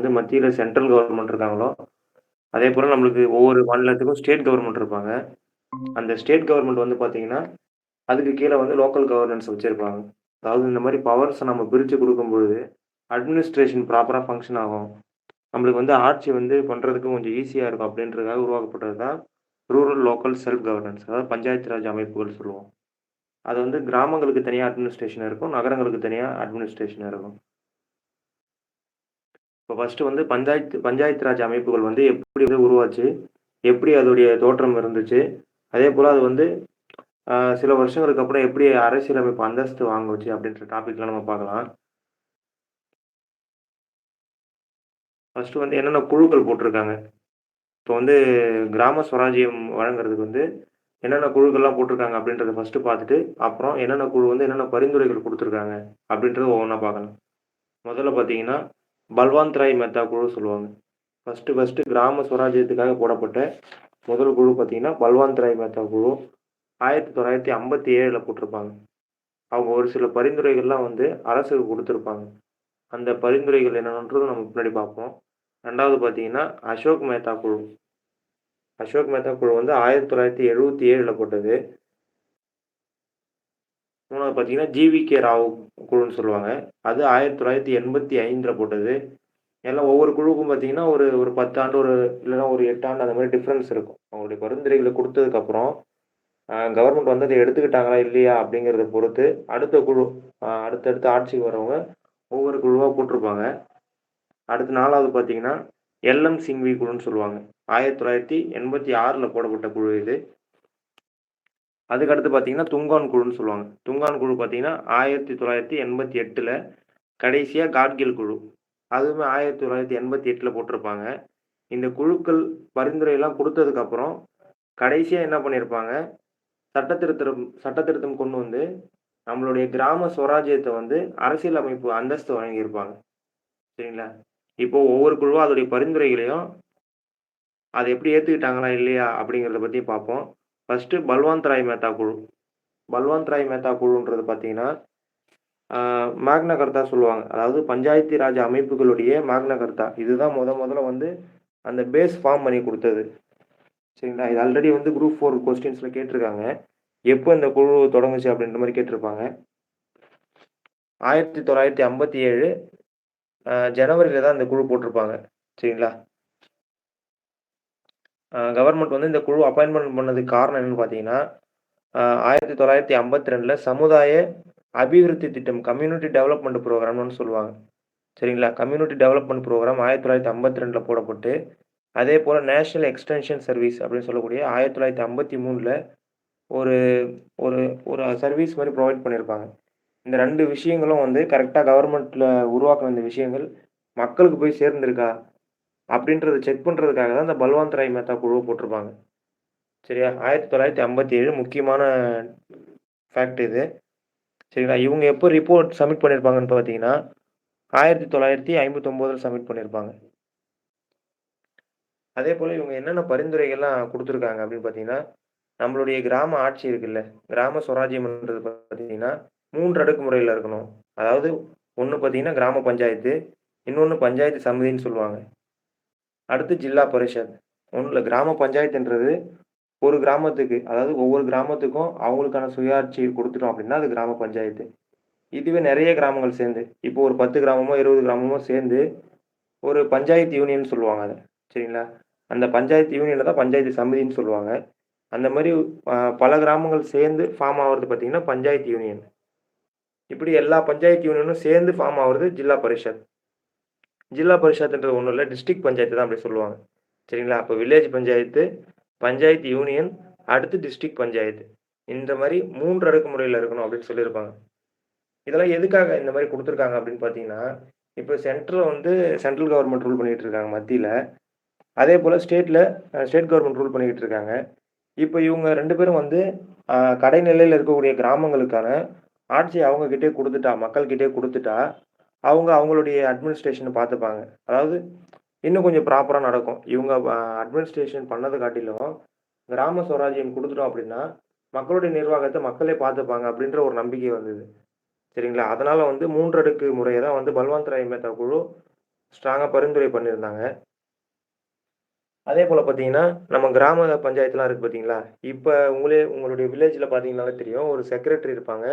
வந்து மத்தியில central government இருக்காங்களோ, அதேபோல நம்மளுக்கு ஒவ்வொரு மாநிலத்துக்கும் ஸ்டேட் கவர்மெண்ட் இருப்பாங்க. அந்த ஸ்டேட் கவர்மெண்ட் வந்து பார்த்தீங்கன்னா, அதுக்கு கீழ வந்து லோக்கல் கவர்னன்ஸ் வச்சிருப்பாங்க. அதாவது இந்த மாரி பவர்ஸ நம்ம பிரிச்சு குடுக்கும்பொழுது, அட்மினிஸ்ட்ரேஷன் ப்ராப்பரா ஃபங்ஷன் ஆகும். நம்மளுக்கு வந்து ஆட்சி வந்து பண்றதுக்கு கொஞ்சம் ஈஸியா இருக்கும் அப்படின்றதுக்காக உருவாக்கப்பட்டது தான் ரூரல் லோக்கல் செல்ஃப் கவர்னன்ஸ். அதாவது பஞ்சாயத்து ராஜ் அமைப்புகள் சொல்லுவோம். அது வந்து கிராமங்களுக்கு தனியா அட்மினிஸ்ட்ரேஷன் இருக்கும். நகரங்களுக்கு தனியா அட்மினிஸ்ட்ரேஷன் இருக்கும். இப்போ ஃபர்ஸ்ட்டு வந்து பஞ்சாயத்து ராஜ் அமைப்புகள் வந்து எப்படி வந்து உருவாச்சு? எப்படி அதோடைய தோற்றம் இருந்துச்சு? அதேபோல அது வந்து சில வருஷங்களுக்கு அப்புறம் எப்படி அரசியலமைப்பு அந்தஸ்து வாங்குச்சு? அப்படின்ற டாபிக்லாம் நம்ம பார்க்கலாம். ஃபர்ஸ்ட்டு வந்து என்னென்ன குழுக்கள் போட்டிருக்காங்க? இப்போ வந்து கிராம ஸ்வராஜ்யம் வழங்குறதுக்கு வந்து என்னென்ன குழுக்கள்லாம் போட்டிருக்காங்க அப்படின்றத ஃபர்ஸ்ட்டு பார்த்துட்டு, அப்புறம் என்னென்ன குழு வந்து என்னென்ன பரிந்துரைகள் குடுத்துருக்காங்க அப்படின்றத ஒவ்வொன்னா பார்க்கலாம். முதல்ல பார்த்தீங்கன்னா, பல்வாந்த் ராய் மெத்தா குழு சொல்லுவாங்க. ஃபர்ஸ்ட்டு கிராம ஸ்வராஜ்யத்துக்காக போடப்பட்ட முதல் குழு பார்த்தீங்கன்னா, பல்வாந்த் ராய் மெத்தா குழு. 1957ல போட்டிருப்பாங்க. அவங்க ஒரு சில பரிந்துரைகள்லாம் வந்து அரசுக்கு குடுத்துருப்பாங்க. அந்த பரிந்துரைகள் என்னென்னன்றத நம்ம பின்னாடி பார்ப்போம். 2வது பார்த்தீங்கன்னா, அசோக் மேத்தா குழு. அசோக் மேத்தா குழு வந்து 1977ல போட்டது. 3வது பார்த்தீங்கன்னா, ஜி.வி.கே. ராவ் குழுன்னு சொல்லுவாங்க. அது 1985ல போட்டது. எல்லாம் ஒவ்வொரு குழுவுக்கும் பார்த்தீங்கன்னா, ஒரு ஒரு 10 ஆண்டு இல்லன்னா ஒரு 8 ஆண்டு அந்த மாரி டிஃபரன்ஸ் இருக்கும். அவங்களுடைய பரிந்துரைகள குடுத்ததுக்கப்புறம், கவர்மெண்ட் வந்து அத எடுத்துக்கிட்டாங்களா, இல்லையா அப்படிங்கிறத பொறுத்து, அடுத்த குழு அடுத்தடுத்து ஆட்சிக்கு வரவங்க ஒவ்வொரு குழுவா போட்டிருப்பாங்க. அடுத்து 4வது பார்த்தீங்கன்னா, எல்.எம். சிங்வி குழுன்னு சொல்லுவாங்க. 1986ல போடப்பட்ட குழு இது. அதுக்கடுத்து பார்த்தீங்கன்னா, துங்கான் குழுன்னு சொல்லுவாங்க. துங்கான் குழு பார்த்தீங்கன்னா, 1988ல கடைசியா காட்கில் குழு. அதுவுமே 1988ல போட்டிருப்பாங்க. இந்த குழுக்கள் பரிந்துரைலாம் குடுத்ததுக்கப்புறம், கடைசியா என்ன பண்ணியிருப்பாங்க, சட்ட திருத்தம் கொண்டு வந்து, நம்மளுடைய கிராம ஸ்வராஜ்யத்த வந்து அரசியலமைப்பு அந்தஸ்து வழங்கியிருப்பாங்க. சரிங்களா? இப்போ ஒவ்வொரு குழுவா அதோடைய பரிந்துரைகளையும், அத எப்படி ஏத்துக்கிட்டாங்களா, இல்லையா அப்படிங்கிறத பத்தி பார்ப்போம். ஃபர்ஸ்ட்டு பல்வாந்த் ராய் மெத்தா குழு. பல்வாந்த் ராய் மெத்தா குழுன்றது பார்த்தீங்கன்னா, ஆ மேக்னா கர்த்தா சொல்லுவாங்க. அதாவது பஞ்சாயத்தி ராஜ் அமைப்புகளுடைய மேக்னா கர்த்தா. இதுதான் முதல்ல வந்து அந்த பேஸ் ஃபார்ம் பண்ணி குடுத்தது. சரிங்களா? இது ஆல்ரெடி வந்து குரூப் 4 கொஸ்டின்ஸ்ல கேட்டுருக்காங்க. எப்போ இந்த குழு தொடங்குச்சு அப்படின்ற மாரி கேட்டுருப்பாங்க. 1957 ஜனவரில தான் இந்த குழு போட்டிருப்பாங்க. சரிங்களா? கவர்மெண்ட் வந்து இந்த குழு அப்பாயின்ட்மென்ட் பண்ணதுக்கு காரணம் என்னன்னு பார்த்தீங்கன்னா, 1952ல சமுதாய அபிவிருத்தி திட்டம், கம்யூனிட்டி டெவலப்மென்ட் புரோகிராம்னு சொல்லுவாங்க. சரிங்களா? கம்யூனிட்டி டெவலப்மென்ட் புரோகிராம் 1952ல போடப்பட்டு, அதேபோல நேஷனல் எக்ஸ்டென்ஷன் சர்வீஸ் அப்படின்னு சொல்லக்கூடிய 1953ல ஒரு ஒரு ஒரு சர்வீஸ் மாரி புரொவைட் பண்ணியிருப்பாங்க. இந்த 2 விஷயங்களும் வந்து கரெக்ட்டா கவர்மெண்ட்ல உருவாக்குன இந்த விஷயங்கள் மக்களுக்கு போய் சேர்ந்திருக்கா? அப்படின்றத செக் பண்றதுக்காக தான் இந்த பல்வாந்த் ராய் மெத்தா குழுவ போட்டிருப்பாங்க. சரியா? 1957 முக்கியமான ஃபேக்ட் இது. சரிங்களா? இவங்க எப்போ ரிப்போர்ட் சப்மிட் பண்ணியிருப்பாங்கன்னு பார்த்தீங்கன்னா, 1959ல சப்மிட் பண்ணியிருப்பாங்க. அதேபோல இவங்க என்னென்ன பரிந்துரைகள்லாம் குடுத்துருக்காங்க அப்படின்னு பார்த்தீங்கன்னா, நம்மளுடைய கிராம ஆட்சி இருக்குல்ல, கிராம ஸ்வராஜ்யம்ன்றது பார்த்தீங்கன்னா, 3 அடுக்கு முறையில இருக்கணும். அதாவது ஒண்ணு பார்த்தீங்கன்னா கிராம பஞ்சாயத்து, இன்னொன்னு பஞ்சாயத்து சமிதின்னு சொல்லுவாங்க. அடுத்து ஜில்லா பரிஷத். ஒண்ணும் இல்ல கிராம பஞ்சாயத்துன்றது ஒரு கிராமத்துக்கு, அதாவது ஒவ்வொரு கிராமத்துக்கும் அவங்களுக்கான சுயாட்சி குடுத்துட்டோம் அப்படின்னா, அது கிராம பஞ்சாயத்து. இதுவே நெறைய கிராமங்கள் சேர்ந்து, இப்போ ஒரு 10 கிராமமோ, 20 கிராமமோ சேர்ந்து ஒரு பஞ்சாயத்து யூனியன் சொல்லுவாங்க அத. சரிங்களா? அந்த பஞ்சாயத்து யூனியன தான் பஞ்சாயத்து சமிதின்னு சொல்லுவாங்க. அந்த மாரி அ பல கிராமங்கள் சேர்ந்து ஃபார்ம் ஆவுறது பார்த்தீங்கன்னா, பஞ்சாயத்து யூனியன். இப்படி எல்லா பஞ்சாயத்து யூனியனும் சேர்ந்து ஃபார்ம் ஆவுறது ஜில்லா பரிஷத். ஜில்லா பரிஷத்ன்றது ஒண்ணும் இல்ல, டிஸ்ட்ரிக்ட் பஞ்சாயத்து தான் அப்படி சொல்லுவாங்க. சரிங்களா? அப்ப வில்லேஜ் பஞ்சாயத்து, பஞ்சாயத்து யூனியன், அடுத்து டிஸ்ட்ரிக்ட் பஞ்சாயத்து. இந்த மாரி 3 அடுக்கு முறையில இருக்கணும் அப்படின்னு சொல்லியிருப்பாங்க. இதெல்லாம் எதுக்காக இந்த மாரி குடுத்துருக்காங்க அப்படின்னு பார்த்தீங்கன்னா, இப்ப சென்ட்ரல் கவர்ன்மெண்ட் ரூல் பண்ணிட்டு இருக்காங்க மத்தியில. அதேபோல ஸ்டேட் கவர்ன்மெண்ட் ரூல் பண்ணிக்கிட்டு இருக்காங்க. இப்ப இவங்க 2 பேரும் வந்து அ கடைநிலையில இருக்கக்கூடிய கிராமங்களுக்கான ஆட்சிய அவங்க கிட்டயே குடுத்துட்டா, மக்கள் கிட்டயே குடுத்துட்டா, அவங்க அவங்களுடைய அட்மினிஸ்ட்ரேஷன பார்த்துப்பாங்க. அதாவது இன்னும் கொஞ்சம் ப்ராப்பரா நடக்கும். இவங்க அட்மினிஸ்ட்ரேஷன் பண்ணத காட்டிலும், கிராம ஸ்வராஜ்யம் குடுத்துட்டோம் அப்படின்னா, மக்களுடைய நிர்வாகத்த மக்களே பார்த்துப்பாங்க அப்படின்ற ஒரு நம்பிக்கை வந்தது. சரிங்களா? அதனால வந்து 3 அடுக்கு முறைய தான் வந்து பல்வந்த் ராய் மெத்தா குழு ஸ்ட்ராங்கா பரிந்துரை பண்ணியிருந்தாங்க. அதேபோல பார்த்தீங்கன்னா, நம்ம கிராம பஞ்சாயத்துலாம் இருக்கு பார்த்தீங்களா? இப்ப உங்களுடைய வில்லேஜ்ல பார்த்தீங்கன்னாலே தெரியும். ஒரு செக்ரட்டரி இருப்பாங்க.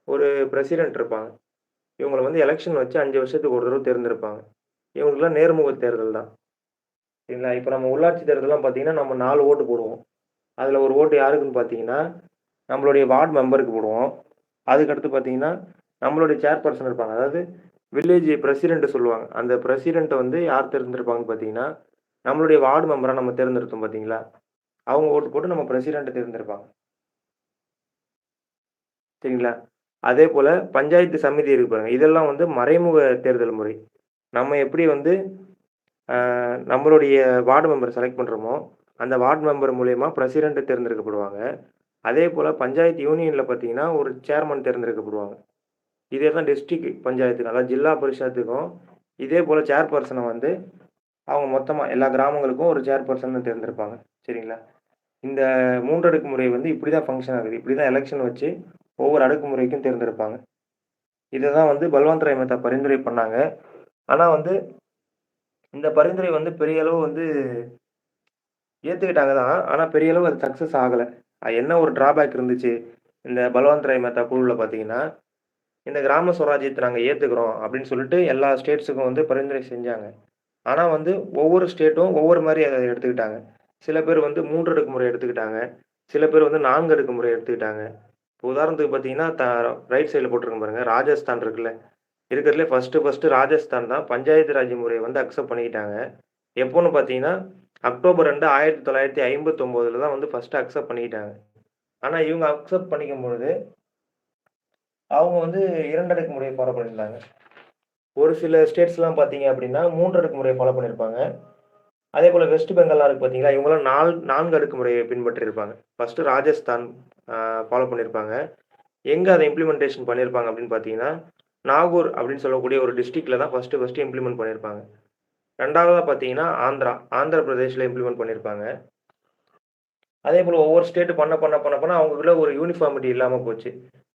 ஒரு பிரசிடென்ட் இருப்பாங்க. இவங்கள வந்து எலக்ஷன் வச்சு 5 வருஷத்துக்கு ஒரு தடவ தேர்ந்தெடுப்பாங்க. இவங்களுக்கெல்லாம் நேர்முக தேர்தல் தான். சரிங்களா? இப்ப நம்ம உள்ளாட்சி தேர்தல்லாம் பார்த்தீங்கன்னா, நம்ம 4 ஓட்டு போடுவோம். அதுல ஒரு ஓட்டு யாருக்குன்னு பார்த்தீங்கன்னா, நம்மளுடைய வார்ட் மெம்பருக்கு போடுவோம். அதுக்கடுத்து பார்த்தீங்கன்னா, நம்மளுடைய சேர்பர்சன் இருப்பாங்க. அதாவது வில்லேஜ் பிரசிடென்ட் சொல்லுவாங்க. அந்த பிரசிடென்ட்ட வந்து யார் தேர்ந்தெடுப்பாங்கன்னு பார்த்தீங்கன்னா, நம்மளுடைய வார்டு மெம்பரா நம்ம தேர்ந்தெடுத்தோம் பார்த்தீங்களா? அவங்க ஓட்டு போட்டு நம்ம பிரசிடென்ட்ட தேர்ந்தெடுப்பாங்க. சரிங்களா? அதேபோல பஞ்சாயத்து சமிதி இருக்கு பாருங்க. இதெல்லாம் வந்து மறைமுக தேர்தல் முறை. நம்ம எப்படி வந்து அ நம்மளுடைய வார்டு மெம்பர் செலக்ட் பண்றோமோ, அந்த வார்டு மெம்பர் மூலியமா பிரசிடென்ட் தேர்ந்தெடுக்கப்படுவாங்க. அதேபோல பஞ்சாயத்து யூனியன்ல பார்த்தீங்கன்னா, ஒரு சேர்மன் தேர்ந்தெடுக்கப்படுவாங்க. இதே தான் டிஸ்ட்ரிக்ட் பஞ்சாயத்துக்கு, அதாவது ஜில்லா பரிஷத்துக்கும் இதே போல சேர்பர்சன வந்து அவங்க மொத்தமா எல்லா கிராமங்களுக்கும் ஒரு சேர்பர்சன் தேர்ந்தெடுப்பாங்க. சரிங்களா? இந்த 3 அடுக்கு முறை வந்து இப்படி தான் ஃபங்ஷன் ஆகுது. இப்படி தான் எலக்ஷன் வச்சு ஒவ்வொரு அடுக்குமுறைக்கும் தேர்ந்தெடுப்பாங்க. இத தான் வந்து பல்வந்த் ராய் மெத்தா பரிந்துரை பண்ணாங்க. ஆனா வந்து இந்த பரிந்துரை வந்து பெரிய அளவு வந்து ஏத்துக்கிட்டாங்க தான். ஆனா பெரிய அளவு அது சக்சஸ் ஆகல. என்ன ஒரு டிராபேக் இருந்துச்சு, இந்த பல்வந்த் ராய் மெத்தா குழுவுல பார்த்தீங்கன்னா, இந்த கிராம ஸ்வராஜ்யத்த நாங்க ஏத்துக்கிறோம் அப்படின்னு சொல்லிட்டு எல்லா ஸ்டேட்ஸுக்கும் வந்து பரிந்துரை செஞ்சாங்க. ஆனா வந்து ஒவ்வொரு ஸ்டேட்டும் ஒவ்வொரு மாரி அத எடுத்துக்கிட்டாங்க. சில பேர் வந்து 3 அடுக்கு முறை எடுத்துக்கிட்டாங்க. சில பேர் வந்து 4 அடுக்கு முறை எடுத்துக்கிட்டாங்க. இப்போ உதாரணத்துக்கு பார்த்தீங்கன்னா, ரைட் சைடுல போட்டிருக்கேன் பாருங்க. ராஜஸ்தான் இருக்குல்ல. இருக்கிறதுலயே ஃபர்ஸ்ட்டு ராஜஸ்தான் தான் பஞ்சாயத்து ராஜ் முறைய வந்து அக்செப்ட் பண்ணிக்கிட்டாங்க. எப்போன்னு பார்த்தீங்கன்னா, அக்டோபர் 2 1959ல தான் வந்து ஃபர்ஸ்ட்டு அக்செப்ட் பண்ணிக்கிட்டாங்க. ஆனா இவங்க அக்செப்ட் பண்ணிக்கும்பொழுது, அவங்க வந்து 2 அடுக்கு முறைய ஃபாலோ பண்ணியிருந்தாங்க. ஒரு சில ஸ்டேட்ஸ்லாம் பார்த்தீங்க அப்படின்னா, 3 அடுக்கு முறைய ஃபாலோ பண்ணியிருப்பாங்க. அதேபோல வெஸ்ட் பெங்கால்லாம் இருக்கு பார்த்தீங்களா, இவங்கலாம் 4 அடுக்கு முறைய பின்பற்றியிருப்பாங்க. ஃபர்ஸ்ட்டு ராஜஸ்தான் அ ஃபாலோ பண்ணியிருப்பாங்க. எங்க அத இம்ப்ளிமென்டேஷன் பண்ணியிருப்பாங்க அப்படின்னு பார்த்தீங்கன்னா, நாகூர் அப்படின்னு சொல்லக்கூடிய ஒரு டிஸ்ட்ரிக்ட்ல தான் ஃபர்ஸ்ட்டு இம்ப்ளிமெண்ட் பண்ணியிருப்பாங்க. 2வதா பார்த்தீங்கன்னா, ஆந்திர பிரதேஷ்ல இம்ப்ளிமெண்ட் பண்ணியிருப்பாங்க. அதேபோல ஒவ்வொரு ஸ்டேட் பண்ண அவங்களுக்குள்ள ஒரு யூனிஃபார்மிட்டி இல்லாம போச்சு.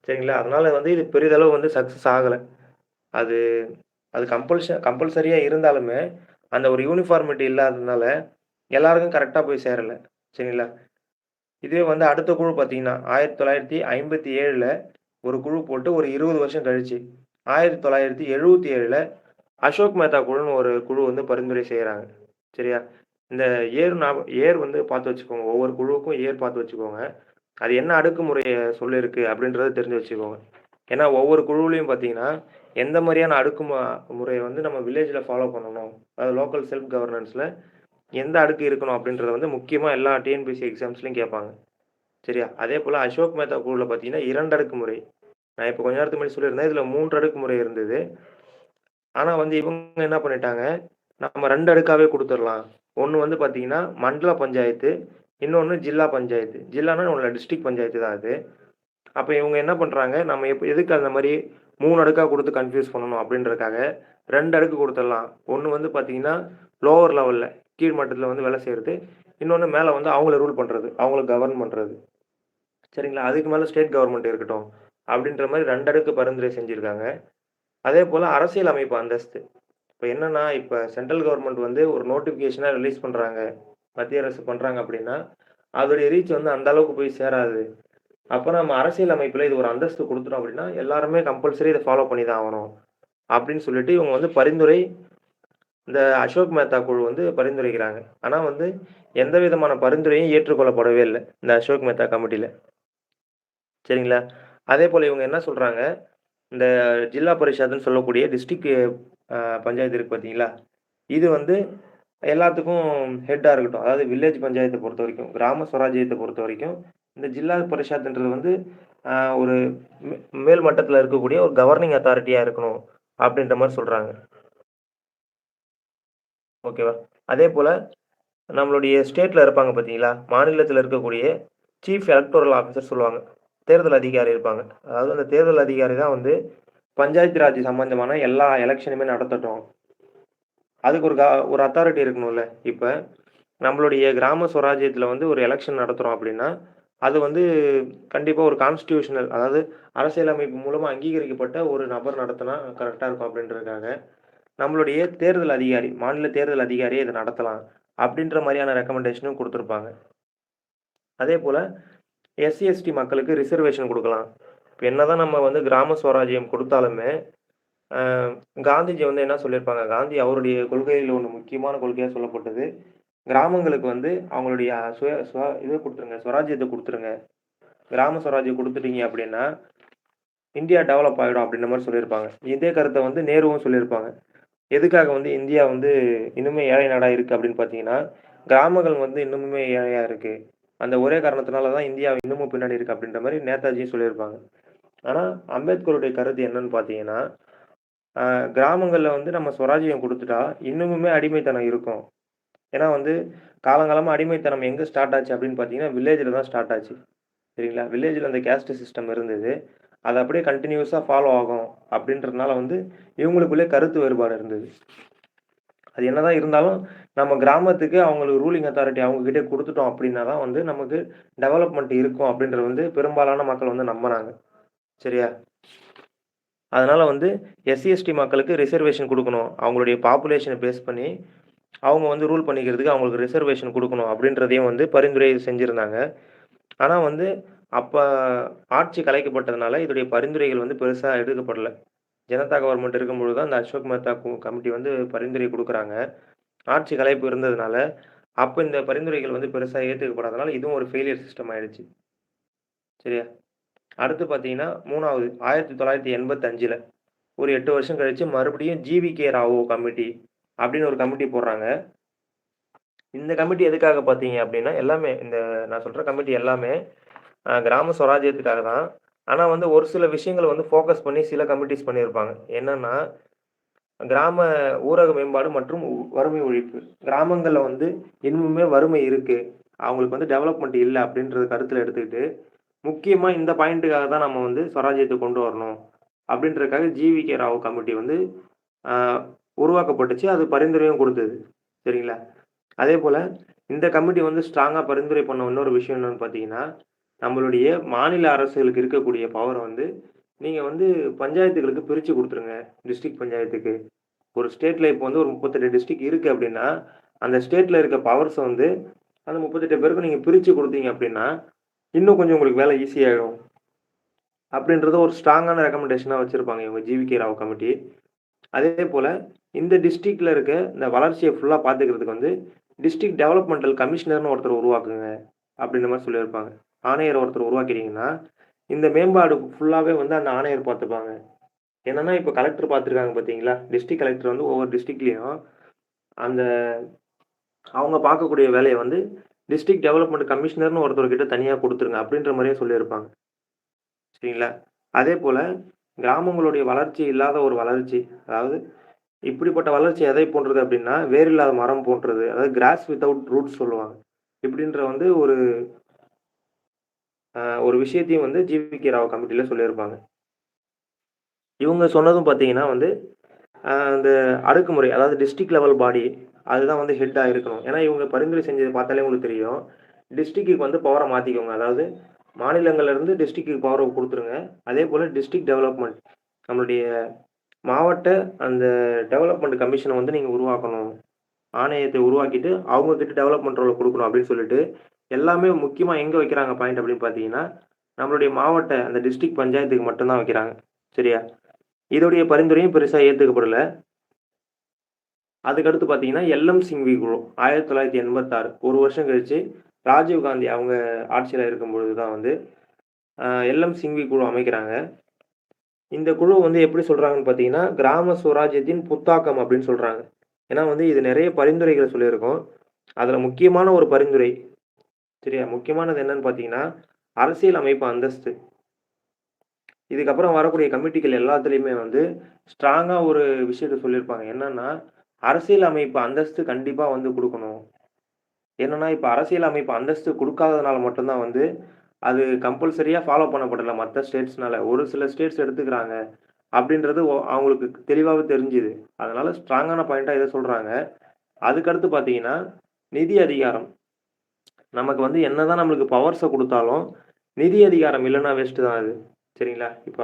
சரிங்களா? அதனால வந்து இது பெரிதளவு வந்து சக்சஸ் ஆகல. அது அது கம்பல்சரியா இருந்தாலுமே, அந்த ஒரு யூனிஃபார்மிட்டி இல்லாததுனால, எல்லாருக்கும் கரெக்ட்டா போய் சேரல. சரிங்களா? இதுவே வந்து அடுத்த குழு பார்த்தீங்கன்னா, 1957ல ஒரு குழு போட்டு ஒரு 20 வருஷம் கழிச்சு, 1977ல அசோக் மேத்தா குழுன்னு ஒரு குழு வந்து பரிந்துரை செய்றாங்க. சரியா? இந்த ஏர் வந்து பார்த்து வச்சுக்கோங்க. ஒவ்வொரு குழுவுக்கும் ஏர் பார்த்து வச்சுக்கோங்க. அது என்ன அடக்குமுறைய சொல்லியிருக்கு அப்படின்றத தெரிஞ்சு வச்சுக்கோங்க. ஏன்னா ஒவ்வொரு குழுவுலயும் பார்த்தீங்கன்னா, எந்த மாரியான முறைய வந்து நம்ம வில்லேஜ்ல ஃபாலோ பண்ணணும். அதாவது லோக்கல் செல்ஃப் கவர்னன்ஸ்ல எந்த அடுக்கு இருக்கணும் அப்படின்றத வந்து முக்கியமா எல்லா டிஎன்பிஎஸ்சி எக்ஸாம்ஸ்லயும் கேட்பாங்க. சரியா? அதேபோல அசோக் மேத்தா குழுவுல பார்த்தீங்கன்னா, 2 அடுக்கு முறை. நான் இப்ப கொஞ்ச நேரத்துக்கு முன்னாடி சொல்லியிருந்தேன். இதுல 3 அடுக்கு முறை இருந்தது. ஆனா வந்து இவங்க என்ன பண்ணிட்டாங்க, நம்ம 2 அடுக்காவே குடுத்துரலாம். ஒண்ணு வந்து பார்த்தீங்கன்னா, மண்டல பஞ்சாயத்து, இன்னொன்னு ஜில்லா பஞ்சாயத்து. ஜில்லான்னா ஒண்ணுல்ல டிஸ்ட்ரிக்ட் பஞ்சாயத்து தான் அது. அப்ப இவங்க என்ன பண்றாங்க, நம்ம எதுக்கு அந்த மாரி 3 அடுக்கா குடுத்து கன்ஃப்யூஸ் பண்ணணும் அப்படின்றதுக்காக, 2 அடுக்கு குடுத்துரலாம். ஒண்ணு வந்து பார்த்தீங்கன்னா, லோவர் லெவல்ல கீழ் மட்டத்துல வந்து வேலை செய்றது. இன்னொன்னு மேல வந்து அவங்கள ரூல் பண்றது. அவங்கள கவர்ன் பண்றது. சரிங்களா? அதுக்கு மேல ஸ்டேட் கவர்ன்மெண்ட் இருக்கட்டும். அப்படின்ற மாரி 2 அடுக்கு பரிந்துரை செஞ்சிருக்காங்க. அதேபோல அரசியல் அமைப்பு அந்தஸ்து. இப்ப என்னன்னா, இப்ப சென்ட்ரல் கவர்ன்மெண்ட் வந்து ஒரு நோட்டிஃபிகேஷனா ரிலீஸ் பண்றாங்க. மத்திய அரசு பண்றாங்க அப்படின்னா, அதோடைய ரீச் வந்து அந்த அளவுக்கு போய் சேராது. அப்ப நம்ம அரசியல் அமைப்புல இது ஒரு அந்தஸ்து குடுத்துட்டோம் அப்படின்னா, எல்லாருமே கம்பல்சரி இத ஃபாலோ பண்ணி தான் ஆவணும். அப்படின்னு சொல்லிட்டு இவங்க வந்து இந்த அசோக் மேத்தா குழு வந்து பரிந்துரைக்கிறாங்க. ஆனா வந்து எந்த விதமான பரிந்துரையும் ஏற்றுக்கொள்ளப்படவே இல்ல. இந்த அசோக் மேத்தா கமிட்டில. சரிங்களா? அதேபோல இவங்க என்ன சொல்றாங்க, இந்த ஜில்லா பரிஷத்ன்னு சொல்லக்கூடிய டிஸ்ட்ரிக்ட் பஞ்சாயத்து இருக்கு பார்த்தீங்களா? இது வந்து எல்லாத்துக்கும் ஹெட்டா இருக்கட்டும். அதாவது வில்லேஜ் பஞ்சாயத்த பொறுத்தவரைக்கும், கிராம ஸ்வராஜ்யத்த பொறுத்தவரைக்கும், இந்த ஜில்லா பரிஷத்ன்றது வந்து அ ஒரு மே மேல் மட்டத்தில இருக்கக்கூடிய ஒரு கவர்னிங் அத்தாரிட்டியா இருக்கணும். அப்படின்ற மாரி சொல்றாங்க. ஓகேவா? அதேபோல நம்மளுடைய ஸ்டேட்ல இருப்பாங்க பார்த்தீங்களா? மாநிலத்தில இருக்கக்கூடிய சீஃப் எலக்டோரல் ஆஃபிசர் சொல்லுவாங்க. தேர்தல் அதிகாரி இருப்பாங்க. அதாவது அந்த தேர்தல் அதிகாரி தான் வந்து பஞ்சாயத்து ராஜ் சம்பந்தமான எல்லா எலக்ஷனுமே நடத்தட்டும். அதுக்கு ஒரு அத்தாரிட்டி இருக்கணும்ல. இப்ப நம்மளுடைய கிராம ஸ்வராஜ்யத்தில வந்து ஒரு எலக்ஷன் நடத்துறோம் அப்டின்னா, அது வந்து கண்டிப்பா ஒரு கான்ஸ்டிடியூஷனல் அதாவது அரசியலமைப்பு மூலமா அங்கீகரிக்கப்பட்ட ஒரு நபர் நடத்துனா கரெக்ட்டா இருக்கும் அப்டின்றதுக்காக, நம்மளுடைய தேர்தல் அதிகாரி, மாநில தேர்தல் அதிகாரியே இத நடத்தலாம். அப்படின்ற மாரியான ரெக்கமெண்டேஷனும் குடுத்துருப்பாங்க. அதேபோல எஸ்சி, எஸ்டி மக்களுக்கு ரிசர்வேஷன் குடுக்கலாம். இப்ப என்னதான் நம்ம வந்து கிராம ஸ்வராஜ்யம் குடுத்தாலுமே, அ காந்திஜி வந்து என்ன சொல்லியிருப்பாங்க, காந்தி அவருடைய கொள்கையில ஒண்ணு முக்கியமான கொள்கையா சொல்லப்பட்டது, கிராமங்களுக்கு வந்து அவங்களுடைய சுய சுவ இத குடுத்துருங்க, ஸ்வராஜ்யத்த குடுத்துருங்க. கிராம ஸ்வராஜ்யம் குடுத்துட்டீங்க அப்படின்னா, இந்தியா டெவலப் ஆயிடும் அப்படின்ற மாரி சொல்லியிருப்பாங்க. இதே கருத்த வந்து நேருவும் சொல்லியிருப்பாங்க. எதுக்காக வந்து இந்தியா வந்து இன்னுமே ஏழை நாடா இருக்கு அப்படின்னு பார்த்தீங்கன்னா, கிராமங்கள் வந்து இன்னுமுமே ஏழையா இருக்கு. அந்த ஒரே காரணத்தினால தான் இந்தியா இன்னமும் பின்னாடி இருக்கு அப்படின்ற மாரி நேதாஜியும் சொல்லியிருப்பாங்க. ஆனா, அம்பேத்கருடைய கருத்து என்னன்னு பார்த்தீங்கன்னா, அ கிராமங்கள்ல வந்து நம்ம ஸ்வராஜ்யம் குடுத்துட்டா, இன்னமுமே அடிமைத்தனம் இருக்கும். ஏன்னா வந்து காலங்காலமா அடிமைத்தனம் எங்க ஸ்டார்ட் ஆச்சு அப்படின்னு பார்த்தீங்கன்னா, வில்லேஜ்ல தான் ஸ்டார்ட் ஆச்சு. சரிங்களா? வில்லேஜ்ல அந்த கேஸ்ட் சிஸ்டம் இருந்தது. அது அப்படியே கன்டினியூஸா ஃபாலோ ஆகும் அப்படின்றதுனால வந்து இவங்களுக்குள்ளே கருத்து வேறுபாடு இருந்தது. அது என்னதான் இருந்தாலும், நம்ம கிராமத்துக்கு அவங்களுக்கு ரூலிங் அத்தாரிட்டி அவங்க கிட்ட குடுத்துட்டோம் அப்படின்னா தான் வந்து நமக்கு டெவலப்மெண்ட் இருக்கும் அப்படின்றது வந்து பெரும்பாலான மக்கள் வந்து நம்புனாங்க. சரியா? அதனால வந்து எஸ்சி, எஸ்டி மக்களுக்கு ரிசர்வேஷன் குடுக்கணும். அவங்களுடைய பாப்புலேஷன பேஸ் பண்ணி அவங்க வந்து ரூல் பண்ணிக்கிறதுக்கு அவங்களுக்கு ரிசர்வேஷன் குடுக்கணும் அப்படின்றதையும் வந்து பரிந்துரை செஞ்சிருந்தாங்க. ஆனா வந்து அப்ப ஆட்சி கலைக்கப்பட்டதுனால இதோடைய பரிந்துரைகள் வந்து பெருசா எடுக்கப்படல. ஜனதா கவர்மெண்ட் இருக்கும்பொழுது தான் அந்த அசோக் மேத்தா கமிட்டி வந்து பரிந்துரை குடுக்குறாங்க. ஆட்சி கலைப்பு இருந்ததுனால, அப்ப இந்த பரிந்துரைகள் வந்து பெருசா ஏத்துக்கப்படாதனால, இதுவும் ஒரு ஃபெயிலியர் சிஸ்டம் ஆயிடுச்சு. சரியா? அடுத்து பார்த்தீங்கன்னா, 3வது 1985ல ஒரு 8 வருஷம் கழிச்சு மறுபடியும் ஜி.வி.கே. ராவோ கமிட்டி அப்படின்னு ஒரு கமிட்டி போடுறாங்க. இந்த கமிட்டி எதுக்காக பார்த்தீங்க அப்படின்னா, எல்லாமே இந்த நான் சொல்ற கமிட்டி எல்லாமே கிராம ஸ்வராஜ்யத்துக்காக தான். ஆனா வந்து ஒரு சில விஷயங்கள வந்து ஃபோக்கஸ் பண்ணி சில கமிட்டீஸ் பண்ணியிருப்பாங்க. என்னன்னா, கிராம ஊரக மேம்பாடு மற்றும் வறுமை ஒழிப்பு. கிராமங்கள்ல வந்து இன்னுமே வறுமை இருக்கு. அவங்களுக்கு வந்து டெவலப்மெண்ட் இல்ல அப்படின்றத கருத்துல எடுத்துக்கிட்டு, முக்கியமா இந்த பாயிண்ட்டுக்காக தான் நம்ம வந்து ஸ்வராஜ்யத்த கொண்டு வரணும். அப்படின்றதுக்காக ஜி.வி.கே. ராவ் கமிட்டி வந்து அ உருவாக்கப்பட்டுச்சு. அது பரிந்துரையும் குடுத்தது. சரிங்களா? அதேபோல இந்த கமிட்டி வந்து ஸ்ட்ராங்கா பரிந்துரை பண்ண இன்னொரு விஷயம் என்னன்னு பார்த்தீங்கன்னா, நம்மளுடைய மாநில அரசுகளுக்கு இருக்கக்கூடிய பவர வந்து, நீங்க வந்து பஞ்சாயத்துகளுக்கு பிரிச்சு குடுத்துருங்க. டிஸ்ட்ரிக்ட் பஞ்சாயத்துக்கு. ஒரு ஸ்டேட்ல இப்போ வந்து ஒரு 38 டிஸ்ட்ரிக்ட் இருக்கு அப்டின்னா, அந்த ஸ்டேட்ல இருக்க பவர்ஸ வந்து அந்த 38 பேருக்கும் நீங்க பிரிச்சு குடுத்தீங்க அப்டின்னா, இன்னும் கொஞ்சம் உங்களுக்கு வேலை ஈஸியாயிடும். அப்டின்றத ஒரு ஸ்ட்ராங்கான ரெக்கமெண்டேஷனா வச்சிருப்பாங்க இவங்க ஜி.வி.கே. ராவ் கமிட்டி. அதேபோல இந்த டிஸ்ட்ரிக்ட்ல இருக்க இந்த வளர்ச்சிய ஃபுல்லா பார்த்துக்கிறதுக்கு வந்து டிஸ்ட்ரிக்ட் டெவலப்மென்டல் கமிஷனர்ன்னு ஒருத்தர உருவாக்குங்க. அப்டின்ற மாரி சொல்லியிருப்பாங்க. ஆணையர் ஒருத்தர உருவாக்கிட்டீங்கன்னா, இந்த மேம்பாடு ஃபுல்லாவே வந்து அந்த ஆணையர் பார்த்துப்பாங்க. என்னன்னா, இப்ப கலெக்டர் பார்த்துருக்காங்க பார்த்தீங்களா? டிஸ்ட்ரிக்ட் கலெக்டர் வந்து ஒவ்வொரு டிஸ்ட்ரிக்ட்லயும் அந்த அவங்க பார்க்கக்கூடிய வேலைய வந்து டிஸ்ட்ரிக்ட் டெவலப்மென்ட் கமிஷனர்ன்னு ஒருத்தர்கிட்ட தனியா குடுத்துருங்க. அப்டின்ற மாரியே சொல்லியிருப்பாங்க. சரிங்களா? அதேபோல கிராமங்களுடைய வளர்ச்சி இல்லாத ஒரு வளர்ச்சி. அதாவது இப்படிப்பட்ட வளர்ச்சி எதை போன்றது அப்டின்னா, வேர் இல்லாத மரம் போன்றது. அதாவது கிராஸ் வித்தவுட் ரூட்ஸ் சொல்லுவாங்க. இப்படின்ற வந்து ஒரு விஷயத்தையும் வந்து ஜி.வி.கே. ராவ் கமிட்டில சொல்லியிருப்பாங்க. இவங்க சொன்னதும் பார்த்தீங்கன்னா வந்து, அந்த அடக்குமுறை அதாவது டிஸ்ட்ரிக்ட் லெவல் பாடி அதுதான் வந்து ஹெட்டா இருக்கணும். ஏன்னா, இவங்க பரிந்துரை செஞ்சத பார்த்தாலே உங்களுக்கு தெரியும். டிஸ்ட்ரிக்ட்க்கு வந்து பவர மாத்திக்கோங்க. அதாவது மாநிலங்கள்ல இருந்து டிஸ்ட்ரிக்ட்க்கு பவர குடுத்துருங்க. அதேபோல டிஸ்ட்ரிக்ட் டெவலப்மென்ட் நம்மளுடைய மாவட்ட அந்த டெவலப்மென்ட் கமிஷன வந்து நீங்க உருவாக்கணும். ஆணையத்தை உருவாக்கிட்டு, அவங்க கிட்ட டெவலப்மெண்ட் ரோல குடுக்கணும் அப்படின்னு சொல்லிட்டு, எல்லாமே முக்கியமா எங்க வைக்கிறாங்க பாயிண்ட் அப்படின்னு பார்த்தீங்கன்னா, நம்மளுடைய மாவட்ட அந்த டிஸ்ட்ரிக்ட் பஞ்சாயத்துக்கு மட்டும் தான் வைக்கிறாங்க. சரியா? இதோடைய பரிந்துரையும் பெருசா ஏத்துக்கப்படல. அதுக்கடுத்து பார்த்தீங்கன்னா, எல்.எம். சிங்வி குழு 1986 1 வருஷம் கழிச்சு ராஜீவ் காந்தி அவங்க ஆட்சியில இருக்கும்பொழுது தான் வந்து எல்.எம். சிங்வி குழு அமைக்கிறாங்க. இந்த குழு வந்து எப்படி சொல்றாங்கன்னு பார்த்தீங்கன்னா, கிராம சுவராஜ்யத்தின் புத்தாக்கம் அப்படின்னு சொல்றாங்க. ஏன்னா வந்து இது நெறைய பரிந்துரைகள சொல்லியிருக்கும். அதுல முக்கியமான ஒரு பரிந்துரை சரியா? முக்கியமானது என்னன்னு பார்த்தீங்கன்னா, அரசியல் அமைப்பு அந்தஸ்து. இதுக்கப்புறம் வரக்கூடிய கமிட்டிகள் எல்லாத்துலயுமே வந்து ஸ்ட்ராங்கா ஒரு விஷயத்த சொல்லியிருப்பாங்க. என்னன்னா, அரசியல் அமைப்பு அந்தஸ்து கண்டிப்பா வந்து குடுக்கணும். என்னன்னா, இப்ப அரசியல் அமைப்பு அந்தஸ்து குடுக்காததுனால மட்டும் தான் வந்து, அது கம்பல்சரியா ஃபாலோ பண்ணப்படல மத்த ஸ்டேட்ஸ்னால. ஒரு சில ஸ்டேட்ஸ் எடுத்துக்கிறாங்க. அப்படின்றது அவங்களுக்கு தெளிவாவே தெரிஞ்சுது. அதனால ஸ்ட்ராங்கான பாயிண்ட்டா இத சொல்றாங்க. அதுக்கடுத்து பார்த்தீங்கன்னா, நிதி அதிகாரம். நமக்கு வந்து என்னதான் நம்மளுக்கு பவர்ஸ குடுத்தாலும், நிதி அதிகாரம் இல்லன்னா வேஸ்ட்டு தான் அது. சரிங்களா? இப்ப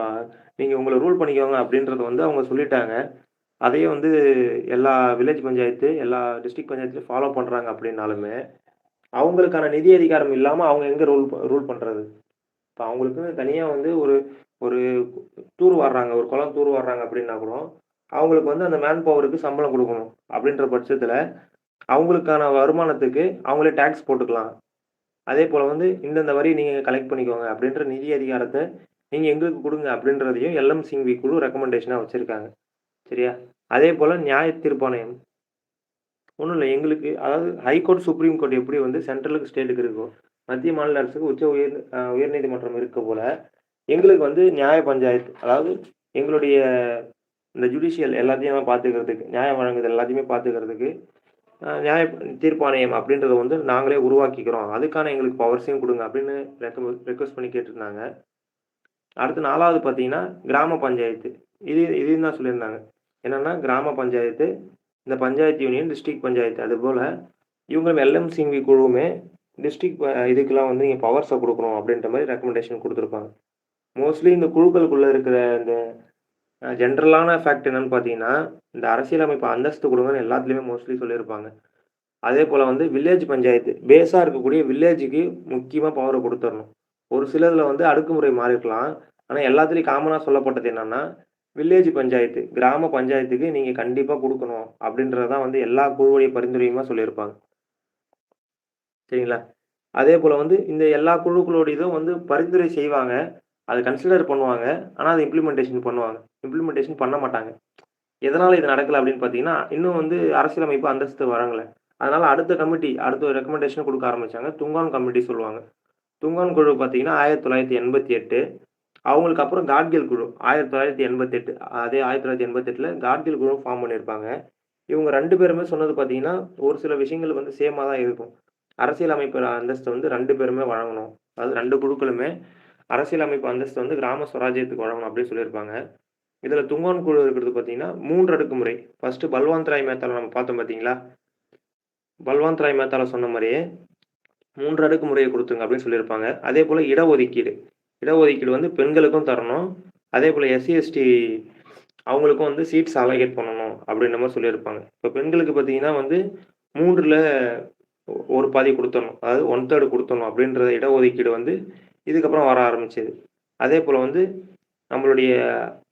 நீங்க உங்கள ரூல் பண்ணிக்கோங்க அப்படின்றது வந்து அவங்க சொல்லிட்டாங்க. அதையே வந்து எல்லா வில்லேஜ் பஞ்சாயத்து, எல்லா டிஸ்ட்ரிக்ட் பஞ்சாயத்துலயும் ஃபாலோ பண்றாங்க அப்படின்னாலுமே, அவங்களுக்கான நிதி அதிகாரம் இல்லாம அவங்க எங்க ரூல் பண்றது? இப்ப அவங்களுக்குன்னு தனியா வந்து ஒரு ஒரு தூர் வார்றாங்க, ஒரு குளம் தூர் வார்றாங்க அப்படின்னா கூட, அவங்களுக்கு வந்து அந்த மேன் பவருக்கு சம்பளம் குடுக்கணும். அப்படின்ற பட்சத்துல, அவங்களுக்கான வருமானத்துக்கு அவங்களே டாக்ஸ் போட்டுக்கலாம். அதேபோல வந்து இந்தந்த வரி நீங்க கலெக்ட் பண்ணிக்கோங்க அப்படின்ற நிதி அதிகாரத்த நீங்க எங்களுக்கு குடுங்க அப்படின்றதையும் எல்எம்சிவி குழு ரெக்கமெண்டேஷனா வச்சிருக்காங்க. சரியா? அதேபோல நியாய தீர்ப்பாணையம். ஒண்ணும் இல்ல எங்களுக்கு அதாவது ஹைகோர்ட், சுப்ரீம் கோர்ட் எப்படி வந்து சென்ட்ரலுக்கு, ஸ்டேட்டுக்கு இருக்கோ, மத்திய மாநில அரசுக்கு உயர்நீதிமன்றம் இருக்க போல, எங்களுக்கு வந்து நியாய பஞ்சாயத்து அதாவது எங்களுடைய இந்த ஜுடிஷியல் எல்லாத்தையும் பார்த்துக்கிறதுக்கு, நியாயம் வழங்குதல் எல்லாத்தையுமே பார்த்துக்கிறதுக்கு, நியாய தீர்ப்பாணையம் அப்படின்றத வந்து நாங்களே உருவாக்கிக்கிறோம். அதுக்கான எங்களுக்கு பவர்ஸையும் குடுங்க அப்படின்னு ரெக்வெஸ்ட் பண்ணி கேட்டிருந்தாங்க. அடுத்து 4வது பார்த்தீங்கன்னா, கிராம பஞ்சாயத்து. இதையும் தான் சொல்லியிருந்தாங்க. என்னன்னா, கிராம பஞ்சாயத்து, இந்த பஞ்சாயத்து யூனியன், டிஸ்ட்ரிக்ட் பஞ்சாயத்து அதுபோல இவங்க எல்எம்சிவி குழுவுமே டிஸ்ட்ரிக்ட் இதுக்கெல்லாம் வந்து நீங்க பவர்ஸ குடுக்கணும் அப்படின்ற மாரி ரெக்கமெண்டேஷன் குடுத்துருப்பாங்க. மோஸ்ட்லி இந்த குழுக்களுக்குள்ள இருக்கிற இந்த ஜெனரலான ஃபேக்ட் என்னன்னு பார்த்தீங்கன்னா, இந்த அரசியலமைப்பு அந்தஸ்து குடுங்கன்னு எல்லாத்துலயுமே மோஸ்ட்லி சொல்லியிருப்பாங்க. அதேபோல வந்து வில்லேஜ் பஞ்சாயத்து, பேஸா இருக்கக்கூடிய வில்லேஜுக்கு முக்கியமா பவர குடுத்துறணும். ஒரு சிலதுல வந்து அடக்குமுறை மாறியிருக்கலாம். ஆனா எல்லாத்துலயும் காமனா சொல்லப்பட்டது என்னன்னா, வில்லேஜ் பஞ்சாயத்து, கிராம பஞ்சாயத்துக்கு நீங்க கண்டிப்பா குடுக்கணும். அப்படின்றது தான் வந்து எல்லா குழுவுடைய பரிந்துரையுமா சொல்லியிருப்பாங்க. சரிங்களா? அதேபோல வந்து இந்த எல்லா குழுக்களோட இதும் வந்து பரிந்துரை செய்வாங்க. அத கன்சிடர் பண்ணுவாங்க. ஆனா அத இம்ப்ளிமென்டேஷன் பண்ணுவாங்க. இம்ப்ளிமென்டேஷன் பண்ண மாட்டாங்க. எதனால இது நடக்கல அப்படின்னு பார்த்தீங்கன்னா, இன்னும் வந்து அரசியலமைப்பு அந்தஸ்து வழங்கல. அதனால அடுத்த கமிட்டி, அடுத்த ரெக்கமெண்டேஷன் குடுக்க ஆரம்பிச்சாங்க. துங்கான் கமிட்டி சொல்லுவாங்க. துங்கான் குழு பார்த்தீங்கன்னா, 1988 அவங்களுக்கு அப்புறம் காட்கில் குழு 1988 அதே 1988ல காட்கில் குழு ஃபார்ம் பண்ணியிருப்பாங்க. இவங்க 2 பேருமே சொன்னது பார்த்தீங்கன்னா, ஒரு சில விஷயங்கள் வந்து சேமா தான் இருக்கும். அரசியலமைப்பு அந்தஸ்து வந்து 2 பேருமே வழங்கணும். அதாவது 2 குழுக்களுமே அரசியலமைப்பு அந்தஸ்து வந்து கிராம ஸ்வராஜ்யத்துக்கு வழங்கணும் அப்படின்னு சொல்லியிருப்பாங்க. இதுல துங்கான் குழு இருக்கிறது பார்த்தீங்கன்னா, 3 அடுக்குமுறை. ஃபர்ஸ்ட்டு பல்வந்த் ராய் மேத்தால நம்ம பார்த்தோம் பார்த்தீங்களா? பல்வந்த் ராய் மேத்தால சொன்ன மாரியே 3 அடுக்குமுறைய குடுத்துருங்க அப்படின்னு சொல்லியிருப்பாங்க. அதேபோல இடஒதுக்கீடு. இடஒதுக்கீடு வந்து பெண்களுக்கும் தரணும். அதேபோல எஸ்சி, எஸ்டி அவங்களுக்கும் வந்து சீட்ஸ் அலோகேட் பண்ணணும் அப்படின்ற மாரி சொல்லியிருப்பாங்க. இப்ப பெண்களுக்கு பார்த்தீங்கன்னா வந்து 3ல ஒரு பாதி குடுத்துறணும். அதாவது 1/3 குடுத்துறணும் அப்படின்ற இடஒதுக்கீடு வந்து இதுக்கப்புறம் வர ஆரம்பிச்சது. அதேபோல வந்து நம்மளுடைய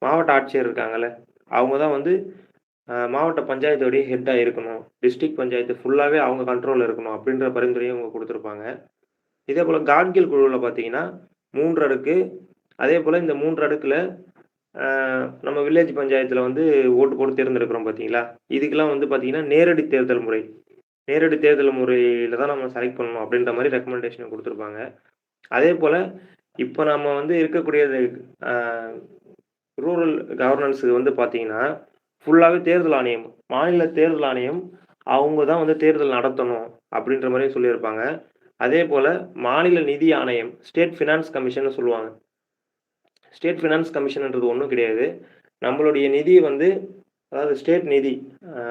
மாவட்ட ஆட்சியர் இருக்காங்கல்ல, அவங்க தான் வந்து மாவட்ட பஞ்சாயத்தோடைய ஹெட்டா இருக்கணும். டிஸ்ட்ரிக்ட் பஞ்சாயத்து ஃபுல்லாவே அவங்க கண்ட்ரோல்ல இருக்கணும் அப்படின்ற பரிந்துரையும் இவங்க குடுத்துருப்பாங்க. இதேபோல காட்கில் குழுவுல பார்த்தீங்கன்னா, 3 அடுக்கு. அதேபோல இந்த 3 அடுக்குல அ நம்ம வில்லேஜ் பஞ்சாயத்துல வந்து ஓட்டு போட்டு தேர்ந்தெடுக்கிறோம் பார்த்தீங்களா? இதுக்கெல்லாம் வந்து பார்த்தீங்கன்னா, நேரடி தேர்தல் முறை. நேரடி தேர்தல் முறையில தான் நம்ம செலக்ட் பண்ணணும் அப்படின்ற மாரி ரெக்கமெண்டேஷன் குடுத்துருப்பாங்க. அதேபோல இப்ப நம்ம வந்து இருக்கக்கூடியது அ ரூரல் கவர்னன்ஸுக்கு வந்து பார்த்தீங்கன்னா, ஃபுல்லாவே தேர்தல் ஆணையம். மாநில தேர்தல் ஆணையம் அவங்க தான் வந்து தேர்தல் நடத்தணும் அப்படின்ற மாரி சொல்லியிருப்பாங்க. அதேபோல மாநில நிதி ஆணையம், ஸ்டேட் ஃபினான்ஸ் கமிஷன்னு சொல்லுவாங்க. ஸ்டேட் ஃபினான்ஸ் கமிஷன்ன்றது ஒண்ணும் கிடையாது. நம்மளுடைய நிதி வந்து அதாவது ஸ்டேட் நிதி அ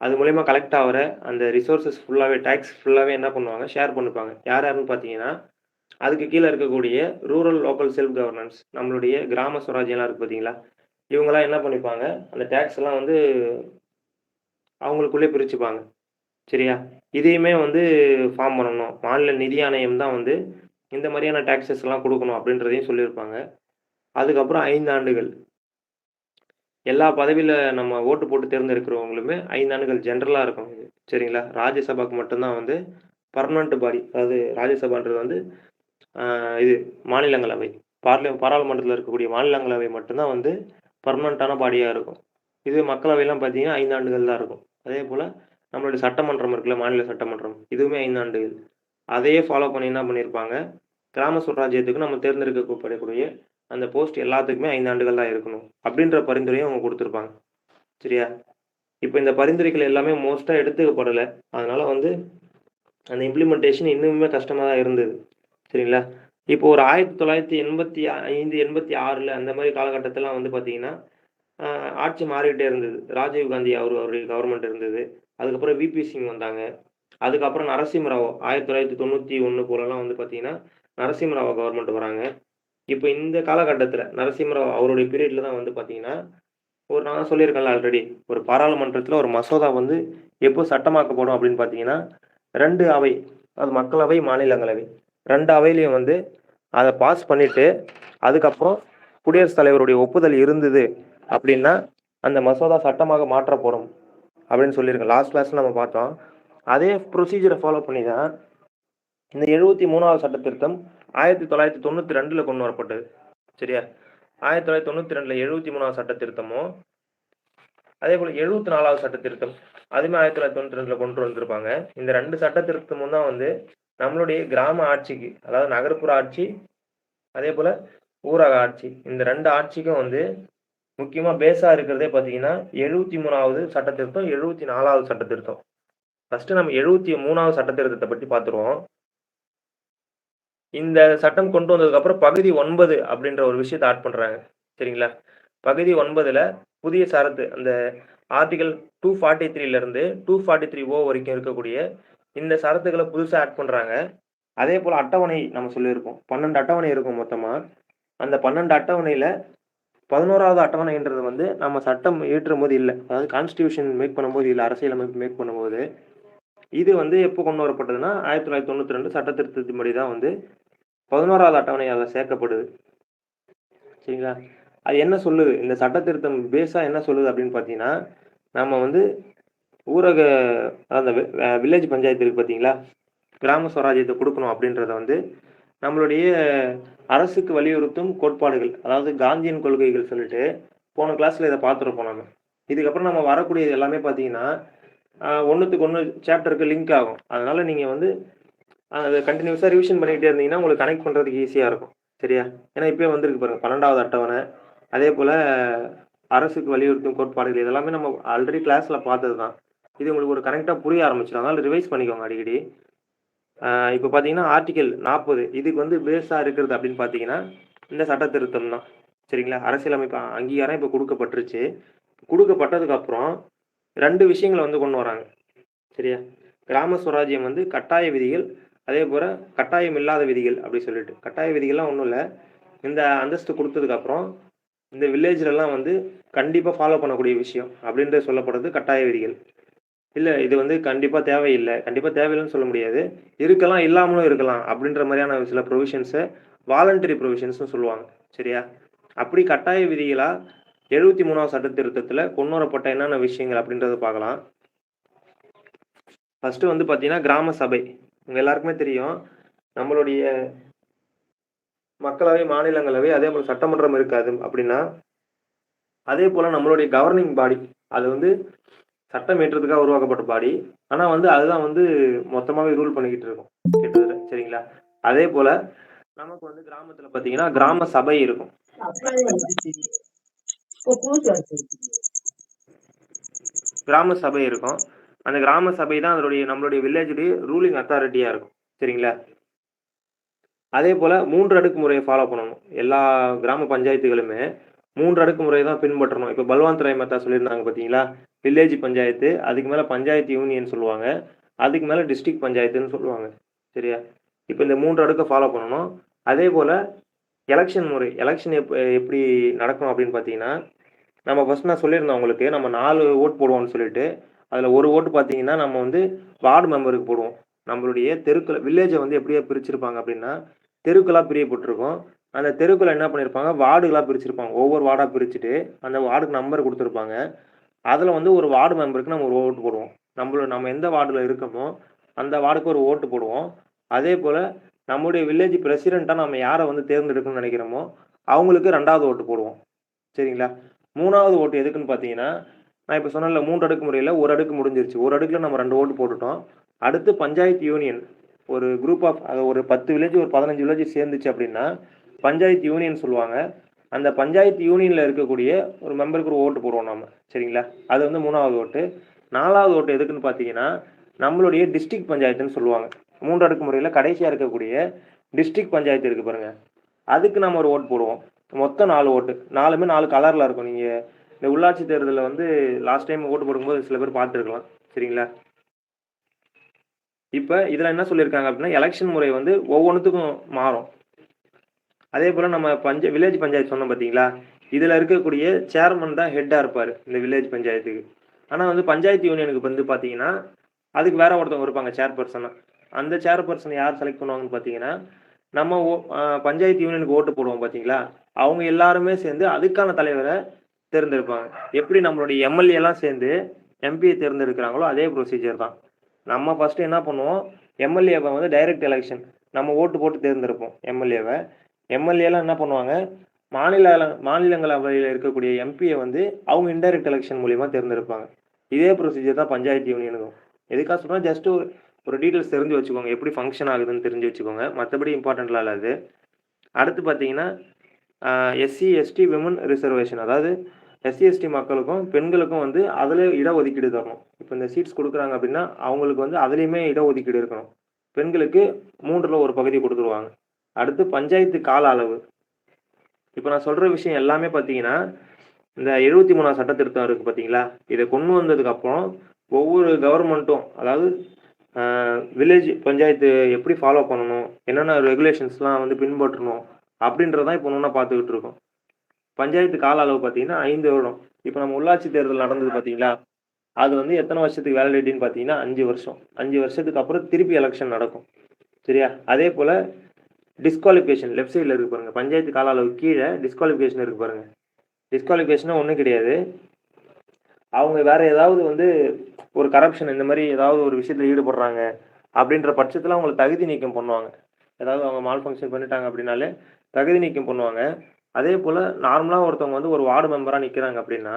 அது மூலியமா கலெக்ட் ஆவுற அந்த ரிசோர்ஸஸ் ஃபுல்லாவே டாக்ஸ் ஃபுல்லாவே என்ன பண்ணுவாங்க, ஷேர் பண்ணிப்பாங்க. யார் யாருன்னு பார்த்தீங்கன்னா, அதுக்கு கீழ இருக்கக்கூடிய ரூரல் லோக்கல் செல்ஃப் கவர்னன்ஸ் நம்மளுடைய கிராம ஸ்வராஜ்யம்லாம் இருக்கு பார்த்தீங்களா? இவங்கலாம் என்ன பண்ணிப்பாங்க, அந்த டாக்ஸ் எல்லாம் வந்து அவங்களுக்குள்ளே பிரிச்சுப்பாங்க. சரியா? இதையுமே வந்து ஃபார்ம் பண்ணணும். மாநில நிதி ஆணையம் தான் வந்து இந்த மாரியான டாக்ஸஸ்லாம் குடுக்கணும் அப்படின்றதையும் சொல்லியிருப்பாங்க. அதுக்கப்புறம் 5 ஆண்டுகள். எல்லா பதவியில நம்ம ஓட்டு போட்டு தேர்ந்தெடுக்கிறவங்களுமே 5 ஆண்டுகள் ஜெனரலா இருக்கும் இது. சரிங்களா? ராஜ்யசபாக்கு மட்டும் தான் வந்து பெர்மனன்ட் பாடி. அதாவது ராஜ்யசபான்றது வந்து இது மாநிலங்களவை. பாராளுமன்றத்தில இருக்கக்கூடிய மாநிலங்களவை மட்டும் தான் வந்து பெர்மனன்ட்டான பாடியா இருக்கும். இது மக்களவைலாம் பார்த்தீங்கன்னா 5 ஆண்டுகள் தான் இருக்கும். அதேபோல நம்மளுடைய சட்டமன்றம் இருக்குல்ல, மாநில சட்டமன்றம். இதுவுமே 5 ஆண்டுகள். அதையே ஃபாலோ பண்ணி என்ன பண்ணியிருப்பாங்க, கிராம சுவராஜ்யத்துக்கு நம்ம தேர்ந்தெடுக்கப்படக்கூடிய அந்த போஸ்ட் எல்லாத்துக்குமே 5 ஆண்டுகள் தான் இருக்கணும். அப்படின்ற பரிந்துரையும் அவங்க குடுத்துருப்பாங்க. சரியா? இப்ப இந்த பரிந்துரைகள் எல்லாமே மோஸ்ட்டா எடுத்துக்கப்படல. அதனால வந்து அந்த இம்ப்ளிமென்டேஷன் இன்னுமே கஷ்டமா தான் இருந்தது. சரிங்களா? இப்போ ஒரு 1985, 86ல அந்த மாரி காலகட்டத்திலலாம் வந்து பார்த்தீங்கன்னா, அ ஆட்சி மாறிட்டே இருந்தது. ராஜீவ் காந்தி அவருடைய கவர்மெண்ட் இருந்தது. அதுக்கப்புறம் விபி சிங் வந்தாங்க. அதுக்கப்புறம் நரசிம்மராவ் 1991 போலலாம் வந்து பார்த்தீங்கன்னா, நரசிம்மராவ் கவர்மெண்ட் வராங்க. இப்ப இந்த காலகட்டத்தில நரசிம்மராவ் அவருடைய பீரியட்ல தான் வந்து பார்த்தீங்கன்னா, நான் சொல்லியிருக்கேன்ல ஆல்ரெடி. ஒரு பாராளுமன்றத்தில ஒரு மசோதா வந்து எப்போ சட்டமாக்கப்படும் அப்படின்னு பார்த்தீங்கன்னா, 2 அவை. அது மக்களவை, மாநிலங்களவை. 2 அவையிலயும் வந்து அத பாஸ் பண்ணிட்டு, அதுக்கப்புறம் குடியரசுத் தலைவருடைய ஒப்புதல் இருந்தது அப்படின்னா, அந்த மசோதா சட்டமாக மாற்றப்படும் அப்படின்னு சொல்லியிருக்கேன். லாஸ்ட் கிளாஸ்ல நம்ம பார்த்தோம். அதே ப்ரொசீஜர ஃபாலோ பண்ணி தான் இந்த 73வது சட்ட திருத்தம் 1992ல கொண்டு வரப்பட்டது. சரியா? 1992ல 73வது சட்ட திருத்தமும், அதேபோல 74வது சட்ட திருத்தம் அதுவுமே 1992ல கொண்டு வந்திருப்பாங்க. இந்த 2 சட்ட திருத்தமும் தான் வந்து நம்மளுடைய கிராம ஆட்சிக்கு, அதாவது நகர்ப்புற ஆட்சி, அதேபோல ஊரக ஆட்சி. இந்த 2 ஆட்சிக்கும் வந்து முக்கியமா பேஸா இருக்கிறதே பார்த்தீங்கன்னா, 73வது சட்ட திருத்தம், 74வது சட்ட திருத்தம். ஃபர்ஸ்ட்டு நம்ம 73வது சட்ட திருத்தத்த பத்தி பார்த்துருவோம். இந்த சட்டம் கொண்டு வந்ததுக்கப்புறம் பகுதி 9 அப்படின்ற ஒரு விஷயத்த ஆட் பண்றாங்க. சரிங்களா? பகுதி 9ல புதிய சரத்து அந்த ஆர்டிகிள் 243ல 243O வரைக்கும் இருக்கக்கூடிய இந்த சரத்துக்கள புதுசா ஆட் பண்றாங்க. அதேபோல அட்டவணை நம்ம சொல்லியிருப்போம். 12 அட்டவணை இருக்கும் மொத்தமா. அந்த 12 அட்டவணையில 11வது அட்டவணைன்றது வந்து நம்ம சட்டம் இயற்றும்போது இல்ல. அதாவது கான்ஸ்டிடியூஷன் மேக் பண்ணும்போது இல்ல. அரசியலமைப்பு மேக் பண்ணும்போது. இது வந்து எப்போ கொண்டு வரப்பட்டதுன்னா, 1992 சட்ட திருத்தத்தின்படி தான் வந்து 11வது அட்டவணை அதுல சேர்க்கப்படுது. சரிங்களா? அது என்ன சொல்லுது? இந்த சட்ட திருத்தம் பேஸா என்ன சொல்லுது அப்படின்னு பார்த்தீங்கன்னா, நம்ம வந்து ஊரக அந்த வில்லேஜ் பஞ்சாயத்து இருக்கு பார்த்தீங்களா? கிராம ஸ்வராஜ்யத்த குடுக்கணும் அப்படின்றத வந்து நம்மளுடைய அரசுக்கு வலியுறுத்தும் கோட்பாடுகள். அதாவது காந்தியன் கொள்கைகள் சொல்லிட்டு, போன கிளாஸ்ல இத பார்த்துருப்போம் நம்ம. இதுக்கப்புறம் நம்ம வரக்கூடியது எல்லாமே பார்த்தீங்கன்னா, ஒண்ணுத்துக்கு ஒண்ணு சாப்டருக்கு லிங்க் ஆகும். அதனால நீங்க வந்து அத கன்டினியூஸா ரிவிஷன் பண்ணிக்கிட்டே இருந்தீங்கன்னா, உங்களுக்கு கனெக்ட் பண்றதுக்கு ஈஸியா இருக்கும். சரியா? ஏன்னா இப்பயே வந்திருக்கு பாருங்க. 12வது அட்டவணை. அதேபோல அரசுக்கு வலியுறுத்தும் கோட்பாடுகள் இதெல்லாமே நம்ம ஆல்ரெடி கிளாஸ்ல பார்த்தது தான். இது உங்களுக்கு ஒரு கனெக்ட்டா புரிய ஆரம்பிச்சுரும். அதனால ரிவைஸ் பண்ணிக்கோங்க அடிக்கடி. இப்ப பார்த்தீங்கன்னா, ஆர்டிகிள் 40 இதுக்கு வந்து பேஸா இருக்கிறது அப்படின்னு பார்த்தீங்கன்னா, இந்த சட்ட திருத்தம் தான். சரிங்களா? அரசியலமைப்பு அங்கீகாரம் இப்ப குடுக்கப்பட்டுருச்சு. குடுக்கப்பட்டதுக்கு அப்புறம் 2 விஷயங்கள வந்து கொண்டு வராங்க. சரியா? கிராம ஸ்வராஜ்யம் வந்து கட்டாய விதிகள், அதேபோல கட்டாயம் இல்லாத விதிகள் அப்படி சொல்லிட்டு. கட்டாய விதிகள்லாம் ஒண்ணும் இல்ல. இந்த அந்தஸ்து குடுத்ததுக்கு அப்புறம், இந்த வில்லேஜ்லலாம் வந்து கண்டிப்பா ஃபாலோ பண்ணக்கூடிய விஷயம் அப்படின்றது சொல்லப்படுறது கட்டாய விதிகள். இல்ல இது வந்து கண்டிப்பா தேவையில்ல. கண்டிப்பா தேவையில்லன்னு சொல்ல முடியாது. இருக்கலாம், இல்லாமலும் இருக்கலாம். அப்படின்ற மாரியான சில ப்ரொவிஷன்ஸ வாலண்டரி ப்ரொவிஷன்ஸ்ன்னு சொல்லுவாங்க. சரியா? அப்படி கட்டாய விதிகளா 73வது சட்ட திருத்தத்தில கொண்டு வரப்பட்ட என்னென்ன விஷயங்கள் அப்படின்றத பார்க்கலாம். ஃபர்ஸ்ட்டு வந்து பார்த்தீங்கன்னா, கிராம சபை. உங்க எல்லாருக்குமே தெரியும். நம்மளுடைய மக்களவை, மாநிலங்களவை, அதேபோல சட்டமன்றம் இருக்காது அப்படின்னா, அதேபோல நம்மளுடைய கவர்னிங் பாடி. அது வந்து சட்டம் இயற்றதுக்காக உருவாக்கப்பட்ட பாடி. ஆனா வந்து அதுதான் வந்து மொத்தமாவே ரூல் பண்ணிக்கிட்டு இருக்கும். கிட்டத்தட்ட. சரிங்களா? அதேபோல நமக்கு வந்து கிராமத்துல பார்த்தீங்கன்னா, கிராம சபை இருக்கும். கிராம சபை இருக்கும். அந்த கிராம சபை தான் நம்மளுடைய வில்லேஜுடைய ரூலிங் அத்தாரிட்டியா இருக்கும். சரிங்களா? அதேபோல 3 அடுக்கு முறைய ஃபாலோ பண்ணணும். எல்லா கிராம பஞ்சாயத்துகளுமே 3 அடுக்கு முறைய தான் பின்பற்றணும். இப்ப பல்வந்த் ராய் மெத்தா சொல்லியிருந்தாங்க பார்த்தீங்களா? வில்லேஜ் பஞ்சாயத்து, அதுக்கு மேல பஞ்சாயத்து யூனியன் சொல்லுவாங்க. அதுக்கு மேல டிஸ்ட்ரிக்ட் பஞ்சாயத்துன்னு சொல்லுவாங்க. சரியா? இப்ப இந்த 3 அடுக்க ஃபாலோ பண்ணணும். அதேபோல எலக்ஷன் முறை. எலக்ஷன் எப்படி நடக்கும் அப்படின்னு பார்த்தீங்கன்னா, நம்ம ஃபர்ஸ்ட் நான் சொல்லியிருந்தேன் உங்களுக்கு. நம்ம 4 ஓட் போடுவோம்னு சொல்லிட்டு. அதுல 1 ஓட்டு பார்த்தீங்கன்னா, நம்ம வந்து வார்டு மெம்பருக்கு போடுவோம். நம்மளுடைய தெருக்கள வில்லேஜ வந்து எப்படியா பிரிச்சிருப்பாங்க அப்படின்னா, தெருக்களா பிரியப்பட்டிருக்கும். அந்த தெருக்கள என்ன பண்ணியிருப்பாங்க, வார்டுகளா பிரிச்சிருப்பாங்க. ஒவ்வொரு வார்டா பிரிச்சுட்டு, அந்த வார்டுக்கு நம்பர் குடுத்துருப்பாங்க. அதுல வந்து ஒரு வார்டு மெம்பருக்கு நம்ம ஒரு ஓட்டு போடுவோம். நம்ம எந்த வார்டுல இருக்கோமோ, அந்த வார்டுக்கு ஒரு ஓட்டு போடுவோம். அதேபோல நம்முடைய வில்லேஜ் பிரசிடென்ட்டா நம்ம யார வந்து தேர்ந்தெடுக்கணும்னு நெனைக்கிறோமோ, அவங்களுக்கு 2வது ஓட்டு போடுவோம். சரிங்களா? 3வது ஓட்டு எதுக்குன்னு பார்த்தீங்கன்னா, நான் இப்ப சொன்னேன்ல 3 அடுக்கு முறையில 1 அடுக்கு முடிஞ்சிருச்சு. ஒரு அடுக்குல நம்ம 2 ஓட்டு போட்டுட்டோம். அடுத்து பஞ்சாயத்து யூனியன். ஒரு குரூப் ஆஃப் அது ஒரு 10 வில்லேஜ், ஒரு 15 வில்லேஜ் சேர்ந்துச்சு அப்படின்னா, பஞ்சாயத்து யூனியன் சொல்லுவாங்க. அந்த பஞ்சாயத்து யூனியன்ல இருக்கக்கூடிய ஒரு மெம்பருக்கு ஒரு ஓட்டு போடுவோம் நாம. சரிங்களா? அது வந்து 3வது ஓட்டு. 4வது ஓட்டு எதுக்குன்னு பார்த்தீங்கன்னா, நம்மளுடைய டிஸ்ட்ரிக்ட் பஞ்சாயத்துன்னு சொல்லுவாங்க. 3 அடுக்கு முறையில கடைசியா இருக்கக்கூடிய டிஸ்ட்ரிக்ட் பஞ்சாயத்து இருக்கு பாருங்க. அதுக்கு நம்ம ஒரு ஓட்டு போடுவோம். மொத்தம் 4 ஓட்டு. 4மே 4 கலர்ல இருக்கும். நீங்க இந்த உள்ளாட்சி தேர்தல்ல வந்து லாஸ்ட் டைம் ஓட்டு போடும்போது சில பேர் பார்த்துருக்கலாம். சரிங்களா? இப்ப இதுல என்ன சொல்லியிருக்காங்க அப்படின்னா, எலக்ஷன் முறை வந்து ஒவ்வொன்னுத்துக்கும் மாறும். அதேபோல நம்ம வில்லேஜ் பஞ்சாயத்து சொன்னோம் பார்த்தீங்களா? இதில் இருக்கக்கூடிய சேர்மன் தான் ஹெட்டாக இருப்பார் இந்த வில்லேஜ் பஞ்சாயத்துக்கு. ஆனால் வந்து பஞ்சாயத்து யூனியனுக்கு வந்து பார்த்தீங்கன்னா அதுக்கு வேற ஒருத்தவங்க இருப்பாங்க சேர்பர்சனாக. அந்த சேர்பர்சன் யார் செலக்ட் பண்ணுவாங்கன்னு பார்த்தீங்கன்னா நம்ம பஞ்சாயத்து யூனியனுக்கு ஓட்டு போடுவோம் பார்த்தீங்களா, அவங்க எல்லாருமே சேர்ந்து அதுக்கான தலைவரை தேர்ந்தெடுப்பாங்க. எப்படி நம்மளுடைய எம்எல்ஏலாம் சேர்ந்து எம்பியை தேர்ந்தெடுக்கிறாங்களோ அதே ப்ரொசீஜர் தான். நம்ம ஃபர்ஸ்ட்டு என்ன பண்ணுவோம், எம்எல்ஏவை வந்து டைரக்ட் எலெக்ஷன் நம்ம ஓட்டு போட்டு தேர்ந்தெடுப்போம் எம்எல்ஏவை. எம்எல்ஏலாம் என்ன பண்ணுவாங்க, மாநிலங்களவையில் இருக்கக்கூடிய எம்பியை வந்து அவங்க இன்டைரக்ட் எலெக்ஷன் மூலியமா தேர்ந்தெடுப்பாங்க. இதே ப்ரொசீஜர் தான் பஞ்சாயத்து யூனியனுக்கும். எதுக்காக சொல்றேன்னா, ஜஸ்ட் ஒரு டீட்டெயில்ஸ் தெரிஞ்சு வச்சுக்கோங்க. எப்படி ஃபங்க்ஷன் ஆகுதுன்னு தெரிஞ்சு வச்சுக்கோங்க. மற்றபடி இம்பார்ட்டன்ட்லாம் இல்ல அது. அடுத்து பார்த்தீங்கன்னா, எஸ்சி, எஸ்டி, விமன் ரிசர்வேஷன். அதாவது எஸ்சி, எஸ்டி மக்களுக்கும் பெண்களுக்கும் வந்து அதில் இடஒதுக்கீடு தரணும். இப்போ இந்த சீட்ஸ் கொடுக்குறாங்க அப்படின்னா அவங்களுக்கு வந்து அதுலேயுமே இடஒதுக்கீடு இருக்கணும். பெண்களுக்கு 3ல் 1 பகுதி கொடுத்துருவாங்க. அடுத்து பஞ்சாயத்து கால அளவு. இப்போ நான் சொல்கிற விஷயம் எல்லாமே பார்த்தீங்கன்னா இந்த 73ஆம் சட்ட திருத்தம் இருக்குது பார்த்தீங்களா, இதை கொண்டு வந்ததுக்கப்புறம் ஒவ்வொரு கவர்மெண்ட்டும், அதாவது வில்லேஜ் பஞ்சாயத்து எப்படி ஃபாலோ பண்ணணும், என்னென்ன ரெகுலேஷன்ஸ்லாம் வந்து பின்பற்றணும் அப்படின்றதான் இப்போ ஒன்றா பார்த்துக்கிட்டு இருக்கோம். பஞ்சாயத்து கால அளவு பார்த்தீங்கன்னா 5 வருடம். இப்போ நம்ம உள்ளாட்சி தேர்தல் நடந்தது பார்த்தீங்களா, அது வந்து எத்தனை வருஷத்துக்கு வேலிடிட்டின்னு பார்த்தீங்கன்னா 5 வருஷம். 5 வருஷத்துக்கு அப்புறம் திருப்பி எலெக்ஷன் நடக்கும். சரியா? அதே போல் டிஸ்குவாலிஃபிகேஷன் லெஃப்ட் சைடில் இருக்கு பாருங்க, பஞ்சாயத்து கால அளவு கீழே டிஸ்குவாலிஃபிகேஷன் இருக்கு பாருங்க. டிஸ்குவாலிஃபிகேஷனா ஒன்றும் கிடையாது. அவங்க வேற ஏதாவது வந்து ஒரு கரப்ஷன் இந்த மாதிரி ஏதாவது ஒரு விஷயத்தில் ஈடுபடுறாங்க அப்படின்ற பட்சத்தில் அவங்களை தகுதி நீக்கம் பண்ணுவாங்க. ஏதாவது அவங்க மால் ஃபங்க்ஷன் பண்ணிட்டாங்க அப்படின்னாலே தகுதி நீக்கம் பண்ணுவாங்க. அதே போல் நார்மலாக ஒருத்தவங்க வந்து ஒரு வார்டு மெம்பராக நிற்கிறாங்க அப்படின்னா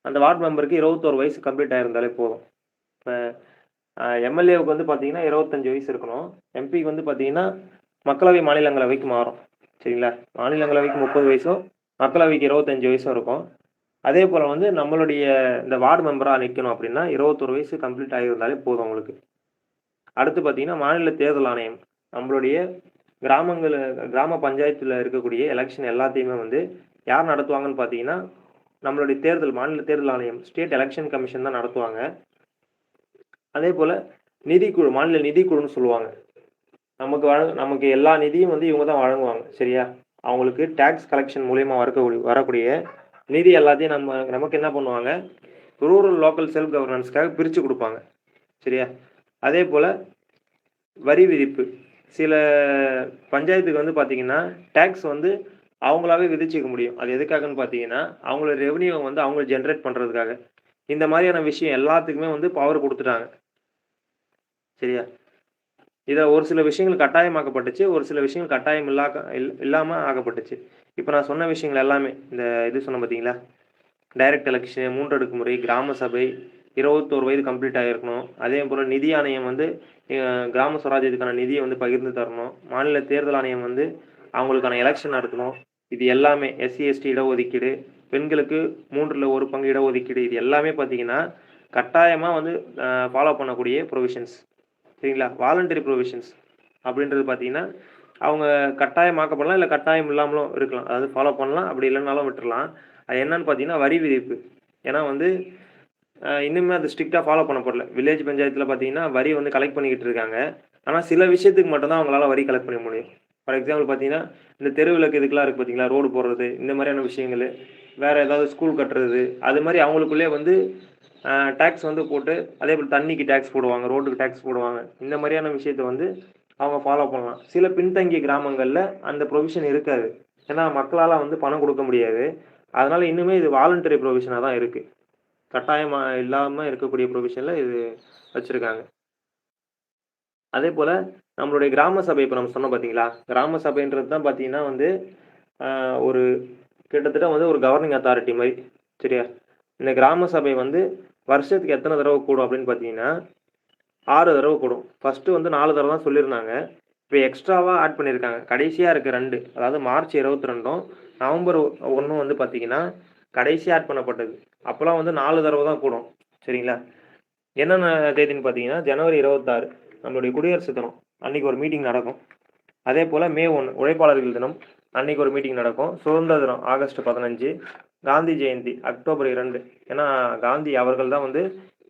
அந்த வார்டு மெம்பருக்கு 21 வயசு கம்ப்ளீட் ஆகிருந்தாலே போதும். இப்போ எம்எல்ஏவுக்கு வந்து பார்த்தீங்கன்னா 25 வயசு இருக்கணும். எம்பிக்கு வந்து பார்த்தீங்கன்னா மக்களவை மாநிலங்களவைக்கு மாறும். சரிங்களா? மாநிலங்களவைக்கு 30 வயசும் மக்களவைக்கு 25 வயசும் இருக்கும். அதே போல் வந்து நம்மளுடைய இந்த வார்டு மெம்பராக நிற்கணும் அப்படின்னா 21 வயசு கம்ப்ளீட் ஆகியிருந்தாலே போதும் அவங்களுக்கு. அடுத்து பார்த்தீங்கன்னா மாநில தேர்தல் ஆணையம் நம்மளுடைய கிராம பஞ்சாயத்தில் இருக்கக்கூடிய எலெக்ஷன் எல்லாத்தையுமே வந்து யார் நடத்துவாங்கன்னு பார்த்தீங்கன்னா நம்மளுடைய மாநில தேர்தல் ஆணையம், ஸ்டேட் எலெக்ஷன் கமிஷன் தான் நடத்துவாங்க. அதே போல் நிதிக்குழு, மாநில நிதிக்குழுன்னு சொல்லுவாங்க. நமக்கு எல்லா நிதியும் வந்து இவங்க தான் வழங்குவாங்க. சரியா? அவங்களுக்கு டேக்ஸ் கலெக்ஷன் மூலியமா வரக்கூடிய நிதி எல்லாத்தையும் நமக்கு என்ன பண்ணுவாங்க, ரூரல் லோக்கல் செல்ஃப் கவர்னன்ஸ்க்காக பிரித்து கொடுப்பாங்க. சரியா? அதே போல் வரி விதிப்பு. சில பஞ்சாயத்துக்கு வந்து பார்த்தீங்கன்னா டேக்ஸ் வந்து அவங்களாவே விதிச்சிக்க முடியும். அது எதுக்காகன்னு பார்த்தீங்கன்னா அவங்களோட ரெவன்யூ வந்து அவங்க ஜென்ரேட் பண்ணுறதுக்காக. இந்த மாதிரியான விஷயம் எல்லாத்துக்குமே வந்து பவர் கொடுத்துட்டாங்க. சரியா? இதை ஒரு சில விஷயங்கள் கட்டாயமாக்கப்பட்டுச்சு, ஒரு சில விஷயங்கள் கட்டாயம் இல்லாமல் ஆகப்பட்டுச்சு. இப்போ நான் சொன்ன விஷயங்கள் எல்லாமே இந்த இது சொன்ன பார்த்தீங்களா, டைரக்ட் எலெக்ஷன், 3 அடுக்கு முறை, கிராம சபை, 21 வயது கம்ப்ளீட் ஆகிருக்கணும். அதே போல் நிதி ஆணையம் வந்து கிராம சுவராஜ்யத்துக்கான நிதியை வந்து பகிர்ந்து தரணும். மாநில தேர்தல் ஆணையம் வந்து அவங்களுக்கான எலெக்ஷன் நடத்தணும். இது எல்லாமே எஸ்சி, எஸ்டி இடஒதுக்கீடு, பெண்களுக்கு 3ல் 1 பங்கு இடஒதுக்கீடு, இது எல்லாமே பார்த்தீங்கன்னா கட்டாயமாக வந்து ஃபாலோ பண்ணக்கூடிய ப்ரொவிஷன்ஸ். சரிங்களா? வாலண்டரி ப்ரொவிஷன்ஸ் அப்படின்றது பார்த்தீங்கன்னா அவங்க கட்டாயமாக்கப்படலாம், இல்லை கட்டாயம் இல்லாமலும் இருக்கலாம். அதாவது ஃபாலோ பண்ணலாம், அப்படி இல்லைனாலும் விட்டுறலாம். அது என்னன்னு பார்த்தீங்கன்னா வரி விதிப்பு. ஏன்னா வந்து இன்னுமே அது ஸ்ட்ரிக்டாக ஃபாலோ பண்ணப்படல. வில்லேஜ் பஞ்சாயத்தில் பார்த்தீங்கன்னா வரி வந்து கலெக்ட் பண்ணிக்கிட்டு இருக்காங்க. ஆனால் சில விஷயத்துக்கு மட்டும்தான் அவங்களால வரி கலெக்ட் பண்ண முடியும். ஃபார் எக்ஸாம்பிள் பார்த்தீங்கன்னா இந்த தெருவிளக்கு இதுக்கெல்லாம் இருக்குது பார்த்தீங்களா, ரோடு போடுறது, இந்த மாதிரியான விஷயங்கள், வேறு ஏதாவது ஸ்கூல் கட்டுறது, அது மாதிரி அவங்களுக்குள்ளே வந்து டேக்ஸ் வந்து போட்டு, அதே போல் தண்ணிக்கு டேக்ஸ் போடுவாங்க, ரோட்டுக்கு டேக்ஸ் போடுவாங்க. இந்த மாதிரியான விஷயத்த வந்து அவங்க ஃபாலோ பண்ணலாம். சில பின்தங்கிய கிராமங்களில் அந்த ப்ரொவிஷன் இருக்காது. ஏன்னா மக்களால் வந்து பணம் கொடுக்க முடியாது. அதனால் இன்னுமே இது வாலண்டரி ப்ரொவிஷனாக தான் இருக்குது. கட்டாயமாக இல்லாமல் இருக்கக்கூடிய ப்ரொவிஷனில் இது வச்சுருக்காங்க. அதே போல் நம்மளுடைய கிராம சபை, இப்போ நம்ம சொன்னோம் பார்த்தீங்களா, கிராம சபைன்றது தான் பார்த்தீங்கன்னா வந்து ஒரு கிட்டத்தட்ட வந்து ஒரு கவர்னிங் அத்தாரிட்டி மாதிரி. சரியா? இந்த கிராம சபை வந்து வருஷத்துக்கு எத்தனை தடவை கூடும் அப்படின்னு பார்த்தீங்கன்னா 6 தடவை கூடும். ஃபஸ்ட்டு வந்து 4 தடவை தான் சொல்லியிருந்தாங்க. இப்போ எக்ஸ்ட்ராவாக ஆட் பண்ணியிருக்காங்க. கடைசியாக இருக்க 2, அதாவது மார்ச் 22ம் நவம்பர் 1 வந்து பார்த்தீங்கன்னா கடைசியாக ஆட் பண்ணப்பட்டது. அப்போலாம் வந்து 4 தடவை தான் கூடும். சரிங்களா? என்னென்ன தேதின்னு பார்த்தீங்கன்னா ஜனவரி 26 நம்மளுடைய குடியரசு தினம் அன்றைக்கி ஒரு மீட்டிங் நடக்கும். அதே போல் மே 1 உழைப்பாளர்கள் தினம் அன்றைக்கி ஒரு மீட்டிங் நடக்கும். சுதந்திர தினம் ஆகஸ்ட் 15, காந்தி ஜெயந்தி அக்டோபர் 2. ஏன்னா காந்தி அவர்கள் தான் வந்து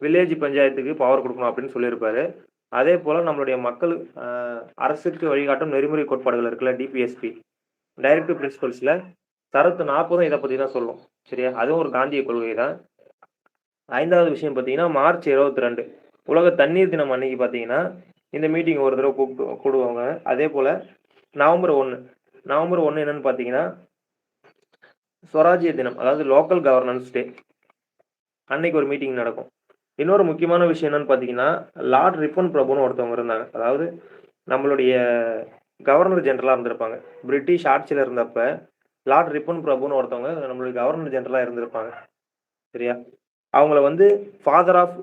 வில்லேஜ் பஞ்சாயத்துக்கு பவர் கொடுக்கணும் அப்படின்னு சொல்லியிருப்பாரு. அதே போல் நம்மளுடைய மக்கள் அரசுக்கு வழிகாட்டும் நெறிமுறை கோட்பாடுகள் இருக்குல்ல, டிபிஎஸ்பி, டைரக்டிவ் பிரின்சிபல்ஸில் சரத்து 40 இதை பற்றி தான் சொல்லும். சரியா? அதுவும் ஒரு காந்திய கொள்கை தான். 5வது விஷயம் பார்த்தீங்கன்னா மார்ச் 22 உலக தண்ணீர் தினம் அன்னைக்கு பார்த்தீங்கன்னா இந்த மீட்டிங் ஒரு தடவை கூடுவாங்க. அதே போல் நவம்பர் 1 என்னன்னு பார்த்தீங்கன்னா ஸ்வராஜ்ய தினம், அதாவது லோக்கல் கவர்னன்ஸ் டே அன்னைக்கு ஒரு மீட்டிங் நடக்கும். இன்னொரு முக்கியமான விஷயம் என்னன்னு பார்த்தீங்கன்னா லார்ட் ரிப்பன் பிரபுன்னு ஒருத்தவங்க இருந்தாங்க. அதாவது நம்மளுடைய கவர்னர் ஜெனரலாக இருந்திருப்பாங்க. பிரிட்டிஷ் ஆட்சியில் இருந்தப்ப லார்ட் ரிப்பன் பிரபுன்னு ஒருத்தவங்க நம்மளுடைய கவர்னர் ஜெனரலாக இருந்திருப்பாங்க. சரியா? அவங்கள வந்து father of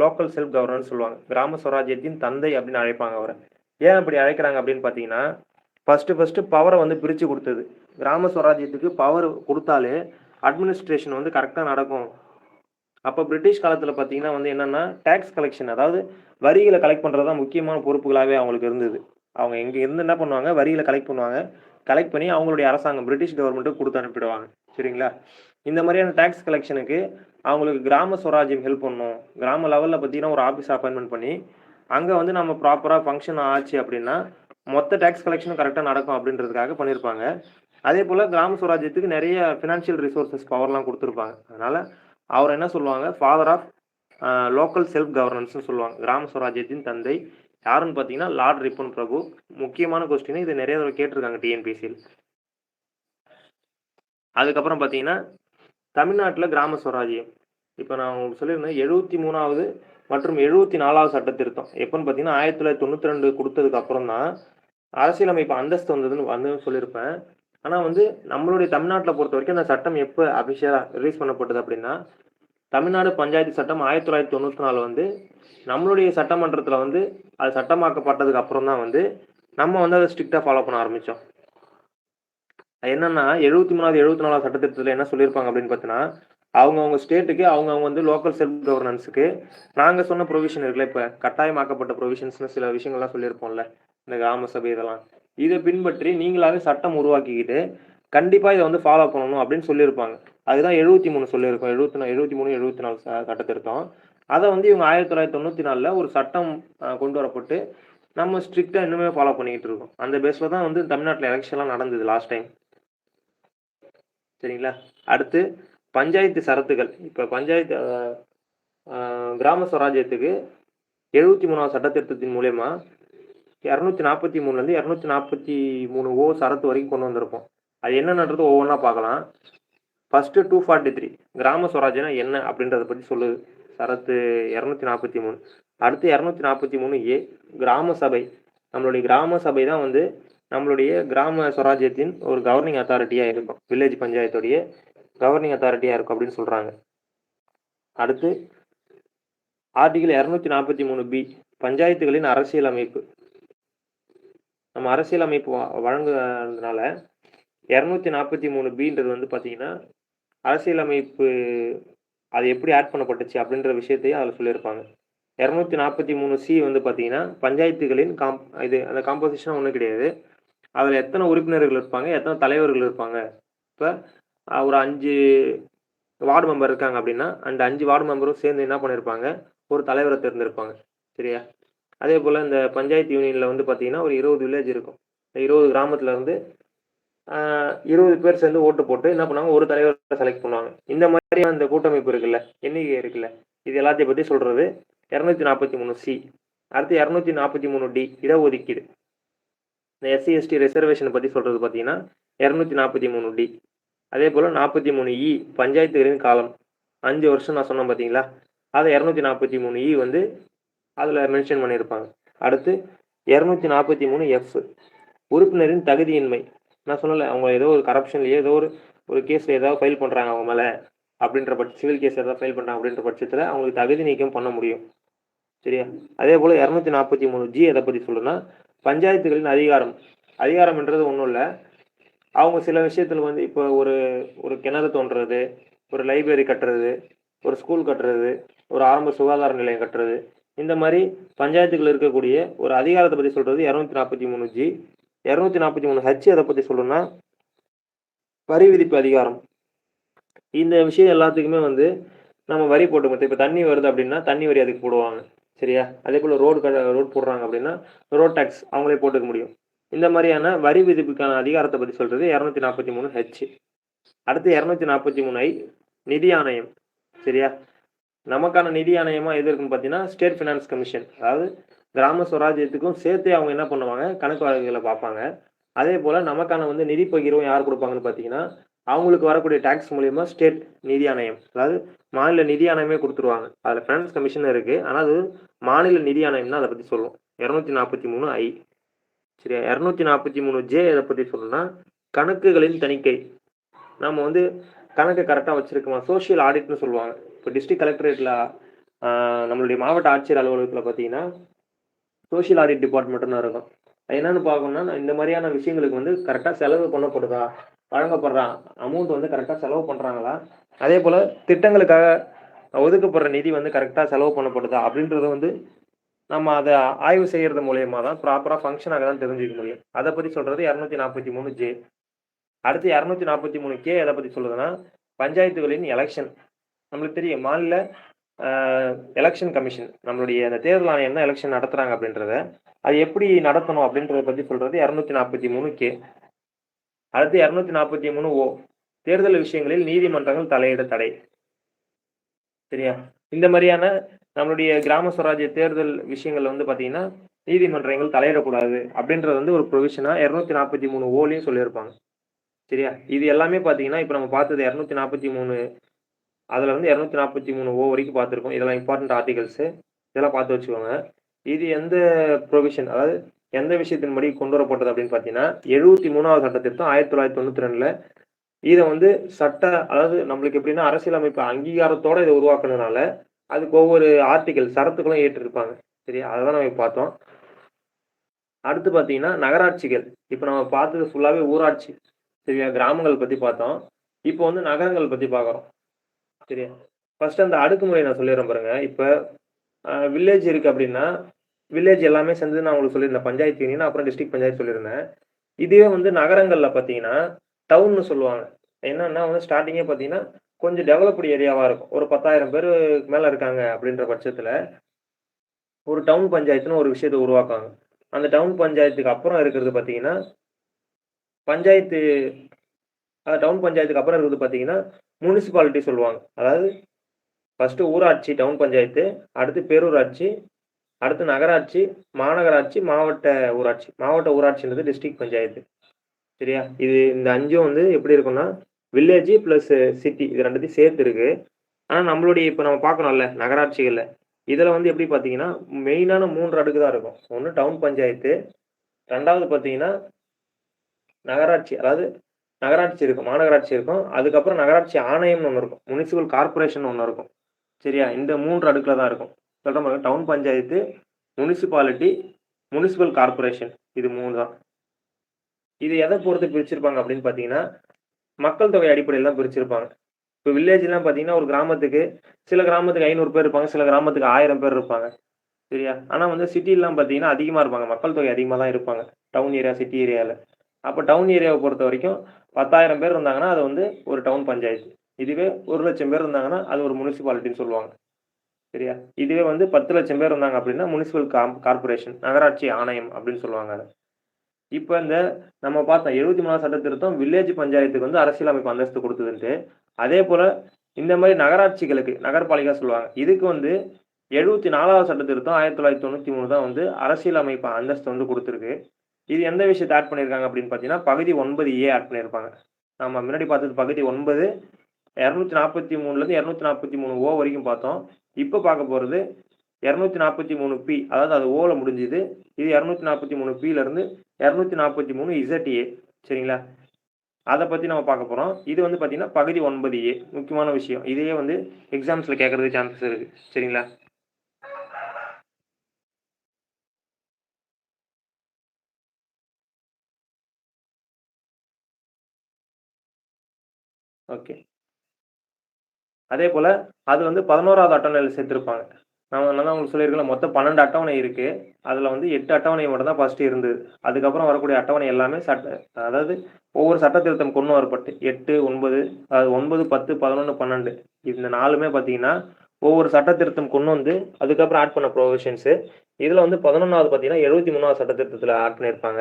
local self governance சொல்லுவாங்க. கிராம ஸ்வராஜ்யத்தின் தந்தை அப்படின்னு அழைப்பாங்க அவரை. ஏன் அப்படி அழைக்கிறாங்க அப்படின்னு பார்த்தீங்கன்னா ஃபஸ்ட்டு பவரை வந்து பிரித்து கொடுத்தது. கிராம ஸ்வராஜ்யத்துக்கு பவர் கொடுத்தாலே அட்மினிஸ்ட்ரேஷன் வந்து கரெக்டாக நடக்கும். அப்போ பிரிட்டிஷ் காலத்தில் பார்த்தீங்கன்னா வந்து என்னென்னா டேக்ஸ் கலெக்ஷன், அதாவது வரிகளை கலெக்ட் பண்ணுறது தான் முக்கியமான பொறுப்புகளாகவே அவங்களுக்கு இருந்தது. அவங்க இங்கே இருந்து என்ன பண்ணுவாங்க, வரிகளை கலெக்ட் பண்ணுவாங்க. கலெக்ட் பண்ணி அவங்களுடைய அரசாங்கம் பிரிட்டிஷ் கவர்மெண்ட்டுக்கு கொடுத்து அனுப்பிடுவாங்க. சரிங்களா? இந்த மாதிரியான டேக்ஸ் கலெக்ஷனுக்கு அவங்களுக்கு கிராம ஸ்வராஜ்யம் ஹெல்ப் பண்ணணும். கிராம லெவலில் பார்த்தீங்கன்னா ஒரு ஆஃபீஸ் அப்பாயின்மெண்ட் பண்ணி அங்கே வந்து நம்ம ப்ராப்பராக ஃபங்க்ஷன் ஆச்சு அப்படின்னா மொத்த டேக்ஸ் கலெக்ஷனும் கரெக்டாக நடக்கும் அப்படின்றதுக்காக பண்ணியிருப்பாங்க. அதே போல் கிராம ஸ்வராஜ்யத்துக்கு நிறைய ஃபினான்ஷியல் ரிசோர்ஸஸ் பவர்லாம் கொடுத்துருப்பாங்க. அதனால் அவர் என்ன சொல்லுவாங்க, ஃபாதர் ஆஃப் லோக்கல் செல்ஃப் கவர்னன்ஸ்னு சொல்லுவாங்க. கிராம ஸ்வராஜ்யத்தின் தந்தை யாருன்னு பார்த்தீங்கன்னா லார்ட் ரிப்பன் பிரபு. முக்கியமான கொஸ்டின், இது நிறைய தடவை கேட்டிருக்காங்க டிஎன்பிசியில். அதுக்கப்புறம் பார்த்தீங்கன்னா தமிழ்நாட்டில் கிராம ஸ்வராஜ்யம் இப்போ நான் உங்களுக்கு சொல்லியிருந்தேன் 73வது மற்றும் 74வது சட்ட திருத்தம் எப்போன்னு பார்த்தீங்கன்னா 1992 கொடுத்ததுக்கு அப்புறம் தான் அரசியலமைப்பு அந்தஸ்து வந்ததுன்னு சொல்லியிருப்பேன். ஆனால் வந்து நம்மளுடைய தமிழ்நாட்டில் பொறுத்த வரைக்கும் அந்த சட்டம் எப்போ அஃபிஷியலாக ரிலீஸ் பண்ணப்பட்டது அப்படின்னா தமிழ்நாடு பஞ்சாயத்து சட்டம் 1994 வந்து நம்மளுடைய சட்டமன்றத்தில் வந்து அது சட்டமாக்கப்பட்டதுக்கு அப்புறம் தான் வந்து நம்ம வந்து அதை ஸ்ட்ரிக்டாக ஃபாலோ பண்ண ஆரம்பித்தோம். என்னன்னா 73வது 74வது சட்டத்திட்டத்தில் என்ன சொல்லியிருப்பாங்க அப்படின்னு பார்த்தீங்கன்னா அவங்கவுங்க ஸ்டேட்டுக்கு அவங்கவுங்க வந்து லோக்கல் செல்ஃப் கவர்னன்ஸுக்கு நாங்கள் சொன்ன ப்ரொவிஷன் இருக்குல்ல, இப்போ கட்டாயமாக்கப்பட்ட ப்ரொவிஷன்ஸ்னு சில விஷயங்கள்லாம் சொல்லியிருப்போம்ல, இந்த கிராம சபை இதெல்லாம் இதை பின்பற்றி நீங்களாவே சட்டம் உருவாக்கிக்கிட்டு கண்டிப்பாக இதை வந்து ஃபாலோ பண்ணணும் அப்படின்னு சொல்லியிருப்பாங்க. அதுதான் 73 சொல்லியிருக்கோம். 73 74 சட்ட திருத்தம். அதை வந்து இவங்க 1994 ஒரு சட்டம் கொண்டு வரப்பட்டு நம்ம ஸ்ட்ரிக்டாக இன்னுமே ஃபாலோ பண்ணிக்கிட்டு இருக்கோம். அந்த பேஸில் தான் வந்து தமிழ்நாட்டில் எலெக்ஷன்லாம் நடந்தது லாஸ்ட் டைம். சரிங்களா? அடுத்து பஞ்சாயத்து சரத்துகள். இப்போ பஞ்சாயத்து கிராம ஸ்வராஜ்யத்துக்கு 73வது சட்டத்திட்டத்தின் மூலயமா 243லேருந்து 243 சரத்து வரைக்கும் கொண்டு வந்திருப்போம். அது என்னன்றது ஒவ்வொன்றா பார்க்கலாம். ஃபஸ்ட்டு 243 கிராம ஸ்வராஜ்யம்னா என்ன அப்படின்றத பற்றி சொல்லுது சரத்து 243. அடுத்து 243A கிராம சபை. நம்மளுடைய கிராம சபை தான் வந்து நம்மளுடைய கிராம ஸ்வராஜ்யத்தின் ஒரு கவர்னிங் அத்தாரிட்டியாக இருக்கும். வில்லேஜ் பஞ்சாயத்துடைய கவர்னிங் அத்தாரிட்டியாக இருக்கும் அப்படின்னு சொல்கிறாங்க. அடுத்து ஆர்டிகிள் 243B பஞ்சாயத்துகளின் அரசியலமைப்பு. நம்ம அரசியலமைப்பு வழங்குறதுனால 243Bன்றது வந்து பார்த்தீங்கன்னா அரசியலமைப்பு அது எப்படி ஆட் பண்ணப்பட்டுச்சு அப்படின்ற விஷயத்தையும் அதில் சொல்லியிருப்பாங்க. 243C வந்து பார்த்தீங்கன்னா பஞ்சாயத்துகளின் அந்த காம்போசிஷன் ஒன்றும் கிடையாது. அதில் எத்தனை உறுப்பினர்கள் இருப்பாங்க, எத்தனை தலைவர்கள் இருப்பாங்க. இப்போ ஒரு 5 வார்டு மெம்பர் இருக்காங்க அப்படின்னா அந்த 5 வார்டு மெம்பரும் சேர்ந்து என்ன பண்ணியிருப்பாங்க, ஒரு தலைவரை தேர்ந்தெடுப்பாங்க. சரியா? அதே போல் இந்த பஞ்சாயத்து யூனியனில் வந்து பார்த்தீங்கன்னா ஒரு 20 வில்லேஜ் இருக்கும். 20 கிராமத்தில் இருந்து 20 பேர் சேர்ந்து ஓட்டு போட்டு என்ன பண்ணுவாங்க, ஒரு தலைவரை செலக்ட் பண்ணுவாங்க. இந்த மாதிரி அந்த கூட்டமைப்பு இருக்குல்ல, எண்ணிக்கை இருக்குல்ல, இது எல்லாத்தையும் பற்றி சொல்கிறது 243C. அடுத்து 243D இடஒதுக்கீடு. இந்த SC ST ரிசர்வேஷனை பற்றி சொல்கிறது பார்த்தீங்கன்னா 243D. அதே போல் 43E பஞ்சாயத்துகளின் காலம் 5 வருஷம் நான் சொன்னேன் பார்த்தீங்களா, அதை 243E வந்து அதில் மென்ஷன் பண்ணியிருப்பாங்க. அடுத்து 243F உறுப்பினரின் தகுதியின்மை. நான் சொன்னல, அவங்க ஏதோ ஒரு கரப்ஷன்லேயே ஏதோ ஒரு கேஸில் ஏதாவது ஃபைல் பண்ணுறாங்க அவங்க மேலே அப்படின்ற சிவில் கேஸ் ஏதாவது ஃபைல் பண்ணுறாங்க அப்படின்ற பட்சத்தில் அவங்களுக்கு தகுதி நீக்கம் பண்ண முடியும். சரியா? அதே போல் 243G எதை பற்றி சொல்லுன்னா பஞ்சாயத்துகளின் அதிகாரம்ன்றது ஒன்றும் இல்லை. அவங்க சில விஷயத்தில் வந்து இப்போ ஒரு கிணறு தோன்றுறது, ஒரு லைப்ரரி கட்டுறது, ஒரு ஸ்கூல் கட்டுறது, ஒரு ஆரம்ப சுகாதார நிலையம் கட்டுறது, இந்த மாதிரி பஞ்சாயத்துகள் இருக்கக்கூடிய ஒரு அதிகாரத்தை பற்றி சொல்கிறது 243G. 243H எதை பற்றி சொல்லணும்னா வரி விதிப்பு அதிகாரம். இந்த விஷயம் எல்லாத்துக்குமே வந்து நம்ம வரி போட்டு மட்டும், இப்போ தண்ணி வருது அப்படின்னா தண்ணி வரி அதுக்கு போடுவாங்க. சரியா? அதே போல் ரோடு போடுறாங்க அப்படின்னா ரோட் டேக்ஸ் அவங்களே போட்டுக்க முடியும். இந்த மாதிரியான வரி விதிப்புக்கான அதிகாரத்தை பத்தி சொல்றது 243H. அடுத்து 243I நிதி ஆணையம். சரியா? நமக்கான நிதி ஆணையமா எது இருக்குன்னு பார்த்தீங்கன்னா, ஸ்டேட் ஃபினான்ஸ் கமிஷன். அதாவது கிராம சுவராஜ்யத்துக்கும் சேர்த்தே அவங்க என்ன பண்ணுவாங்க, கணக்கு வழக்குகள பார்ப்பாங்க. அதேபோல நமக்கான வந்து நிதி பகிர்வும் யார் குடுப்பாங்கன்னு பார்த்தீங்கன்னா, அவங்களுக்கு வரக்கூடிய டாக்ஸ் மூலியமா ஸ்டேட் நிதி ஆணையம். அதாவது மாநில நிதி ஆணையமே குடுத்துருவாங்க. அதுல ஃபினான்ஸ் கமிஷன் இருக்கு. ஆனா அது மாநில நிதி ஆணையம் தான் அத பத்தி சொல்லும். 243I. சரியா? 243J எத பத்தி சொல்லும்னா, கணக்குகளின் தணிக்கை. நம்ம வந்து கணக்கு கரெக்ட்டா வச்சிருக்கோமா? சோசியல் ஆடிட்ன்னு சொல்லுவாங்க. இப்போ டிஸ்ட்ரிக்ட் கலெக்டரேட்ல நம்மளுடைய மாவட்ட ஆட்சியர் அலுவலகத்துல பார்த்தீங்கன்னா, சோசியல் ஆடிட் டிபார்ட்மெண்ட்ன்னு இருக்கும். அது என்னன்னு பார்க்கணும்னா, இந்த மாரியான விஷயங்களுக்கு வந்து கரெக்ட்டா செலவு பண்ணப்படுதா? வழங்கப்படுற அமௌண்ட் வந்து கரெக்ட்டா செலவு பண்றாங்களா? அதேபோல திட்டங்களுக்காக ஒதுக்கப்படுற நிதி வந்து கரெக்ட்டா செலவு பண்ணப்படுதா? அப்படின்றத வந்து நம்ம அத ஆய்வு செய்யறது மூலியமா தான் ப்ராப்பரா ஃபங்ஷன் ஆகுதான்னு தெரிஞ்சுக்க முடியும். அத பத்தி சொல்றது 243J. அடுத்து 243K எத பத்தி சொல்லுதுன்னா, பஞ்சாயத்துகளின் எலக்ஷன். நம்மளுக்கு தெரியும் மாநில அ எலக்ஷன் கமிஷன். நம்மளுடைய அந்த தேர்தல் ஆணையம் தான் எலக்ஷன் நடத்துறாங்க அப்படின்றத, அது எப்படி நடத்தணும் அப்படின்றத பத்தி சொல்றது 243K. அடுத்து 243O தேர்தல் விஷயங்களில் நீதிமன்றங்கள் தலையிட தடை. சரியா? இந்த மாரியான நம்மளுடைய கிராம சுவராஜ்ய தேர்தல் விஷயங்கள் வந்து பார்த்தீங்கன்னா, நீதிமன்றங்கள் தலையிடக்கூடாது அப்படின்றது வந்து ஒரு ப்ரொவிஷனா 243Oலயும் சொல்லியிருப்பாங்க. சரியா? இது எல்லாமே பார்த்தீங்கன்னா, இப்ப நம்ம பார்த்தது 243 அதுல வந்து 243O வரைக்கும் பார்த்திருக்கோம். இதெல்லாம் இம்பார்ட்டன்ட் ஆர்டிகல்ஸு. இதெல்லாம் பார்த்து வச்சுக்கோங்க. இது எந்த ப்ரொவிஷன் அதாவது எந்த விஷயத்தின்படி கொண்டு வரப்பட்டது அப்படின்னு பார்த்தீங்கன்னா, 73வது சட்ட திருத்தம் 1992ல இத வந்து அதாவது நம்மளுக்கு எப்படின்னா அரசியலமைப்பு அங்கீகாரத்தோட இத உருவாக்குனதுனால, அதுக்கு ஒவ்வொரு ஆர்டிகிள் சரத்துக்களும் ஏற்றிருப்பாங்க. சரியா? அததான் நம்ம இப்ப பார்த்தோம். அடுத்து பார்த்தீங்கன்னா, நகராட்சிகள். இப்ப நம்ம பார்த்தது ஃபுல்லாவே ஊராட்சி. சரியா? கிராமங்கள் பத்தி பார்த்தோம். இப்போ வந்து நகரங்கள் பத்தி பார்க்குறோம். சரியா? ஃபர்ஸ்ட் அந்த அடுக்குமுறை நான் சொல்லிர்றேன் பாருங்க. இப்ப வில்லேஜ் இருக்கு அப்படின்னா, வில்லேஜ் எல்லாமே சேர்ந்தது நான் உங்களுக்கு சொல்லியிருந்தேன். பஞ்சாயத்து யூனியன், அப்புறம் டிஸ்ட்ரிக்ட் பஞ்சாயத்து சொல்லியிருந்தேன். இதுவே வந்து நகரங்கள்ல பார்த்தீங்கன்னா, டவுன்னு சொல்லுவாங்க. என்னன்னா வந்து ஸ்டார்ட்டிங்கே பார்த்தீங்கன்னா, கொஞ்சம் டெவலப்டு ஏரியாவா இருக்கும். ஒரு 10,000 பேருக்கு மேல இருக்காங்க அப்படின்ற பட்சத்துல, ஒரு டவுன் பஞ்சாயத்துன்னு ஒரு விஷயத்த உருவாக்குவாங்க. அந்த டவுன் பஞ்சாயத்துக்கு அப்புறம் இருக்கிறது பார்த்தீங்கன்னா, பஞ்சாயத்து டவுன் பஞ்சாயத்துக்கு அப்புறம் இருக்கிறது பார்த்தீங்கன்னா, முனிசிபாலிட்டி சொல்லுவாங்க. அதாவது ஃபர்ஸ்ட்டு ஊராட்சி, டவுன் பஞ்சாயத்து, அடுத்து பேரூராட்சி, அடுத்து நகராட்சி, மாநகராட்சி, மாவட்ட ஊராட்சி. மாவட்ட ஊராட்சின்றது டிஸ்ட்ரிக்ட் பஞ்சாயத்து. சரியா? இது இந்த 5ம் வந்து எப்படி இருக்கும்னா, வில்லேஜ் பிளஸ் சிட்டி இது 2த்தையும் சேர்த்து இருக்கு. ஆனா நம்மளுடைய இப்ப நம்ம பார்க்குறோம்ல நகராட்சிகள்ல, இதுல வந்து எப்படி பார்த்தீங்கன்னா, மெயினான 3 அடுக்கு தான் இருக்கும். ஒண்ணு டவுன் பஞ்சாயத்து, 2வது பார்த்தீங்கன்னா நகராட்சி. அதாவது நகராட்சி இருக்கும், மாநகராட்சி இருக்கும். அதுக்கப்புறம் நகராட்சி ஆணையம்னு ஒண்ணு இருக்கும். முனிசிபல் கார்ப்பரேஷன் ஒண்ணு இருக்கும். சரியா? இந்த 3 அடுக்குல தான் இருக்கும். சொல்றேன் பாருங்க. Town panchayat, municipality, municipal corporation. இது 3 தான். இது எத பொறுத்து பிரிச்சிருப்பாங்க அப்படின்னு பார்த்தீங்கன்னா, மக்கள் தொகை அடிப்படையில தான் பிரிச்சிருப்பாங்க. இப்ப வில்லேஜ்லாம் பார்த்தீங்கன்னா, ஒரு கிராமத்துக்கு சில கிராமத்துக்கு 500 பேர் இருப்பாங்க. சில கிராமத்துக்கு 1000 பேர் இருப்பாங்க. சரியா? ஆனா வந்து சிட்டிலாம் பார்த்தீங்கன்னா, அதிகமா இருப்பாங்க. மக்கள் தொகை அதிகமா தான் இருப்பாங்க. டவுன் ஏரியா, சிட்டி ஏரியால. அப்ப டவுன் ஏரியாவ பொறுத்தவரைக்கும் 10,000 பேர் இருந்தாங்கன்னா, அது வந்து ஒரு டவுன் பஞ்சாயத்து. இதுவே 1,00,000 பேர் இருந்தாங்கன்னா, அது ஒரு முனிசிபாலிட்டின்னு சொல்லுவாங்க. சரியா? இதுவே வந்து 10,00,000 பேர் இருந்தாங்க அப்படின்னா, முனிசிபல் கார்ப்பரேஷன், நகராட்சி ஆணையம் அப்படின்னு சொல்லுவாங்க அத. இப்ப இந்த நம்ம பார்த்தோம் 73வது சட்ட திருத்தம் வில்லேஜ் பஞ்சாயத்துக்கு வந்து அரசியலமைப்பு அந்தஸ்து குடுத்ததுன்ட்டு. அதேபோல இந்த மாரி நகராட்சிகளுக்கு, நகரப்பாலிகா சொல்லுவாங்க. இதுக்கு வந்து 74வது சட்ட திருத்தம் 1993 தான் வந்து அரசியலமைப்பு அந்தஸ்து வந்து குடுத்திருக்கு. இது எந்த விஷயத்த ஆட் பண்ணியிருக்காங்க அப்படின்னு பார்த்தீங்கன்னா, பகுதி 9A ஆட் பண்ணியிருப்பாங்க. நம்ம முன்னாடி பார்த்தது பகுதி 9 243லேருந்து 243O வரைக்கும் பார்த்தோம். இப்ப பார்க்க போறது 243P அதாவது அது Oல முடிஞ்சுது. இது 243Pலருந்து 243ZA சரிங்களா? அத பத்தி நம்ம பார்க்க போறோம். இது வந்து பார்த்தீங்கன்னா, பகுதி 9A முக்கியமான விஷயம். இதையே வந்து எக்ஸாம்ஸ்ல கேட்கறதுக்கு சான்சஸ் இருக்கு. சரிங்களா? ஓகே. அதேபோல அது வந்து 11வது அட்டவணையில சேர்த்திருப்பாங்க. நான் தான் உங்களுக்கு சொல்லியிருக்கேன்ல, மொத்தம் 12 அட்டவணை இருக்கு. அதுல வந்து 8 அட்டவணை மட்டும் தான் ஃபர்ஸ்ட் இருந்தது. அதுக்கப்புறம் வரக்கூடிய அட்டவணை எல்லாமே அதாவது ஒவ்வொரு சட்ட திருத்தம் கொண்டு வரப்பட்டு 8, 9 அதாவது 9, 10, 11, 12 இந்த 4மே பார்த்தீங்கன்னா, ஒவ்வொரு சட்ட திருத்தம் கொண்டு வந்து அதுக்கப்புறம் ஆட் பண்ண ப்ரொவிஷன்ஸு. இதில வந்து 11வது பார்த்தீங்கன்னா 73வது சட்ட திருத்தத்தில ஆட் பண்ணியிருப்பாங்க.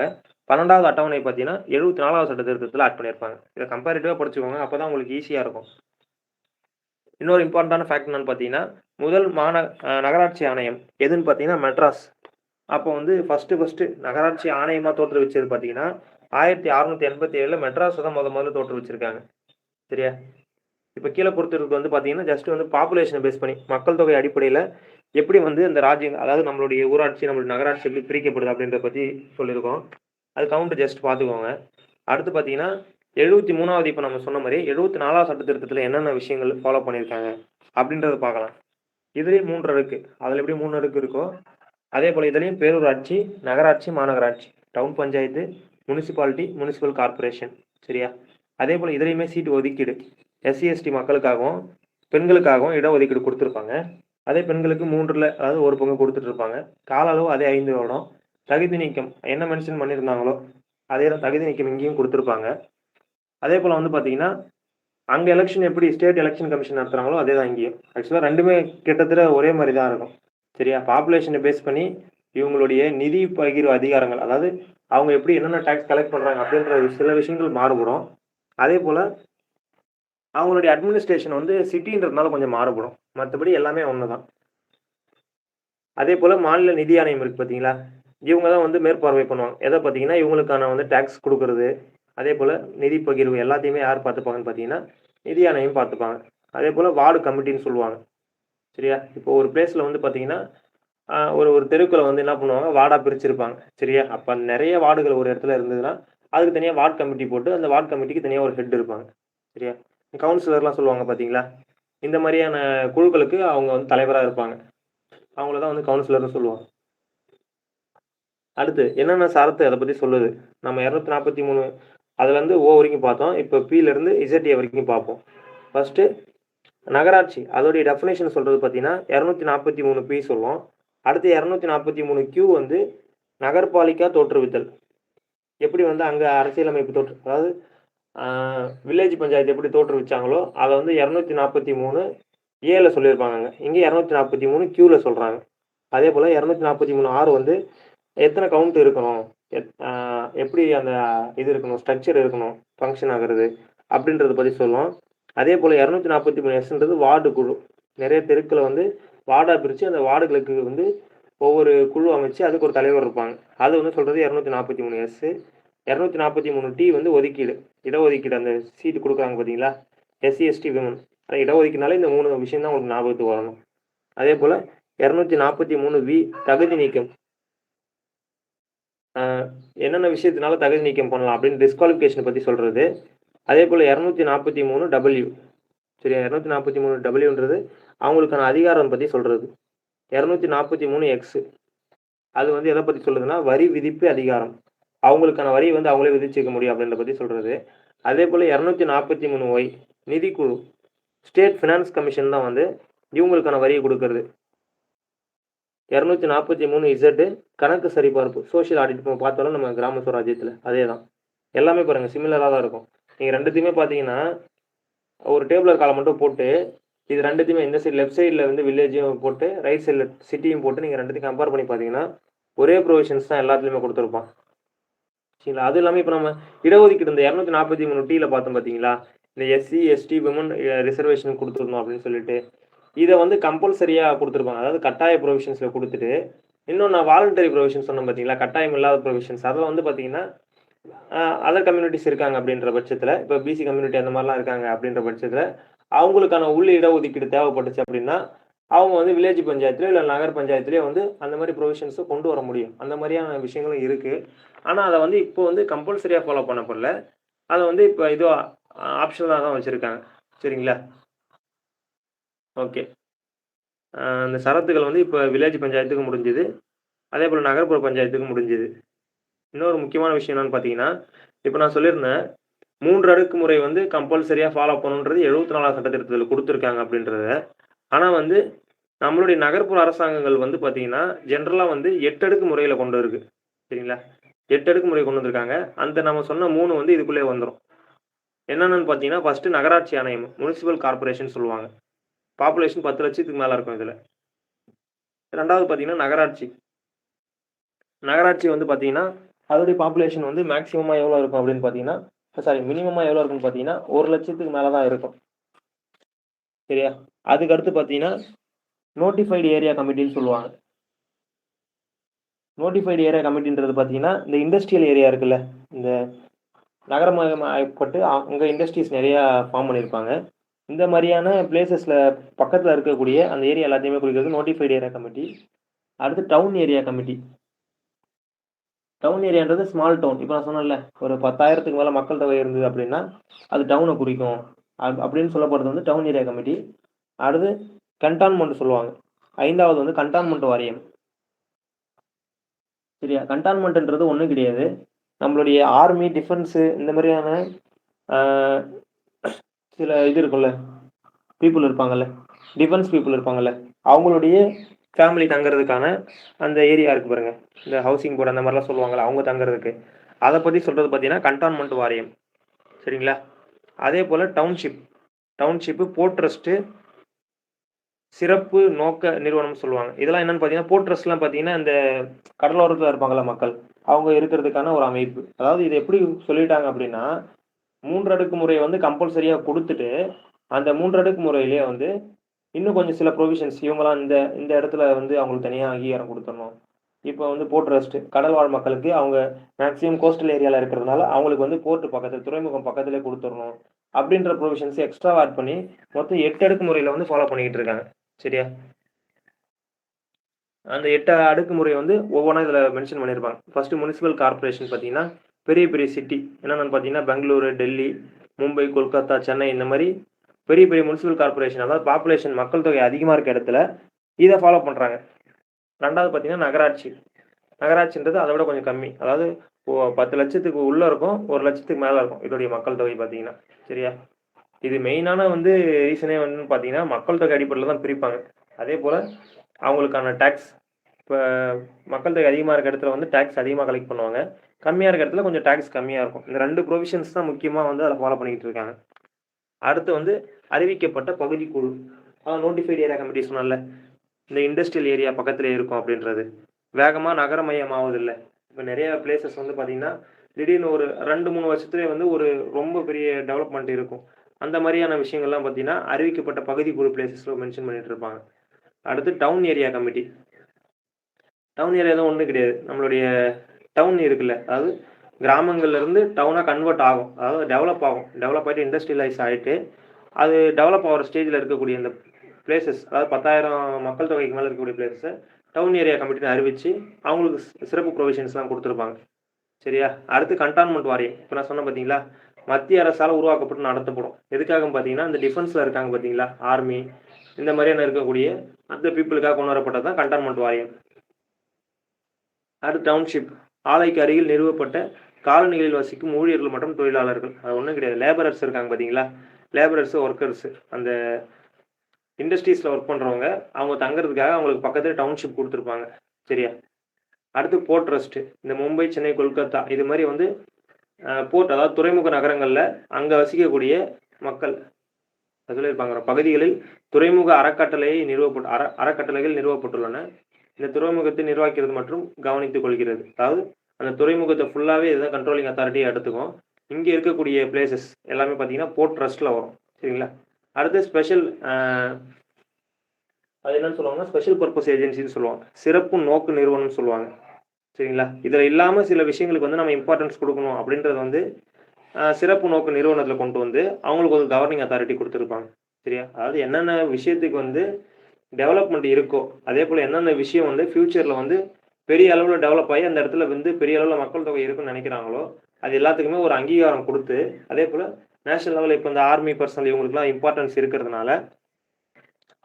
12வது அட்டவணை பார்த்தீங்கன்னா 74வது சட்ட திருத்தத்தில ஆட் பண்ணியிருப்பாங்க. இத கம்பேரிட்டிவா படிச்சுக்கோங்க. அப்பதான் உங்களுக்கு ஈஸியா இருக்கும். இன்னொரு இம்பார்ட்டன்டான ஃபேக்ட் என்னன்னு பார்த்தீங்கன்னா, முதல் நகராட்சி ஆணையம் எதுன்னு பார்த்தீங்கன்னா மெட்ராஸ். அப்போ வந்து ஃபர்ஸ்ட்டு நகராட்சி ஆணையமா தோற்றுவிச்சது பார்த்தீங்கன்னா, 1687ல மெட்ராஸ்ல தான் மொதல்ல தோற்றுவிச்சிருக்காங்க. சரியா? இப்ப கீழ குடுத்திருக்கிறது வந்து பார்த்தீங்கன்னா, ஜஸ்ட் வந்து பாப்புலேஷன பேஸ் பண்ணி, மக்கள் தொகை அடிப்படையில எப்படி வந்து இந்த ராஜ்யங்கள் அதாவது நம்மளுடைய ஊராட்சி, நம்மளுடைய நகராட்சி எப்படி பிரிக்கப்படுது அப்படின்றத பத்தி சொல்லியிருக்கோம். அது கவுண்ட் ஜஸ்ட் பார்த்துக்கோங்க. அடுத்து பார்த்தீங்கன்னா, 73வது இப்ப நம்ம சொன்ன மாரி 74வது சட்ட திருத்தத்தில என்னென்ன விஷயங்கள் ஃபாலோ பண்ணியிருக்காங்க அப்படின்றத பார்க்கலாம். இதுலயும் 3 அடுக்கு. அதுல எப்படி 3 அடுக்கு இருக்கோ, அதேபோல இதுலயும் பேரூராட்சி, நகராட்சி, மாநகராட்சி, town panchayat, municipality, municipal corporation. சரியா? அதேபோல இதுலயுமே சீட் ஒதுக்கீடு. எஸ்சி, எஸ்டி மக்களுக்காகவும், பெண்களுக்காகவும் இடஒதுக்கீடு குடுத்திருப்பாங்க. அதே பெண்களுக்கு 3ல அதாவது 1 பங்கு குடுத்துட்டு இருப்பாங்க. கால அளவு அதே 5 வருடம். தகுதி நீக்கம் என்ன மென்ஷன் பண்ணியிருந்தாங்களோ, அதே தான் தகுதி நீக்கம் இங்கேயும் குடுத்திருப்பாங்க. அதேபோல வந்து பார்த்தீங்கன்னா, அங்க எலக்ஷன் எப்படி ஸ்டேட் எலக்ஷன் கமிஷன் நடத்துறாங்களோ, அதே தான் இங்கேயும். ஆக்சுவலா 2மே கிட்டத்தட்ட ஒரே மாரி தான் இருக்கும். சரியா? பாப்புலேஷன பேஸ் பண்ணி இவங்களுடைய நிதி பகிர்வு அதிகாரங்கள், அதாவது அவங்க எப்படி என்னென்ன டாக்ஸ் கலெக்ட் பண்றாங்க அப்படின்ற சில விஷயங்கள் மாறுபடும். அதேபோல அவங்களுடைய அட்மினிஸ்ட்ரேஷன் வந்து சிட்டின்றதுனால கொஞ்சம் மாறுபடும். மத்தபடி எல்லாமே ஒண்ணுதான். அதேபோல மாநில நிதி ஆணையம் இருக்கு பார்த்தீங்களா? இவங்க தான் வந்து மேற்பார்வை பண்ணுவாங்க. எத பார்த்தீங்கன்னா, இவங்களுக்கான வந்து டாக்ஸ் குடுக்குறது, அதேபோல நிதி பகிர்வு எல்லாத்தையுமே யார் பார்த்துப்பாங்கன்னு பார்த்தீங்கன்னா, நிதி ஆணையம் பார்த்துப்பாங்க. அதேபோல வார்டு கமிட்டின்னு சொல்லுவாங்க. சரியா? இப்போ ஒரு பிளேஸ்ல வந்து பார்த்தீங்கன்னா, ஒரு ஒரு தெருக்குள்ள வந்து என்ன பண்ணுவாங்க, வார்டா பிரிச்சிருப்பாங்க. சரியா? அப்ப நெறைய வார்டுகள் ஒரு இடத்துல இருந்ததுன்னா, அதுக்கு தனியா வார்ட் கமிட்டி போட்டு, அந்த வார்ட் கமிட்டிக்கு தனியா ஒரு ஹெட் இருப்பாங்க. சரியா? கவுன்சிலர்லாம் சொல்லுவாங்க பார்த்தீங்களா? இந்த மாரியான குழுக்களுக்கு அவங்க வந்து தலைவரா இருப்பாங்க. அவங்கள தான் வந்து கவுன்சிலர்ன்னு சொல்லுவாங்க. அடுத்து என்னென்ன சரத்து அத பத்தி சொல்லுது? நம்ம 243 அதுலருந்து ஓ வரைக்கும் பார்த்தோம். இப்ப பிலருந்து இசட்ஏ வரைக்கும் பார்ப்போம். ஃபர்ஸ்ட்டு நகராட்சி. அதோடைய டெஃபினிஷன் சொல்றது பார்த்தீங்கன்னா, 243 பி சொல்லும். அடுத்து 243 கியூ வந்து நகர்பாலிகா தோற்றுவித்தல். எப்படி வந்து அங்க அரசியலமைப்பு அதாவது ஆ வில்லேஜ் பஞ்சாயத்து எப்படி தோற்றுவிச்சாங்களோ, அத வந்து 243 ஏல சொல்லியிருப்பாங்கங்க. இங்க 243 கியூல சொல்றாங்க. அதேபோல 243 ஆர் வந்து எத்தன கவுண்ட் இருக்கணும்? எத் ஆ எப்படி அந்த இது இருக்கணும், ஸ்ட்ரக்சர் இருக்கணும், ஃபங்ஷன் ஆகுறது அப்படின்றத பத்தி சொல்லும். அதேபோல 243 எஸ்ன்றது வார்டு குழு. நெறைய தெருக்கள வந்து வார்டா பிரிச்சு, அந்த வார்டுகளுக்கு வந்து ஒவ்வொரு குழு அமைச்சு அதுக்கு ஒரு தலைவர் இருப்பாங்க. அது வந்து சொல்றது 243 எஸ். 243 டி வந்து ஒதுக்கீடு. இடஒதுக்கீடு அந்த சீட் குடுக்குறாங்க பார்த்தீங்களா? SC, ST, women. இடஒதுக்கீடுனாலே இந்த 3 விஷயம் தான் உங்களுக்கு ஞாபகத்துக்கு வரணும். அதேபோல 243 வி தகுதி நீக்கம். அ என்னென்ன விஷயத்தினால தகுதி நீக்கம் பண்ணலாம் அப்படின்னு டிஸ்குவாலிஃபிகேஷன பத்தி சொல்றது. அதேபோல 243 டபிள்யூ. சரியா? 243 டபிள்யூன்றது அவங்களுக்கான அதிகாரம் பத்தி சொல்றது. 243 எக்ஸ். அது வந்து எத பத்தி சொல்லுதுன்னா, வரி விதிப்பு அதிகாரம். அவங்களுக்கான வரிய வந்து அவங்களே விதிச்சுக்க முடியும் அப்படின்றத பத்தி சொல்றது. அதேபோல 243 ஒய் நிதிக்குழு. ஸ்டேட் ஃபினான்ஸ் கமிஷன் தான் வந்து இவங்களுக்கான வரிய குடுக்குறது. 243 இசட் கணக்கு சரிபார்ப்பு. சோசியல் ஆடிட் நம்ம பார்த்தோம்ல நம்ம கிராம சுவராஜ்யத்துல. அதேதான். எல்லாமே பாருங்க சிமிலரா தான் இருக்கும். நீங்க 2த்தையுமே பார்த்தீங்கன்னா, ஒரு டேபுலர் காலம் மட்டும் போட்டு, இது 2த்தையுமே இந்த சைடு லெஃப்ட் சைடுல வந்து வில்லேஜையும் போட்டு, ரைட் சைடுல சிட்டியும் போட்டு நீங்க 2த்தையும் கம்பேர் பண்ணி பார்த்தீங்கன்னா, ஒரே ப்ரொவிஷன்ஸ் தான் எல்லாத்துலயுமே குடுத்திருப்பான். சரிங்களா? அதுவும் இல்லாம இப்ப நம்ம இடஒதுக்கீடு இந்த 243 டில பார்த்தோம் பார்த்தீங்களா? இந்த எஸ்சி, எஸ்டி, விமன் ரிசர்வேஷன் குடுத்துருந்தோம் அப்படின்னு சொல்லிட்டு. இத வந்து கம்பல்சரியா குடுத்துருப்பாங்க. அதாவது கட்டாய ப்ரொவிஷன்ஸ்ல குடுத்துட்டு, இன்னும் நான் வாலண்டரி ப்ரொவிஷன் சொன்னேன் பார்த்தீங்களா? கட்டாயம் இல்லாத ப்ரொவிஷன்ஸ். அதுல வந்து பார்த்தீங்கன்னா, அதர் கம்யூனிட்டீஸ் இருக்காங்க அப்படின்ற பட்சத்துல, இப்ப பிசி கம்யூனிட்டி அந்த மாரிலாம் இருக்காங்க அப்படின்ற பட்சத்துல, அவங்களுக்கான உள் இடஒதுக்கீடு தேவைப்பட்டுச்சு அப்படின்னா, அவங்க வந்து வில்லேஜ் பஞ்சாயத்துலயோ, இல்ல நகர் பஞ்சாயத்துலயோ வந்து அந்த மாரி ப்ரொவிஷன்ஸ கொண்டு வர முடியும். அந்த மாரியான விஷயங்களும் இருக்கு. ஆனா, அத வந்து இப்போ வந்து கம்பல்சரியா ஃபாலோ பண்ணப்படல. அத வந்து இப்ப இதுவா ஆப்ஷனலா தான் வச்சிருக்காங்க. சரிங்களா? ஓகே. அந்த சரத்துகள் வந்து இப்ப வில்லேஜ் பஞ்சாயத்துக்கு முடிஞ்சது. அதேபோல நகர்ப்புற பஞ்சாயத்துக்கு முடிஞ்சது. இன்னொரு முக்கியமான விஷயம் என்னன்னு பார்த்தீங்கன்னா, இப்ப நான் சொல்லியிருந்தேன். 3 அடுக்கு முறை வந்து கம்பல்சரியா ஃபாலோ பண்ணணுன்றது 74வது சட்ட திருத்தத்தில குடுத்துருக்காங்க அப்படின்றத. ஆனா வந்து நம்மளுடைய நகர்ப்புற அரசாங்கங்கள் வந்து பார்த்தீங்கன்னா, ஜெனரலா வந்து 8 அடுக்கு முறையில கொண்டு இருக்கு. சரிங்களா? 8 அடுக்கு முறை கொண்டு வந்திருக்காங்க. அந்த நம்ம சொன்ன 3 வந்து இதுக்குள்ளயே வந்துரும். என்னென்னன்னு பார்த்தீங்கன்னா, ஃபர்ஸ்ட்டு நகராட்சி ஆணையம். முனிசிபல் கார்ப்பரேஷன் சொல்லுவாங்க. பாப்புலேஷன் 10 லட்சத்துக்கு மேல இருக்கும் இதுல. 2வது பார்த்தீங்கன்னா நகராட்சி. நகராட்சி வந்து பார்த்தீங்கன்னா, அதோடைய பாப்புலேஷன் வந்து மேக்ஸிமமா எவ்வளோ இருக்கும் அப்படின்னு பார்த்தீங்கன்னா, மினிமமா எவ்வளோ இருக்குன்னு பார்த்தீங்கன்னா, 1 லட்சத்துக்கு மேல தான் இருக்கும். சரியா? அதுக்கு அடுத்து பார்த்தீங்கன்னா, நோட்டிஃபைடு ஏரியா கமிட்டின்னு சொல்லுவாங்க. நோட்டிஃபைடு ஏரியா கமிட்டின்றது பார்த்தீங்கன்னா, இந்த இண்டஸ்ட்ரியல் ஏரியா இருக்குல்ல, இந்த நகரமயமாக்கப்பட்டு அங்க இண்டஸ்ட்ரீஸ் நெறையா ஃபார்ம் பண்ணியிருப்பாங்க. இந்த மாரியான பிளேஸஸ்ல பக்கத்துல இருக்கக்கூடிய அந்த ஏரியா எல்லாத்தையுமே குறிக்கிறது நோட்டிஃபைடு ஏரியா கமிட்டி. அடுத்து டவுன் ஏரியா கமிட்டி. டவுன் ஏரியான்றது ஸ்மால் டவுன். இப்ப நான் சொன்னேன்ல, ஒரு 10,000த்துக்கு மேல மக்கள் தொகை இருந்தது அப்படின்னா, அது டவுன குறிக்கும். அப்படின்னு சொல்லப்படுறது வந்து டவுன் ஏரியா கமிட்டி. அடுத்து கன்டான்மென்ட் சொல்லுவாங்க. 5வது வந்து கன்டான்மென்ட் வாரியம். சரியா? கன்டான்மென்ட்ன்றது ஒண்ணும் கிடையாது. நம்மளுடைய ஆர்மி, டிஃபென்ஸ் இந்த மாதிரியான ஆ சில இது இருக்கும்ல, பீப்பிள் இருப்பாங்கல்ல, டிஃபென்ஸ் பீப்பிள் இருப்பாங்கல்ல, அவங்களுடைய ஃபேமிலி தங்குறதுக்கான அந்த ஏரியா இருக்கு பாருங்க. இந்த ஹவுசிங் போர்டு அந்த மாதிரிலாம் சொல்லுவாங்கல்ல, அவங்க தங்குறதுக்கு. அத பத்தி சொல்றது பார்த்தீங்கன்னா, கன்டான்மென்ட் வாரியம். சரிங்களா? அதே போல டவுன்ஷிப், போர்ட் ட்ரஸ்ட், சிறப்பு நோக்க நிறுவனம் சொல்லுவாங்க. இதெல்லாம் என்னன்னு பார்த்தீங்கன்னா, போர்ட் ட்ரஸ்ட்லாம் பார்த்தீங்கன்னா, இந்த கடலோரத்துல இருப்பாங்கல்ல மக்கள், அவங்க இருக்கிறதுக்கான ஒரு அமைப்பு. அதாவது இது எப்படி சொல்லிட்டாங்க அப்படின்னா, 3 அடுக்கு முறைய வந்து கம்பல்சரியா குடுத்துட்டு, அந்த 3 அடுக்கு முறையிலேயே வந்து இன்னும் கொஞ்சம் சில ப்ரொவிஷன்ஸ் இவங்கலாம் இந்த இந்த இடத்துல வந்து அவங்களுக்கு தனியா அங்கீகாரம் குடுத்துறணும். இப்ப வந்து போர்ட் ட்ரஸ்ட் கடல் வாழ் மக்களுக்கு அவங்க மேக்ஸிமம் கோஸ்டல் ஏரியால இருக்கிறதுனால, அவங்களுக்கு வந்து போர்ட் பக்கத்துல, துறைமுகம் பக்கத்திலேயே குடுத்துறணும். அப்படின்ற ப்ரொவிஷன்ஸ் எக்ஸ்ட்ராவா ஆட் பண்ணி, மொத்தம் 8 அடுக்கு முறையில வந்து ஃபாலோ பண்ணிக்கிட்டு இருக்காங்க. சரியா? அந்த 8 அடுக்குமுறை வந்து ஒவ்வொன்னா இதுல மென்ஷன் பண்ணியிருப்பாங்க. ஃபர்ஸ்ட் முனிசிபல் கார்ப்பரேஷன் பார்த்தீங்கன்னா, பெரிய பெரிய சிட்டி என்னென்னு பார்த்தீங்கன்னா, பெங்களூரு, டெல்லி, மும்பை, கொல்கத்தா, சென்னை இந்த மாரி பெரிய பெரிய முனிசிபல் கார்ப்பரேஷன் அதாவது பாப்புலேஷன் மக்கள் தொகை அதிகமா இருக்க இடத்துல இத ஃபாலோ பண்றாங்க. 2வது பார்த்தீங்கன்னா நகராட்சி. நகராட்சின்றது அத விட கொஞ்சம் கம்மி. அதாவது 10 லட்சத்துக்கு உள்ள இருக்கும். 1 லட்சத்துக்கு மேல இருக்கும். இதோடைய மக்கள் தொகை பார்த்தீங்கன்னா. சரியா? இது மெயினான வந்து ரீசனே வந்து பார்த்தீங்கன்னா, மக்கள் தொகை அடிப்படையில தான் பிரிப்பாங்க. அதேபோல அவங்களுக்கான டாக்ஸ் இப்ப மக்கள் தொகை அதிகமா இருக்க இடத்துல வந்து டாக்ஸ் அதிகமா கலெக்ட் பண்ணுவாங்க. கம்மியா இருக்க இடத்துல கொஞ்சம் டாக்ஸ் கம்மியா இருக்கும். இந்த 2 ப்ரொவிஷன்ஸ் தான் முக்கியமா வந்து அத ஃபாலோ பண்ணிக்கிட்டு இருக்காங்க. அடுத்து வந்து அறிவிக்கப்பட்ட பகுதி குழு. நோட்டிஃபைட் ஏரியா கமிட்டி சொன்னேன்ல. இந்த இண்டஸ்ட்ரியல் ஏரியா பக்கத்திலேயே இருக்கும் அப்படின்றது. வேகமா நகரமயமாவதில்ல. இப்ப நெறைய பிளேஸஸ் வந்து பார்த்தீங்கன்னா, திடீர்னு ஒரு 2, 3 வருஷத்துலயே வந்து ஒரு ரொம்ப பெரிய டெவலப்மெண்ட் இருக்கும். அந்த மாரியான விஷயங்கள்லாம் பார்த்தீங்கன்னா, அறிவிக்கப்பட்ட பகுதி குழு பிளேஸஸ்ல மென்ஷன் பண்ணிட்டு இருப்பாங்க. அடுத்து town area committee. Town area தான் ஒண்ணும் கிடையாது. நம்மளுடைய டவுன் இருக்குல்ல, அதாவது கிராமங்கள்ல இருந்து டவுனா கன்வெர்ட் ஆகும். அதாவது டெவலப் ஆகும். டெவலப் ஆயிட்டு இண்டஸ்ட்ரியலைஸ் ஆயிட்டு, அது டெவலப் ஆகுற ஸ்டேஜ்ல இருக்கக்கூடிய இந்த பிளேஸஸ், அதாவது 10,000 மக்கள் தொகைக்கு மேல இருக்கக்கூடிய பிளேஸஸ டவுன் ஏரியா கமிட்டின்னு அறிவிச்சு, அவங்களுக்கு சிறப்பு ப்ரொவிஷன்ஸ்லாம் குடுத்துருப்பாங்க. சரியா? அடுத்து கன்டான்மென்ட் வாரியம். இப்ப நான் சொன்னேன் பார்த்தீங்களா? மத்திய அரசால உருவாக்கப்பட்டு நடத்தப்படும். எதுக்காகன்னு பார்த்தீங்கன்னா, இந்த டிஃபென்ஸ்ல இருக்காங்க பார்த்தீங்களா? ஆர்மி இந்த மாரியான இருக்கக்கூடிய அந்த பீப்பிளுக்காக கொண்டு வரப்பட்டது தான் கன்டான்மென்ட் வாரியம். அடுத்து டவுன்ஷிப். ஆலைக்கு அருகில் நிறுவப்பட்ட காலனிகளில் வசிக்கும் ஊழியர்கள் மற்றும் தொழிலாளர்கள். அது ஒண்ணும் கிடையாது. லேபரர்ஸ் இருக்காங்க பார்த்தீங்களா? லேபரர்ஸ், ஒர்க்கர்ஸ் அந்த இண்டஸ்ட்ரீஸ்ல ஒர்க் பண்றவங்க, அவங்க தங்குறதுக்காக அவங்களுக்கு பக்கத்துல டவுன்ஷிப் குடுத்துருப்பாங்க. சரியா? அடுத்து போர்ட் ட்ரஸ்ட். இந்த மும்பை, சென்னை, கொல்கத்தா இது மாரி வந்து போர்ட் அதாவது துறைமுக நகரங்கள்ல அங்க வசிக்கக்கூடிய மக்கள் சொல்லியிருப்பாங்க. பகுதிகளில் துறைமுக அறக்கட்டளைகள் நிறுவப்பட்டுள்ளன. இந்த துறைமுகத்தை நிர்வகிக்கிறது மற்றும் கவனித்துக் கொள்கிறது. அதாவது அந்த துறைமுகத்தை ஃபுல்லாவே இதுதான் கண்ட்ரோலிங் அத்தாரிட்டியா எடுத்துக்கும். இங்க இருக்கக்கூடிய பிளேஸஸ் எல்லாமே பார்த்தீங்கன்னா, போர்ட் ட்ரஸ்ட்ல வரும். சரிங்களா? அடுத்து ஸ்பெஷல் அது என்னன்னு சொல்லுவாங்கன்னா, ஸ்பெஷல் பர்ப்பஸ் ஏஜென்சின்னு சொல்லுவாங்க. சிறப்பு நோக்கு நிறுவனம்னு சொல்லுவாங்க. சரிங்களா? இதுல இல்லாம சில விஷயங்களுக்கு வந்து நம்ம இம்பார்ட்டன்ஸ் குடுக்கணும் அப்படின்றது வந்து சிறப்பு நோக்கு நிறுவனத்துல கொண்டு வந்து அவங்களுக்கு ஒரு கவர்னிங் அத்தாரிட்டி குடுத்துருப்பாங்க. சரியா? அதாவது என்னென்ன விஷயத்துக்கு வந்து டெவலப்மெண்ட் இருக்கோ, அதேபோல எந்தெந்த விஷயம் வந்து ஃபியூச்சர்ல வந்து பெரிய அளவுல டெவலப் ஆகி அந்த இடத்துல வந்து பெரிய அளவுல மக்கள் தொகை இருக்குன்னு நெனைக்கிறாங்களோ, அது எல்லாத்துக்குமே ஒரு அங்கீகாரம் குடுத்து, அதேபோல நேஷனல் லெவல்ல இப்ப இந்த ஆர்மி பர்சனல் இவங்களுக்குலாம் இம்பார்ட்டன்ஸ் இருக்கிறதுனால,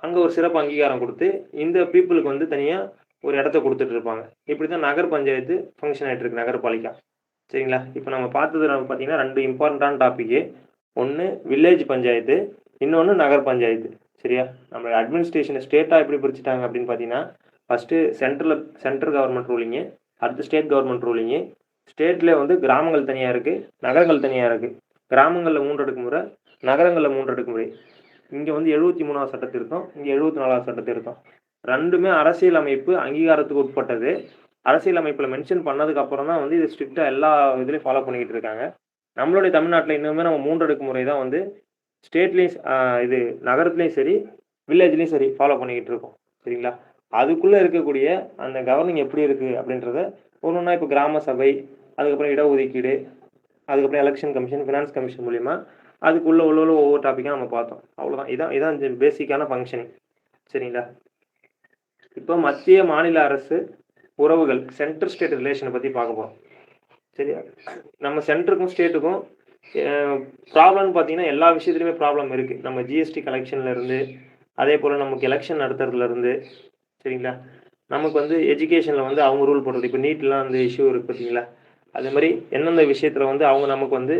அங்க ஒரு சிறப்பு அங்கீகாரம் குடுத்து, இந்த பீப்பிளுக்கு வந்து தனியா ஒரு இடத்த குடுத்துட்டு இருப்பாங்க. இப்படித்தான் நகர் பஞ்சாயத்து ஃபங்ஷன் ஆயிட்டு இருக்கு நகரபாலிகா. சரிங்களா? இப்ப நம்ம பார்த்தது பார்த்தீங்கன்னா 2 இம்பார்ட்டன்டான டாபிக்கு. ஒண்ணு வில்லேஜ் பஞ்சாயத்து, இன்னொன்னு நகர் பஞ்சாயத்து. சரியா? நம்ம அட்மினிஸ்ட்ரேஷன ஸ்டேட்டா எப்படி பிரிச்சுட்டாங்க அப்படின்னு பார்த்தீங்கன்னா, ஃபர்ஸ்ட்டு சென்ட்ரல் கவர்ன்மெண்ட் ரூலிங்கு, அடுத்து ஸ்டேட் கவர்ன்மெண்ட் ரூலிங்கு. ஸ்டேட்ல வந்து கிராமங்கள் தனியா இருக்கு, நகரங்கள் தனியா இருக்கு. கிராமங்கள்ல 3 அடுக்கு முறை, நகரங்கள்ல 3 அடுக்கு முறை. இங்கே வந்து 73வது சட்ட திருத்தம், இங்கே 74வது சட்ட திருத்தம். ரெண்டுமே அரசியல் அமைப்பு அங்கீகாரத்துக்கு உட்பட்டது. அரசியல் அமைப்பில் மென்ஷன் பண்ணதுக்கு அப்புறம் தான் வந்து இது ஸ்ட்ரிக்டாக எல்லா இதுலேயும் ஃபாலோ பண்ணிக்கிட்டு இருக்காங்க. நம்மளுடைய தமிழ்நாட்டில் இன்னுமே நம்ம 3 அடுக்கு முறை தான் வந்து ஸ்டேட்லேயும் இது நகரத்துலேயும் சரி, வில்லேஜ்லேயும் சரி ஃபாலோ பண்ணிக்கிட்டு இருக்கோம். சரிங்களா? அதுக்குள்ளே இருக்கக்கூடிய அந்த கவர்னிங் எப்படி இருக்குது அப்படின்றத ஒன்றா இப்போ கிராம சபை, அதுக்கப்புறம் இடஒதுக்கீடு, அதுக்கப்புறம் எலெக்ஷன் கமிஷன், ஃபினான்ஸ் கமிஷன் மூலிமா அதுக்குள்ளே உள்ள ஒவ்வொரு டாப்பிக்காக நம்ம பார்த்தோம். அவ்வளோதான். இதான் பேசிக்கான ஃபங்க்ஷனிங். சரிங்களா? இப்போ மத்திய மாநில அரசு உறவுகள், சென்ட்ரல் ஸ்டேட் ரிலேஷனை பற்றி பார்க்க போகிறோம். சரியா? நம்ம சென்டருக்கும் ஸ்டேட்டுக்கும் ப்ராப்ளம்னு பார்த்தீங்கன்னா எல்லா விஷயத்துலையுமே ப்ராப்ளம் இருக்குது. நம்ம ஜிஎஸ்டி கலெக்ஷன்லேருந்து, அதே போல் நமக்கு எலெக்ஷன் நடத்துறதுலேருந்து, சரிங்களா? நமக்கு வந்து எஜுகேஷனில் வந்து அவங்க ரூல் போடுறது, இப்போ நீட்லாம் வந்து இஷ்யூ இருக்குது பார்த்தீங்களா? அதே மாதிரி எந்தெந்த விஷயத்தில் வந்து அவங்க நமக்கு வந்து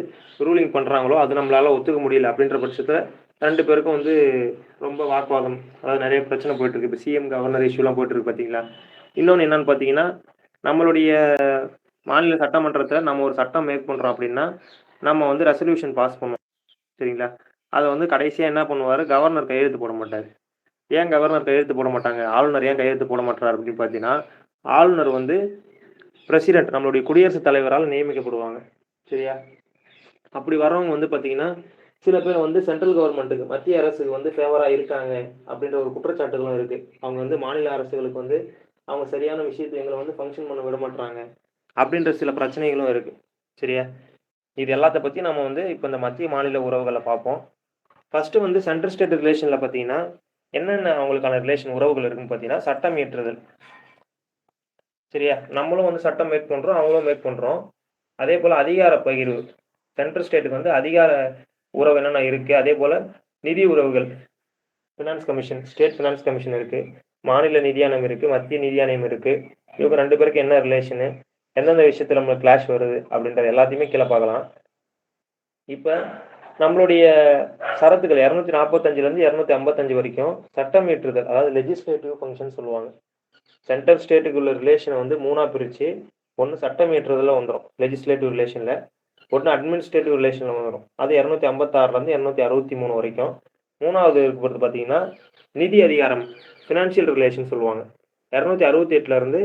ரூலிங் பண்ணுறாங்களோ அது நம்மளால் ஒத்துக்க முடியல அப்படின்ற பட்சத்தில் 2 பேருக்கும் வந்து ரொம்ப வாக்குவாதம், அதாவது நிறைய பிரச்சனை போயிட்டுருக்கு. இப்போ சிஎம் கவர்னர் இஷ்யூலாம் போயிட்டுருக்கு பார்த்தீங்களா? இன்னொன்று என்னன்னு பார்த்தீங்கன்னா, நம்மளுடைய மாநில சட்டமன்றத்தில் நம்ம ஒரு சட்டம் மேக் பண்ணுறோம் அப்படின்னா நம்ம வந்து ரெசல்யூஷன் பாஸ் பண்ணுவோம். சரிங்களா? அதை வந்து கடைசியாக என்ன பண்ணுவார், கவர்னர் கையெழுத்து போட மாட்டார். ஏன் கவர்னர் கையெழுத்து போட மாட்டாங்க, ஆளுநர் ஏன் கையெழுத்து போட மாட்டார் அப்படின்னு பார்த்தீங்கன்னா, ஆளுநர் வந்து பிரசிடென்ட், நம்மளுடைய குடியரசுத் தலைவரால் நியமிக்கப்படுவாங்க. சரியா? அப்படி வரவங்க வந்து பார்த்தீங்கன்னா சில பேர் வந்து சென்ட்ரல் கவர்மெண்ட்டுக்கு, மத்திய அரசுக்கு வந்து ஃபேவராக இருக்காங்க அப்படின்ற ஒரு குற்றச்சாட்டுகளும் இருக்குது. அவங்க வந்து மாநில அரசுகளுக்கு வந்து அவங்க சரியான விஷயத்தை எங்களை வந்து ஃபங்க்ஷன் பண்ண விட மாட்டாங்க அப்படின்ற சில பிரச்சனைகளும் இருக்குது. சரியா? இது எல்லாத்த பற்றி நம்ம வந்து இப்போ இந்த மத்திய மாநில உறவுகளை பார்ப்போம். ஃபஸ்ட்டு வந்து சென்ட்ரல் ஸ்டேட் ரிலேஷனில் பார்த்தீங்கன்னா என்னென்ன அவங்களுக்கான ரிலேஷன் உறவுகள் இருக்குன்னு பார்த்தீங்கன்னா, சட்டம் இயற்றுதல். சரியா? நம்மளும் வந்து சட்டம் மேக் பண்ணுறோம், அவங்களும் மேக் பண்ணுறோம். அதே போல் அதிகார பகிர்வு, சென்ட்ரல் ஸ்டேட்டுக்கு வந்து அதிகார உறவு என்னென்ன இருக்குது. அதே போல் நிதி உறவுகள், finance commission, state finance commission இருக்குது, மாநில நிதி ஆணையம் இருக்குது, மத்திய நிதி ஆணையம் இருக்குது. இவங்க 2 பேருக்கு என்ன ரிலேஷனு, எந்தெந்த விஷயத்தில் நம்மளுக்கு கிளாஷ் வருது அப்படின்றது எல்லாத்தையுமே கீழே பார்க்கலாம். இப்போ நம்மளுடைய சரத்துக்கள் 245லேருந்து 255 வரைக்கும் சட்டம் இயற்றுதல், அதாவது லெஜிஸ்லேட்டிவ் ஃபங்க்ஷன் சொல்லுவாங்க. சென்ட்ரல் ஸ்டேட்டுக்குள்ள ரிலேஷனை வந்து 3ஆக பிரித்து, ஒன்று சட்டம் இயற்றுதலில் வந்துடும் லெஜிஸ்லேட்டிவ் ரிலேஷனில், ஒன்று அட்மினிஸ்ட்ரேட்டிவ் ரிலேஷனில் வந்துடும். அது 256லேருந்து 263 வரைக்கும். 3வது இருக்கிறது பார்த்தீங்கன்னா நிதி அதிகாரம், ஃபினான்ஷியல் ரிலேஷன் சொல்லுவாங்க. 268லேருந்து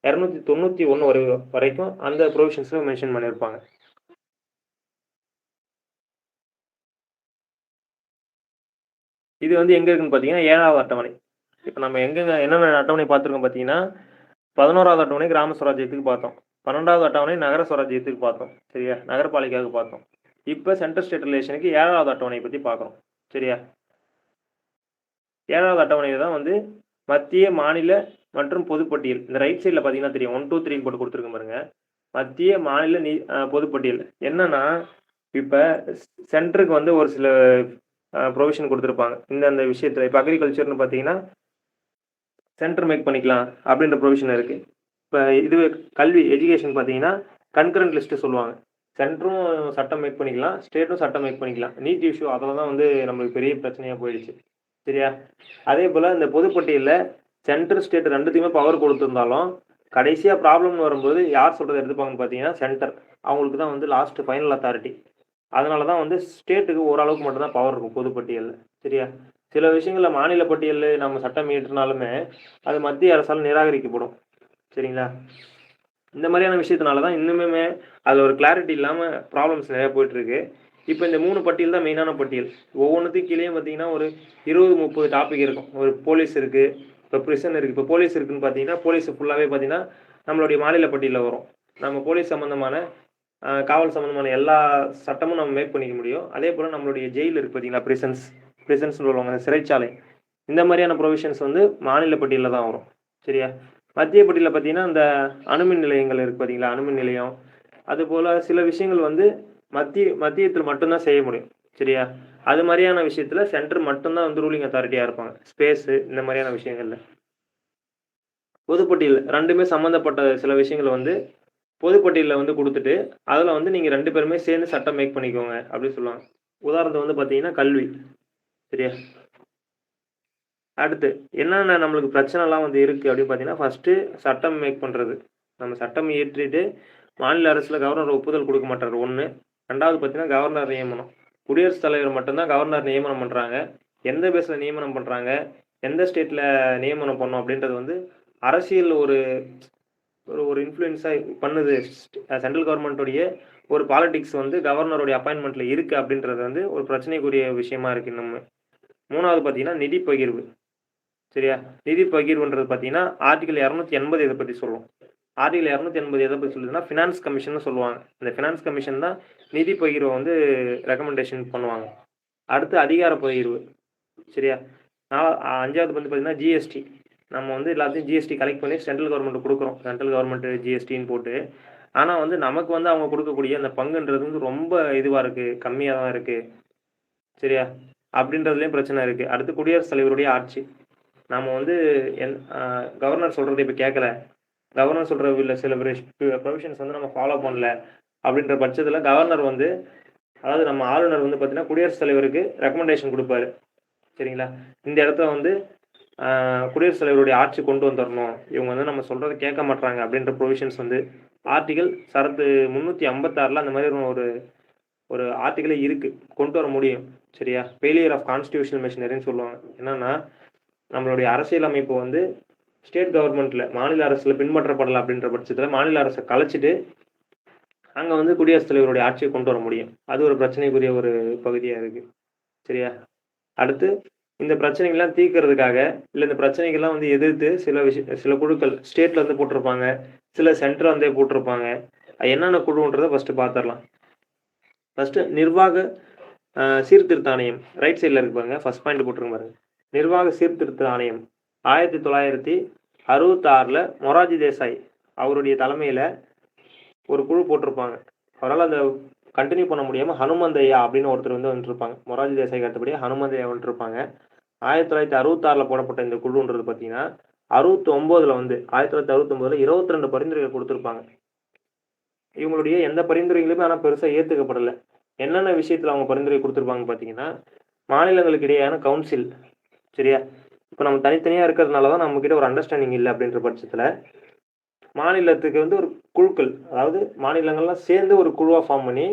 291 வரைக்கும் அந்த ப்ரொவிஷன்ஸில் மென்ஷன் பண்ணியிருப்பாங்க. இது வந்து எங்கே இருக்குன்னு பார்த்தீங்கன்னா 7வது அட்டவணை. இப்போ நம்ம என்னென்ன அட்டவணை பார்த்துருக்கோம் பார்த்தீங்கன்னா, 11வது அட்டவணை கிராம சுராஜ்யத்துக்கு பார்த்தோம், 12வது அட்டவணை நகர சுராஜ்யத்துக்கு பார்த்தோம். சரியா? நகரப்பாலிக்காவுக்கு பார்த்தோம். இப்போ சென்ட்ரல் ஸ்டேட் ரிலேஷனுக்கு 7வது அட்டவணையை பற்றி பார்க்குறோம். சரியா? 7வது அட்டவணையில் தான் வந்து மத்திய மாநில மற்றும் பொதுப்பட்டியல். இந்த ரைட் சைடில் பார்த்தீங்கன்னா தெரியும், 1 2 3 போட்டு கொடுத்துருக்க பாருங்க. மத்திய மாநில பொதுப்பட்டியல் என்னன்னா, இப்போ சென்டருக்கு வந்து ஒரு சில ப்ரொவிஷன் கொடுத்துருப்பாங்க இந்த விஷயத்தில். இப்போ அக்ரிகல்ச்சர்னு பார்த்தீங்கன்னா சென்டர் மேக் பண்ணிக்கலாம் அப்படின்ற ப்ரொவிஷன் இருக்குது. இப்போ இதுவே கல்வி, எஜுகேஷன் பார்த்தீங்கன்னா கன்கரண்ட் லிஸ்ட்டு சொல்லுவாங்க. சென்டரும் சட்டம் மேக் பண்ணிக்கலாம், ஸ்டேட்டும் சட்டம் மேக் பண்ணிக்கலாம். நீட் இஷ்யூ அதில் தான் வந்து நம்மளுக்கு பெரிய பிரச்சனையாக போயிடுச்சு. சரியா? அதே போல் இந்த பொதுப்பட்டியலில் சென்ட்ரல் ஸ்டேட் ரெண்டுத்தையுமே பவர் கொடுத்துருந்தாலும் கடைசியாக ப்ராப்ளம்னு வரும்போது யார் சொல்கிறத எடுத்துப்பாங்கன்னு பார்த்தீங்கன்னா சென்டர். அவங்களுக்கு தான் வந்து லாஸ்ட்டு ஃபைனல் அத்தாரிட்டி. அதனால தான் வந்து ஸ்டேட்டுக்கு ஓரளவுக்கு மட்டும்தான் பவர் இருக்கும் பொதுப்பட்டியலில். சரியா? சில விஷயங்களில் மாநில பட்டியலில் நம்ம சட்டம் இயற்றினாலுமே அது மத்திய அரசால் நிராகரிக்கப்படும். சரிங்களா? இந்த மாதிரியான விஷயத்தினால தான் இன்னுமே அதில் ஒரு கிளாரிட்டி இல்லாமல் ப்ராப்ளம்ஸ் நிறையா போயிட்டுருக்கு. இப்போ இந்த 3 பட்டியல் தான் மெயினான பட்டியல். ஒவ்வொன்றுத்துக்கு கீழே பார்த்தீங்கன்னா ஒரு 20-30 டாபிக் இருக்கும். ஒரு போலீஸ் இருக்குது, இப்போ பிரிசன் இருக்குது. இப்போ போலீஸ் இருக்குதுன்னு பார்த்தீங்கன்னா போலீஸ் ஃபுல்லாகவே பார்த்தீங்கன்னா நம்மளுடைய மாநில பட்டியலில் வரும். நம்ம போலீஸ் சம்மந்தமான காவல் சம்மந்தமான எல்லா சட்டமும் நம்ம மேக் பண்ணிக்க முடியும். அதே போல் நம்மளுடைய ஜெயில் இருக்குது பார்த்தீங்களா, பிரிசன்ஸ் சொல்லுவாங்க, சிறைச்சாலை. இந்த மாதிரியான ப்ரொவிஷன்ஸ் வந்து மாநில பட்டியலில் தான் வரும். சரியா? மத்திய பட்டியலில் பார்த்தீங்கன்னா இந்த அணுமின் நிலையங்கள் இருக்குது பார்த்தீங்களா, அணுமின் நிலையம், அதுபோல் சில விஷயங்கள் வந்து மத்தியத்தில் மட்டும்தான் செய்ய முடியும். சரியா? அது மாதிரியான விஷயத்தில் சென்டர் மட்டும்தான் வந்து ரூலிங் அத்தாரிட்டியாக இருப்பாங்க. ஸ்பேஸு இந்த மாதிரியான விஷயங்களில். பொதுப்பட்டியல் ரெண்டுமே சம்மந்தப்பட்ட சில விஷயங்களை வந்து பொதுப்பட்டியலில் வந்து கொடுத்துட்டு அதில் வந்து நீங்கள் 2 பேருமே சேர்ந்து சட்டம் மேக் பண்ணிக்கோங்க அப்படின்னு சொல்லுவாங்க. உதாரணத்துக்கு வந்து பார்த்தீங்கன்னா கல்வி. சரியா? அடுத்து என்னென்ன நம்மளுக்கு பிரச்சனைலாம் வந்து இருக்குது அப்படின்னு பார்த்தீங்கன்னா, ஃபஸ்ட்டு சட்டம் மேக் பண்ணுறது. நம்ம சட்டம் இயற்றிட்டு மாநில அரசில் கவர்னர் ஒப்புதல் கொடுக்க மாட்டார் 1. 2வது பார்த்தீங்கன்னா கவர்னர் நியமனம். குடியரசுத் தலைவர் மட்டும்தான் கவர்னர் நியமனம் பண்ணுறாங்க. எந்த பேஸில் நியமனம் பண்ணுறாங்க, எந்த ஸ்டேட்டில் நியமனம் பண்ணோம் அப்படின்றது வந்து அரசியல் ஒரு ஒரு ஒரு இன்ஃப்ளூயன்ஸாக பண்ணுது. சென்ட்ரல் கவர்மெண்ட்டுடைய ஒரு பாலிடிக்ஸ் வந்து கவர்னருடைய அப்பாயின்மெண்ட்ல இருக்கு அப்படின்றது வந்து ஒரு பிரச்சனைக்குரிய விஷயமா இருக்கு இன்னுமே. 3வது பார்த்தீங்கன்னா, நிதி பகிர்வு. சரியா? நிதி பகிர்வுன்றது பார்த்தீங்கன்னா, ஆர்டிகிள் 280 இத பத்தி சொல்லும். ஆர்டிகிள் 280 எத பத்தி சொல்லுதுன்னா, ஃபினான்ஸ் கமிஷன்னு சொல்லுவாங்க. இந்த ஃபினான்ஸ் கமிஷன் தான் நிதி பகிர்வ வந்து ரெக்கமெண்டேஷன் பண்ணுவாங்க. அடுத்து அதிகார பகிர்வு. சரியா? 5வது வந்து பார்த்தீங்கன்னா, ஜிஎஸ்டி. நம்ம வந்து எல்லாத்தையும் ஜிஎஸ்டி கலெக்ட் பண்ணி சென்ட்ரல் கவர்மெண்ட்டுக்கு குடுக்குறோம். சென்ட்ரல் கவர்மெண்ட் ஜிஎஸ்டின்னு போட்டு. ஆனா வந்து நமக்கு வந்து அவங்க குடுக்கக்கூடிய அந்த பங்குன்றது வந்து ரொம்ப இதுவா இருக்கு. கம்மியா தான் இருக்கு. சரியா? அப்படின்றதுலயும் பிரச்சனை இருக்கு. அடுத்து குடியரசுத் தலைவருடைய ஆட்சி. நாம வந்து கவர்னர் சொல்றத இப்ப கேட்கல. கவர்னர் சொல்ற சில ப்ரொவிஷன்ஸ் வந்து நம்ம ஃபாலோ பண்ணல. அப்படின்ற பட்சத்துல கவர்னர் வந்து அதாவது நம்ம ஆளுநர் வந்து பார்த்தீங்கன்னா, குடியரசுத் தலைவருக்கு ரெக்கமெண்டேஷன் குடுப்பாரு. சரிங்களா? இந்த இடத்துல வந்து குடியரசுத் தலைவருடைய ஆட்சி கொண்டு வந்துரணும். இவங்க வந்து நம்ம சொல்றத கேட்க மாட்றாங்க அப்படின்ற ப்ரொவிஷன்ஸ் வந்து ஆர்டிகிள் சரத்து 356ல அந்த மாதிரி ஒரு ஒரு ஆர்டிகிளே இருக்கு. கொண்டு வர முடியும். சரியா? ஃபெயிலியர் ஆஃப் கான்ஸ்டிடியூஷனல் மெஷினரின்னு சொல்லுவாங்க. என்னன்னா, நம்மளுடைய அரசியலமைப்பு வந்து ஸ்டேட் கவர்மெண்ட்ல மாநில அரசுல பின்பற்றப்படல அப்படின்ற பட்சத்துல மாநில அரச கலைச்சிட்டு அங்க வந்து குடியரசுத் தலைவருடைய ஆட்சியை கொண்டு வர முடியும். அது ஒரு பிரச்சனைக்குரிய ஒரு பகுதியா இருக்கு. சரியா? அடுத்து இந்த பிரச்சனைகள்லாம் தீர்க்கிறதுக்காக, இல்ல இந்த பிரச்சனைகள்லாம் வந்து எதிர்த்து சில குழுக்கள் ஸ்டேட்ல இருந்து போட்டிருப்பாங்க. சில சென்டர்ல இருந்தே போட்டிருப்பாங்க. அது என்னென்ன குழுன்றத ஃபர்ஸ்ட்டு பார்த்துரலாம். ஃபர்ஸ்ட்டு நிர்வாக சீர்திருத்த ஆணையம். ரைட் சைடுல இருக்கு பாருங்க. ஃபர்ஸ்ட் பாயிண்ட் போட்டிருக்கும் பாருங்க. நிர்வாக சீர்திருத்த ஆணையம். 1966ல மொரார்ஜி தேசாய் அவருடைய தலைமையில ஒரு குழு போட்டிருப்பாங்க. அவரால அத கன்டின்யூ பண்ண முடியாம ஹனுமந்தையா அப்படின்னு ஒருத்தர் வந்து வந்துருப்பாங்க. மொரார்ஜி தேசாய்க்கு அடுத்தபடியா ஹனுமந்தையா வந்துருப்பாங்க. 1966ல போடப்பட்ட இந்த குழுன்றது பார்த்தீங்கன்னா, 69ல வந்து 1969ல 22 பரிந்துரைகள் குடுத்திருப்பாங்க. இவங்களுடைய எந்த பரிந்துரைகளுமே ஆனா பெருசா ஏத்துக்கப்படல. என்னென்ன விஷயத்துல அவங்க பரிந்துரை குடுத்திருப்பாங்க பார்த்தீங்கன்னா, மாநிலங்களுக்கு இடையேயான கவுன்சில். சரியா? இப்ப நம்ம தனித்தனியா இருக்கிறதுனால தான் நம்மகிட்ட ஒரு அண்டர்ஸ்டாண்டிங் இல்ல அப்படின்ற பட்சத்துல, மாநிலத்துக்கு வந்து ஒரு குழுக்கள், அதாவது மாநிலங்கள்லாம் சேர்ந்து ஒரு குழுவா ஃபார்ம் பண்ணி,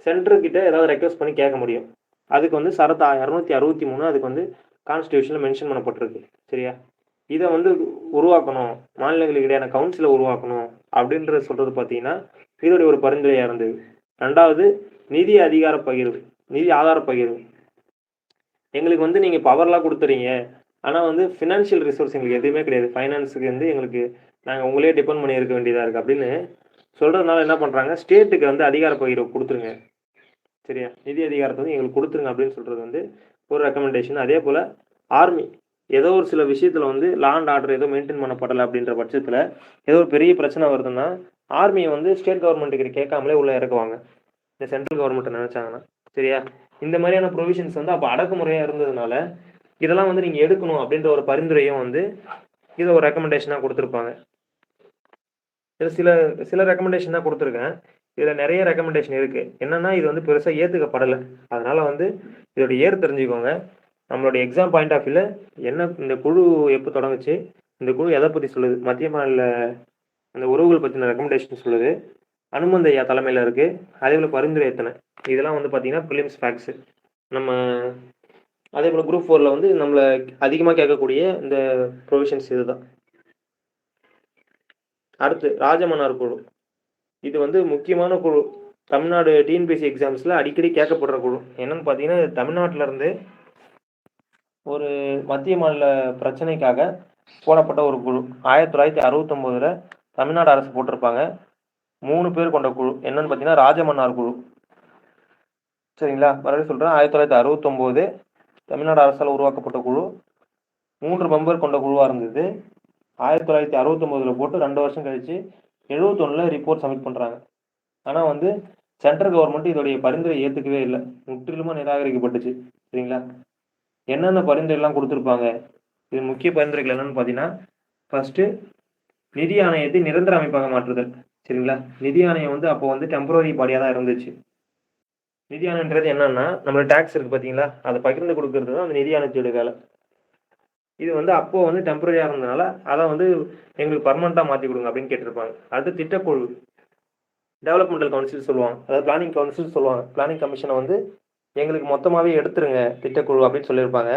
சென்டர் கிட்ட ஏதாவது ரெக்வெஸ்ட் பண்ணி கேட்க முடியும். அதுக்கு வந்து சரத்து 263 அதுக்கு வந்து கான்ஸ்டிடியூஷன்ல மென்ஷன் பண்ணப்பட்டிருக்கு. சரியா? இத வந்து உருவாக்கணும். மாநிலங்களுக்கு இடையான கவுன்சில உருவாக்கணும் அப்படின்றத சொல்றது பார்த்தீங்கன்னா, இதோடைய ஒரு பரிந்துரையா இருந்தது. 2வது நிதி அதிகார பகிர்வு. நிதி ஆதார பகிர்வு. எங்களுக்கு வந்து நீங்க பவர்லாம் குடுத்துறீங்க. ஆனா வந்து ஃபினான்ஷியல் ரிசோர்ஸ் எங்களுக்கு எதுவுமே கிடையாது. ஃபைனான்ஸ்க்கு வந்து எங்களுக்கு நாங்க உங்களையே டிபெண்ட் பண்ணி இருக்க வேண்டியதா இருக்கு அப்படின்னு சொல்றதுனால என்ன பண்றாங்க, ஸ்டேட்டுக்கு வந்து அதிகார பகிர்வு குடுத்துருங்க. சரியா? நிதி அதிகாரத்த வந்து எங்களுக்கு குடுத்துருங்க அப்படின்னு சொல்றது வந்து ஒரு ரெக்கமெண்டேஷன். அதேபோல ஆர்மி ஏதோ ஒரு சில விஷயத்துல வந்து லா அண்ட் ஆர்டர் ஏதோ மெயின்டெயின் பண்ணப்படல அப்படின்ற பட்சத்துல, ஏதோ ஒரு பெரிய பிரச்சனை வருதுன்னா, ஆர்மிய வந்து ஸ்டேட் கவர்மெண்ட் கிட்ட கேட்காமலே உள்ள இறக்குவாங்க. இந்த சென்ட்ரல் கவர்மெண்ட் நினைச்சாங்கன்னா. சரியா? இந்த மாதிரியான ப்ரொவிஷன்ஸ் வந்து அப்ப அடக்குமுறையா இருந்ததுனால, இதெல்லாம் வந்து நீங்க எடுக்கணும் அப்படின்ற ஒரு பரிந்துரையும் வந்து இத ஒரு ரெக்கமெண்டேஷனா குடுத்திருப்பாங்க. இதுல சில சில ரெக்கமெண்டேஷன் தான் குடுத்துருக்கேன். இதுல நெறைய ரெக்கமெண்டேஷன் இருக்கு. என்னன்னா, இது வந்து பெருசா ஏத்துக்கப்படல. அதனால வந்து இதோட தெரிஞ்சுக்கோங்க. நம்மளுடைய எக்ஸாம் பாயிண்ட் ஆஃப் வியூல என்ன இந்த குழு எப்ப தொடங்குச்சு? இந்த குழு எத பத்தி சொல்லுது? மத்திய மாநில அந்த உறவுகள் பத்தின ரெக்கமெண்டேஷன் சொல்லுது. அனுமந்த் ஐயா தலைமையில இருக்கு. அதேபோல பரிந்துரை எத்தன? இதெல்லாம் வந்து பார்த்தீங்கன்னா, பிலிம்ஸ் ஃபேக்ட்ஸ். நம்ம அதேபோல குரூப் 4ல வந்து நம்மள அதிகமா கேட்கக்கூடிய இந்த ப்ரொவிஷன்ஸ் இதுதான். அடுத்து ராஜமன்னார் குழு. இது வந்து முக்கியமான குழு. தமிழ்நாடு டிஎன்பிஎஸ்சி எக்ஸாம்ஸ்ல அடிக்கடி கேட்கப்படுற குழு. என்னன்னு பார்த்தீங்கன்னா, தமிழ்நாட்டுல இருந்து ஒரு மத்திய மாநில பிரச்சனைக்காக போடப்பட்ட ஒரு குழு. 1969ல தமிழ்நாடு அரசு போட்டிருப்பாங்க. 3 பேர் கொண்ட குழு. என்னன்னு பார்த்தீங்கன்னா, ராஜமன்னார் குழு. சரிங்களா? மறுபடியும் சொல்றேன். 1969 தமிழ்நாடு அரசால் உருவாக்கப்பட்ட குழு. 3 மெம்பர் கொண்ட குழுவா இருந்தது. 1969ல போட்டு 2 வருஷம் கழிச்சு 71ல ரிப்போர்ட் சப்மிட் பண்றாங்க. ஆனா வந்து சென்ட்ரல் கவர்மெண்ட் இதோடைய பரிந்துரை ஏத்துக்கவே இல்ல. முற்றிலுமா நிராகரிக்கப்பட்டுச்சு. சரிங்களா? என்னென்ன பரிந்துரை எல்லாம் குடுத்திருப்பாங்க? இது முக்கிய பரிந்துரைகள் என்னன்னு பார்த்தீங்கன்னா, ஃபர்ஸ்ட்டு நிதி ஆணையத்தை நிரந்தர அமைப்பாக மாற்றுதல். சரிங்களா? நிதி ஆணையம் வந்து அப்போ வந்து டெம்பரரி பாடியா தான் இருந்துச்சு. நிதி ஆணையம்ன்றது என்னன்னா, நம்மளோட டாக்ஸ் இருக்கு பார்த்தீங்களா? அத பகிர்ந்து குடுக்கிறது தான் அந்த நிதி ஆணையத்தோட வேலை. இது வந்து அப்போ வந்து டெம்பரரியா இருந்ததுனால, அத வந்து எங்களுக்கு பெர்மனன்ட்டா மாத்தி குடுங்க அப்படின்னு கேட்டிருப்பாங்க. அடுத்து திட்டக்குழு. டெவலப்மெண்டல் கவுன்சில் சொல்லுவாங்க. அதாவது பிளானிங் கவுன்சில் சொல்லுவாங்க. பிளானிங் கமிஷன வந்து எங்களுக்கு மொத்தமாவே எடுத்துருங்க திட்டக்குழு அப்படின்னு சொல்லியிருப்பாங்க.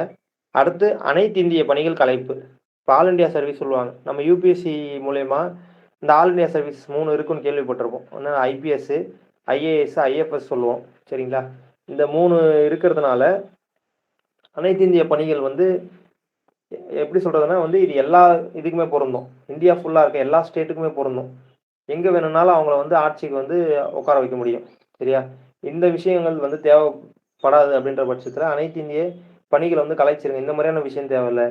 அடுத்து அனைத்து இந்திய பணிகள் கலைப்பு. இப்ப ஆல் இண்டியா சர்வீஸ் சொல்லுவாங்க. நம்ம யுபிஎஸ்சி மூலியமா இந்த ஆல் இண்டியா சர்வீஸ் 3 இருக்குன்னு கேள்விப்பட்டிருப்போம். ஒண்ணு ஐபிஎஸ், ஐஏஎஸ், ஐஎஃப்எஸ் சொல்லுவோம். சரிங்களா? இந்த 3 இருக்கிறதுனால அனைத்து இந்திய பணிகள் வந்து எப்படி சொல்றதுன்னா வந்து இது எல்லா இதுக்குமே பொருந்தும். இந்தியா ஃபுல்லா இருக்க எல்லா ஸ்டேட்டுக்குமே பொருந்தும். எங்க வேணும்னாலும் அவங்கள வந்து ஆட்சிக்கு வந்து உட்கார வைக்க முடியும். சரியா? இந்த விஷயங்கள் வந்து தேவைப்படாது அப்படின்ற பட்சத்துல அனைத்து இந்திய பணிகள வந்து கலைச்சிருங்க. இந்த மாதிரியான விஷயம் தேவையில்ல.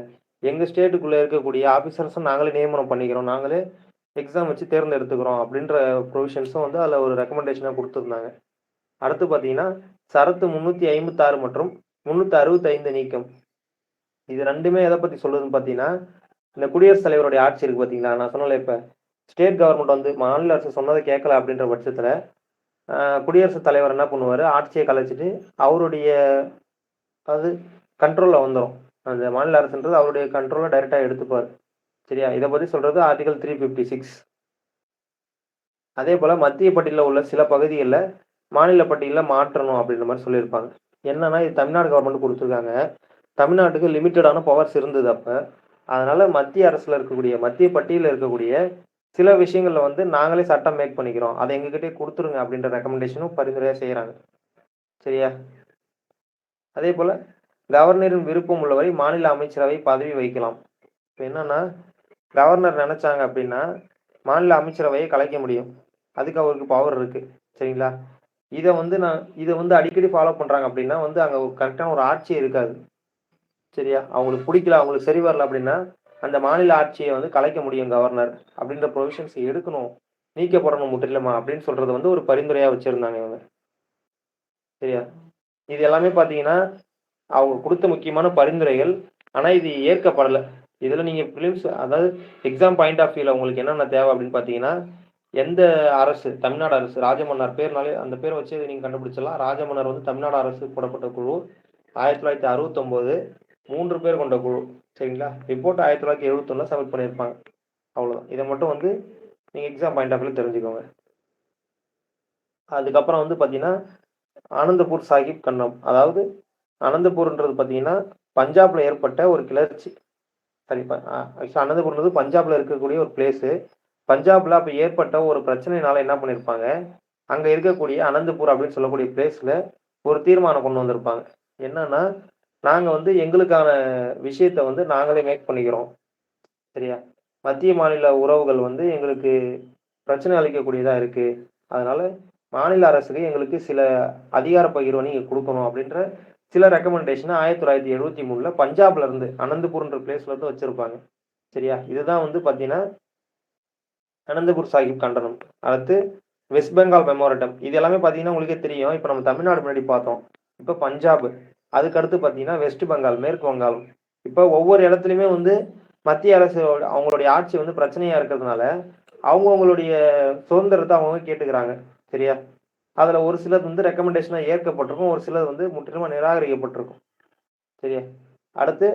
எங்க ஸ்டேட்டுக்குள்ள இருக்கக்கூடிய ஆஃபீசர்ஸ நாங்களே நியமனம் பண்ணிக்கிறோம். நாங்களே எக்ஸாம் வச்சு தேர்ந்தெடுத்துக்கிறோம் அப்படின்ற ப்ரொவிஷன்ஸும் வந்து அதுல ஒரு ரெக்கமெண்டேஷனா குடுத்திருந்தாங்க. அடுத்து பார்த்தீங்கன்னா, சரத்து 356 மற்றும் 365 நீக்கம். இது 2மே எத பத்தி சொல்லுதுன்னு பார்த்தீங்கன்னா, இந்த குடியரசுத் தலைவருடைய ஆட்சி இருக்கு பார்த்தீங்களா? நான் சொன்னேன்ல இப்ப. ஸ்டேட் கவர்ன்மெண்ட் வந்து மாநில அரசு சொன்னத கேட்கல அப்படின்ற பட்சத்துல, அ குடியரசுத் தலைவர் என்ன பண்ணுவாரு, ஆட்சிய கலைச்சுட்டு அவருடைய அதாவது கண்ட்ரோல்ல வந்துரும். அந்த மாநில அரசுன்றது அவருடைய கண்ட்ரோல்ல டைரக்ட்டா எடுத்துப்பாரு. சரியா? இத பத்தி சொல்றது ஆர்டிகிள் 356. அதேபோல மத்திய பட்டியல்ல உள்ள சில பகுதிகள்ல மாநில பட்டியல்ல மாற்றணும் அப்படின்ற மாரி சொல்லியிருப்பாங்க. என்னன்னா, இது தமிழ்நாடு கவர்மெண்ட் குடுத்துருக்காங்க. தமிழ்நாட்டுக்கு லிமிட்டடான பவர்ஸ் இருந்தது அப்ப. அதனால மத்திய அரசுல இருக்கக்கூடிய மத்திய பட்டியல்ல இருக்கக்கூடிய சில விஷயங்கள்ல வந்து நாங்களே சட்டம் மேக் பண்ணிக்கிறோம். அத எங்ககிட்டயே குடுத்துருங்க அப்படின்ற ரெக்கமெண்டேஷனும் பரிந்துரையா செய்றாங்க. சரியா? அதேபோல கவர்னரின் விருப்பம் உள்ளவரை மாநில அமைச்சரவை பதவி வகிக்கலாம். இப்ப என்னன்னா, கவர்னர் நெனச்சாங்க அப்படின்னா, மாநில அமைச்சரவைய கலைக்க முடியும். அதுக்கு அவருக்கு பவர் இருக்கு. சரிங்களா? இத வந்து அடிக்கடி ஃபாலோ பண்றாங்க அப்படின்னா வந்து அங்க கரெக்ட்டான ஒரு ஆட்சியே இருக்காது. சரியா? அவங்களுக்கு புடிக்கல, அவங்களுக்கு சரி வரல அப்படின்னா, அந்த மாநில ஆட்சிய வந்து கலைக்க முடியும் கவர்னர். அப்படின்ற ப்ரொவிஷன்ஸ் எடுக்கணும். நீக்கப்படணும் முற்றிலுமா அப்படின்னு சொல்றது வந்து ஒரு பரிந்துரையா வச்சிருந்தாங்க இவங்க. சரியா? இது எல்லாமே பார்த்தீங்கன்னா, அவங்க குடுத்த முக்கியமான பரிந்துரைகள். ஆனா இது ஏற்கப்படல. இதுல நீங்க பிலிம்ஸ் அதாவது எக்ஸாம் பாயிண்ட் ஆஃப் வியூல உங்களுக்கு என்னென்ன தேவை அப்படின்னு பார்த்தீங்கன்னா, எந்த அரசு, தமிழ்நாடு அரசு, ராஜமன்னார் பேர்னாலே அந்த பேர வச்சே நீங்க கண்டுபிடிச்சிடலாம். ராஜமன்னார் வந்து தமிழ்நாடு அரசு போடப்பட்ட குழு. 1969 3 பேர் கொண்ட குழு. சரிங்களா? ரிப்போர்ட் 1971ல சப்மிட் பண்ணியிருப்பாங்க. அவ்வளோதான். இத மட்டும் வந்து நீங்க எக்ஸாம் பாயிண்ட் ஆஃப் வியூல தெரிஞ்சுக்கோங்க. அதுக்கப்புறம் வந்து பார்த்தீங்கன்னா, ஆனந்தபூர் சாஹிப் கண்டம். அதாவது அனந்தபூர்ன்றது பார்த்தீங்கன்னா, பஞ்சாப்ல ஏற்பட்ட ஒரு கிளர்ச்சி. சாரி ஆக்சுவலா அனந்தபூர்ன்றது பஞ்சாப்ல இருக்கக்கூடிய ஒரு பிளேஸு. பஞ்சாப்ல அப்ப ஏற்பட்ட ஒரு பிரச்சனையினால என்ன பண்ணியிருப்பாங்க, அங்க இருக்கக்கூடிய அனந்தபூர் அப்படின்னு சொல்லக்கூடிய பிளேஸ்ல ஒரு தீர்மானம் கொண்டு வந்திருப்பாங்க. என்னன்னா, நாங்க வந்து எங்களுக்கான விஷயத்த வந்து நாங்களே மேக் பண்ணிக்கிறோம். சரியா? மத்திய, மாநில உறவுகள் வந்து எங்களுக்கு பிரச்சனை அளிக்கக்கூடியதா இருக்கு. அதனால மாநில அரசுக்கு எங்களுக்கு சில அதிகார பகிர்வ நீங்க குடுக்கணும் அப்படின்ற சில ரெக்கமெண்டேஷன 1973ல பஞ்சாப்ல இருந்து அனந்தபூர்ன்ற பிளேஸ்ல இருந்து வச்சிருப்பாங்க. சரியா? இதுதான் வந்து பார்த்தீங்கன்னா, அனந்தபூர் சாஹிப் கண்டனம். அடுத்து வெஸ்ட் பெங்கால் மெமோரண்டம். இது எல்லாமே பார்த்தீங்கன்னா, உங்களுக்கே தெரியும். இப்ப நம்ம தமிழ்நாடு முன்னாடி பார்த்தோம். இப்ப பஞ்சாப். அதுக்கு அடுத்து பார்த்தீங்கன்னா, வெஸ்ட் பெங்கால், மேற்கு வங்காளம். இப்ப ஒவ்வொரு இடத்துலயுமே வந்து மத்திய அரசு அவங்களுடைய ஆட்சி வந்து பிரச்சனையா இருக்கிறதுனால, அவங்கவங்களுடைய சுதந்திரத்த அவங்கவங்க கேட்டுக்கிறாங்க. சரியா? அதுல ஒரு சிலது வந்து ரெக்கமெண்டேஷனா ஏற்கப்பட்டிருக்கும். ஒரு சிலது வந்து முற்றிலுமா நிராகரிக்கப்பட்டிருக்கும். சரியா? அடுத்து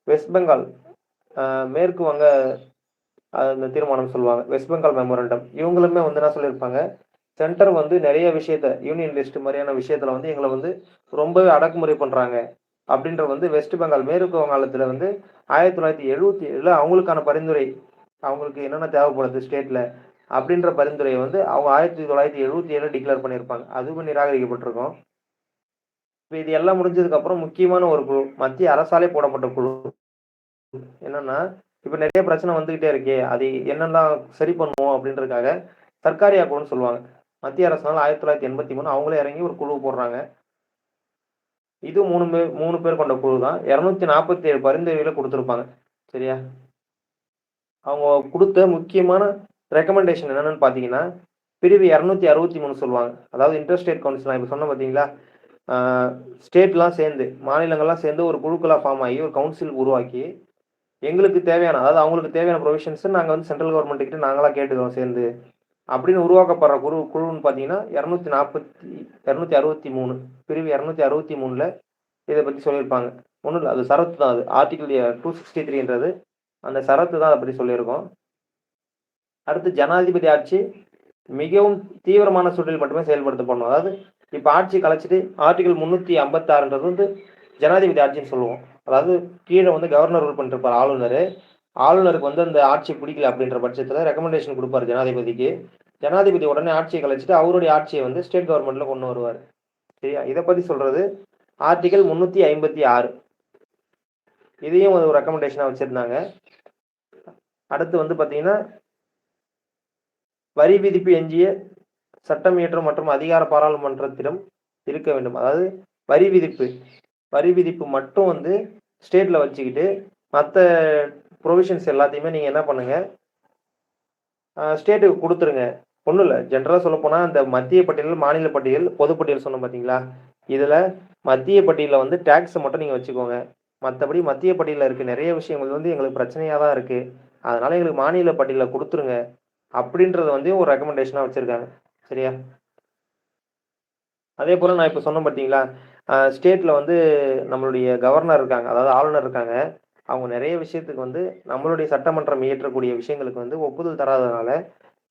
வெஸ்ட் பெங்கால், அ மேற்கு வங்க அந்த தீர்மானம் சொல்லுவாங்க. West Bengal memorandum. இவங்களுமே வந்து என்ன சொல்லியிருப்பாங்க, சென்டர் வந்து நெறைய விஷயத்த யூனியன் லிஸ்ட் மாரியான விஷயத்துல வந்து எங்கள வந்து ரொம்பவே அடக்குமுறை பண்றாங்க. அப்படின்ற வந்து வெஸ்ட் பெங்கால், மேற்கு வங்காளத்துல வந்து 1977ல அவங்களுக்கான பரிந்துரை, அவங்களுக்கு என்னென்ன தேவைப்படுது ஸ்டேட்ல, அப்படின்ற பரிந்துரைய வந்து அவங்க 1977ல டிக்ளேர் பண்ணியிருப்பாங்க. அதுவும் நிராகரிக்கப்பட்டிருக்கும். இப்ப இது எல்லாம் முடிஞ்சதுக்கு அப்புறம் முக்கியமான ஒரு குழு, மத்திய அரசாலே போடப்பட்ட குழு. என்னன்னா, இப்ப நெறைய பிரச்சனை வந்துகிட்டே இருக்கே, அது என்னெல்லாம் சரி பண்ணுவோம் அப்படின்றதுக்காக, சர்க்காரியா குழுன்னு சொல்லுவாங்க. மத்திய அரசுனால 1983 அவங்களே இறங்கி ஒரு குழு போடுறாங்க. இது 3 பேர் கொண்ட குழு தான். 247 பரிந்துரைகள குடுத்திருப்பாங்க. சரியா? அவங்க குடுத்த முக்கியமான ரெக்கமெண்டேஷன் என்னன்னு பார்த்தீங்கன்னா, பிரிவு 263 சொல்லுவாங்க. அதாவது இன்டர் ஸ்டேட் கவுன்சில் நான் இப்ப சொன்னேன் பார்த்தீங்களா? ஆ ஸ்டேட்லாம் சேர்ந்து, மாநிலங்கள்லாம் சேர்ந்து ஒரு குழுக்களா ஃபார்ம் ஆகி, ஒரு கவுன்சில் உருவாக்கி, எங்களுக்கு தேவையான அதாவது அவங்களுக்கு தேவையான புரொவிஷன்ஸ நாங்க வந்து சென்ட்ரல் கவர்ன்மெண்ட் கிட்ட நாங்களா கேட்டுக்கிறோம் சேர்ந்து. அப்படின்னு உருவாக்கப்படுற குழுன்னு பார்த்தீங்கன்னா, 263 பிரிவு 263ல இத பத்தி சொல்லியிருப்பாங்க. ஒண்ணும் இல்ல. அது சரத்து தான் அது. ஆர்டிகிள் 263ன்றது அந்த சரத்து தான் அத பத்தி சொல்லியிருக்கோம். அடுத்து ஜனாதிபதி ஆட்சி மிகவும் தீவிரமான சூழலில் மட்டுமே செயல்படுத்தப்படணும். அதாவது இப்போ ஆட்சி கலைச்சிட்டு ஆர்டிகல் 356ன்றது வந்து ஜனாதிபதி ஆட்சின்னு சொல்லுவோம். அதாவது கீழே வந்து கவர்னர் ரூல் பண்ணிருப்பார் ஆளுநர். ஆளுநருக்கு வந்து அந்த ஆட்சி பிடிக்கல அப்படின்ற பட்சத்தில் ரெக்கமெண்டேஷன் கொடுப்பாரு ஜனாதிபதிக்கு. ஜனாதிபதி உடனே ஆட்சியை கலைச்சிட்டு அவருடைய ஆட்சியை வந்து ஸ்டேட் கவர்மெண்ட்ல கொண்டு வருவார். சரியா? இதை பத்தி சொல்றது ஆர்டிகல் 356. இதையும் ஒரு ரெக்கமெண்டேஷனா வச்சிருந்தாங்க. அடுத்து வந்து பாத்தீங்கன்னா வரி விதிப்பு எஞ்சிய சட்டம் இயற்றும் மற்றும் அதிகார பாராளுமன்றத்திடம் இருக்க வேண்டும். அதாவது வரி விதிப்பு மட்டும் வந்து ஸ்டேட்ல வச்சுக்கிட்டு மற்ற ப்ரொவிஷன்ஸ் எல்லாத்தையுமே நீங்க என்ன பண்ணுங்க, ஸ்டேட்டுக்கு கொடுத்துருங்க. ஒன்றும் இல்லை, ஜென்ரலாக சொல்ல போனால் இந்த மத்திய பட்டியல், மாநில பட்டியல், பொதுப்பட்டியல் சொன்னோம் பார்த்தீங்களா? இதில் மத்திய பட்டியலில் வந்து டேக்ஸை மட்டும் நீங்கள் வச்சுக்கோங்க. மற்றபடி மத்திய பட்டியலில் இருக்க நிறைய விஷயங்கள் வந்து எங்களுக்கு பிரச்சனையாக தான் இருக்குது, அதனால எங்களுக்கு மாநில பட்டியலில் கொடுத்துருங்க அப்படின்றத வந்து ஒரு ரெக்கமெண்டேஷனாக வச்சுருக்காங்க. சரியா? அதே போல் நான் இப்போ சொன்னேன் பார்த்தீங்களா, ஸ்டேட்டில் வந்து நம்மளுடைய கவர்னர் இருக்காங்க, அதாவது ஆளுநர் இருக்காங்க. அவங்க நிறைய விஷயத்துக்கு வந்து நம்மளுடைய சட்டமன்றம் இயற்றக்கூடிய விஷயங்களுக்கு வந்து ஒப்புதல் தராதனால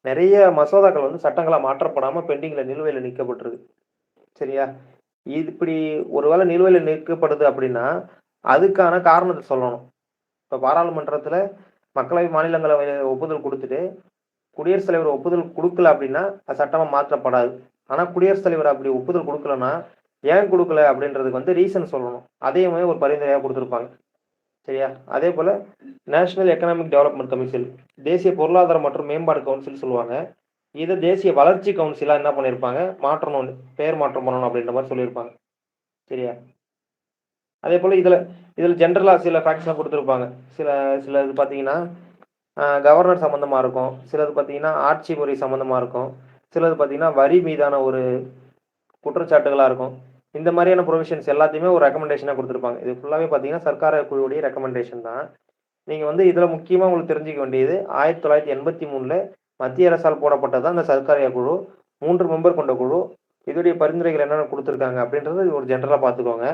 நிறைய மசோதாக்கள் வந்து சட்டங்களா மாற்றப்படாம பெண்டிங்ல நிலுவையில் நிற்கப்பட்டிருக்கு. சரியா? இது இப்படி ஒருவேளை நிலுவையில் நிற்கப்படுது அப்படின்னா அதுக்கான காரணத்தை சொல்லணும். இப்போ பாராளுமன்றத்தில் மக்களவை மாநிலங்களவை ஒப்புதல் கொடுத்துட்டு குடியரசுத் தலைவர் ஒப்புதல் கொடுக்கல அப்படின்னா அது சட்டமாக மாற்றப்படாது. ஆனால் குடியரசுத் தலைவர் அப்படி ஒப்புதல் கொடுக்கலன்னா ஏன் கொடுக்கல அப்படின்றதுக்கு வந்து ரீசன் சொல்லணும். அதையுமே ஒரு பரிந்துரையாக கொடுத்துருப்பாங்க. சரியா? அதே போல் நேஷனல் எக்கனாமிக் டெவலப்மெண்ட் கமிஷன், தேசிய பொருளாதார மற்றும் மேம்பாடு கவுன்சில் சொல்லுவாங்க. இதை தேசிய வளர்ச்சி கவுன்சிலாக என்ன பண்ணியிருப்பாங்க, மாற்றணும், பெயர் மாற்றம் பண்ணணும் அப்படின்ற மாதிரி சொல்லியிருப்பாங்க. சரியா? அதே போல் இதில் ஜென்ரலாக சில ஃபேக்ட்ஸ்லாம் கொடுத்துருப்பாங்க. சிலது பார்த்தீங்கன்னா கவர்னர் சம்மந்தமாக இருக்கும், சிலது பார்த்தீங்கன்னா ஆட்சி முறை சம்மந்தமாக இருக்கும், சிலது பார்த்தீங்கன்னா வரி மீதான ஒரு குற்றச்சாட்டுகளாக இருக்கும். இந்த மாதிரியான ப்ரொவிஷன்ஸ் எல்லாத்தையுமே ஒரு ரெக்கமெண்டேஷனாக கொடுத்துருப்பாங்க. இது ஃபுல்லாகவே பார்த்தீங்கன்னா சர்க்கார குழுவுடைய ரெக்கமெண்டேஷன் தான். நீங்கள் வந்து இதில் முக்கியமாக உங்களுக்கு தெரிஞ்சிக்க வேண்டியது 1983 மத்திய அரசால் போடப்பட்டது தான் இந்த சர்க்காரிய குழு. 3 மெம்பர் கொண்ட குழு. இதோடைய பரிந்துரைகள் என்னென்ன கொடுத்துருக்காங்க அப்படின்றது ஒரு ஜென்ரலாக பார்த்துக்கோங்க.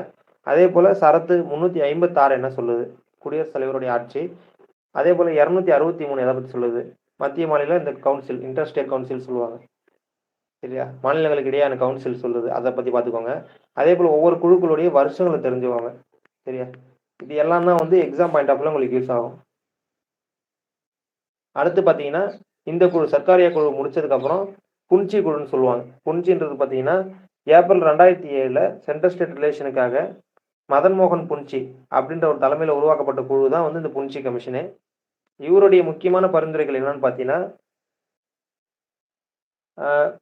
அதே போல் சரத்து 356 என்ன சொல்லுது, குடியரசுத் தலைவருடைய ஆட்சி. அதே போல் 263 எதை பற்றி சொல்லுது, மத்திய மாநில இந்த கவுன்சில், இன்டர் ஸ்டேட் கவுன்சில் சொல்லுவாங்க. சரியா? மாநிலங்களுக்கு இடையான கவுன்சில் சொல்லுது, அதை பற்றி பார்த்துக்கோங்க. அதே போல் ஒவ்வொரு குழுக்களுடைய வருஷங்களை தெரிஞ்சுக்கோங்க. சரியா? இது எல்லாம் தான் வந்து எக்ஸாம் பாயிண்ட் ஆஃப்ல உங்களுக்கு யூஸ் ஆகும். அடுத்து பார்த்தீங்கன்னா இந்த குழு சர்க்காரிய குழு முடிச்சதுக்கப்புறம் புன்சி குழுன்னு சொல்லுவாங்க. புன்சின்றது பார்த்தீங்கன்னா ஏப்ரல் 2007 சென்ட்ரல் ஸ்டேட் ரிலேஷனுக்காக மதன் மோகன் புன்சி அப்படின்ற ஒரு தலைமையில் உருவாக்கப்பட்ட குழு தான் வந்து இந்த புன்சி கமிஷனு. இவருடைய முக்கியமான பரிந்துரைகள் என்னன்னு பார்த்தீங்கன்னா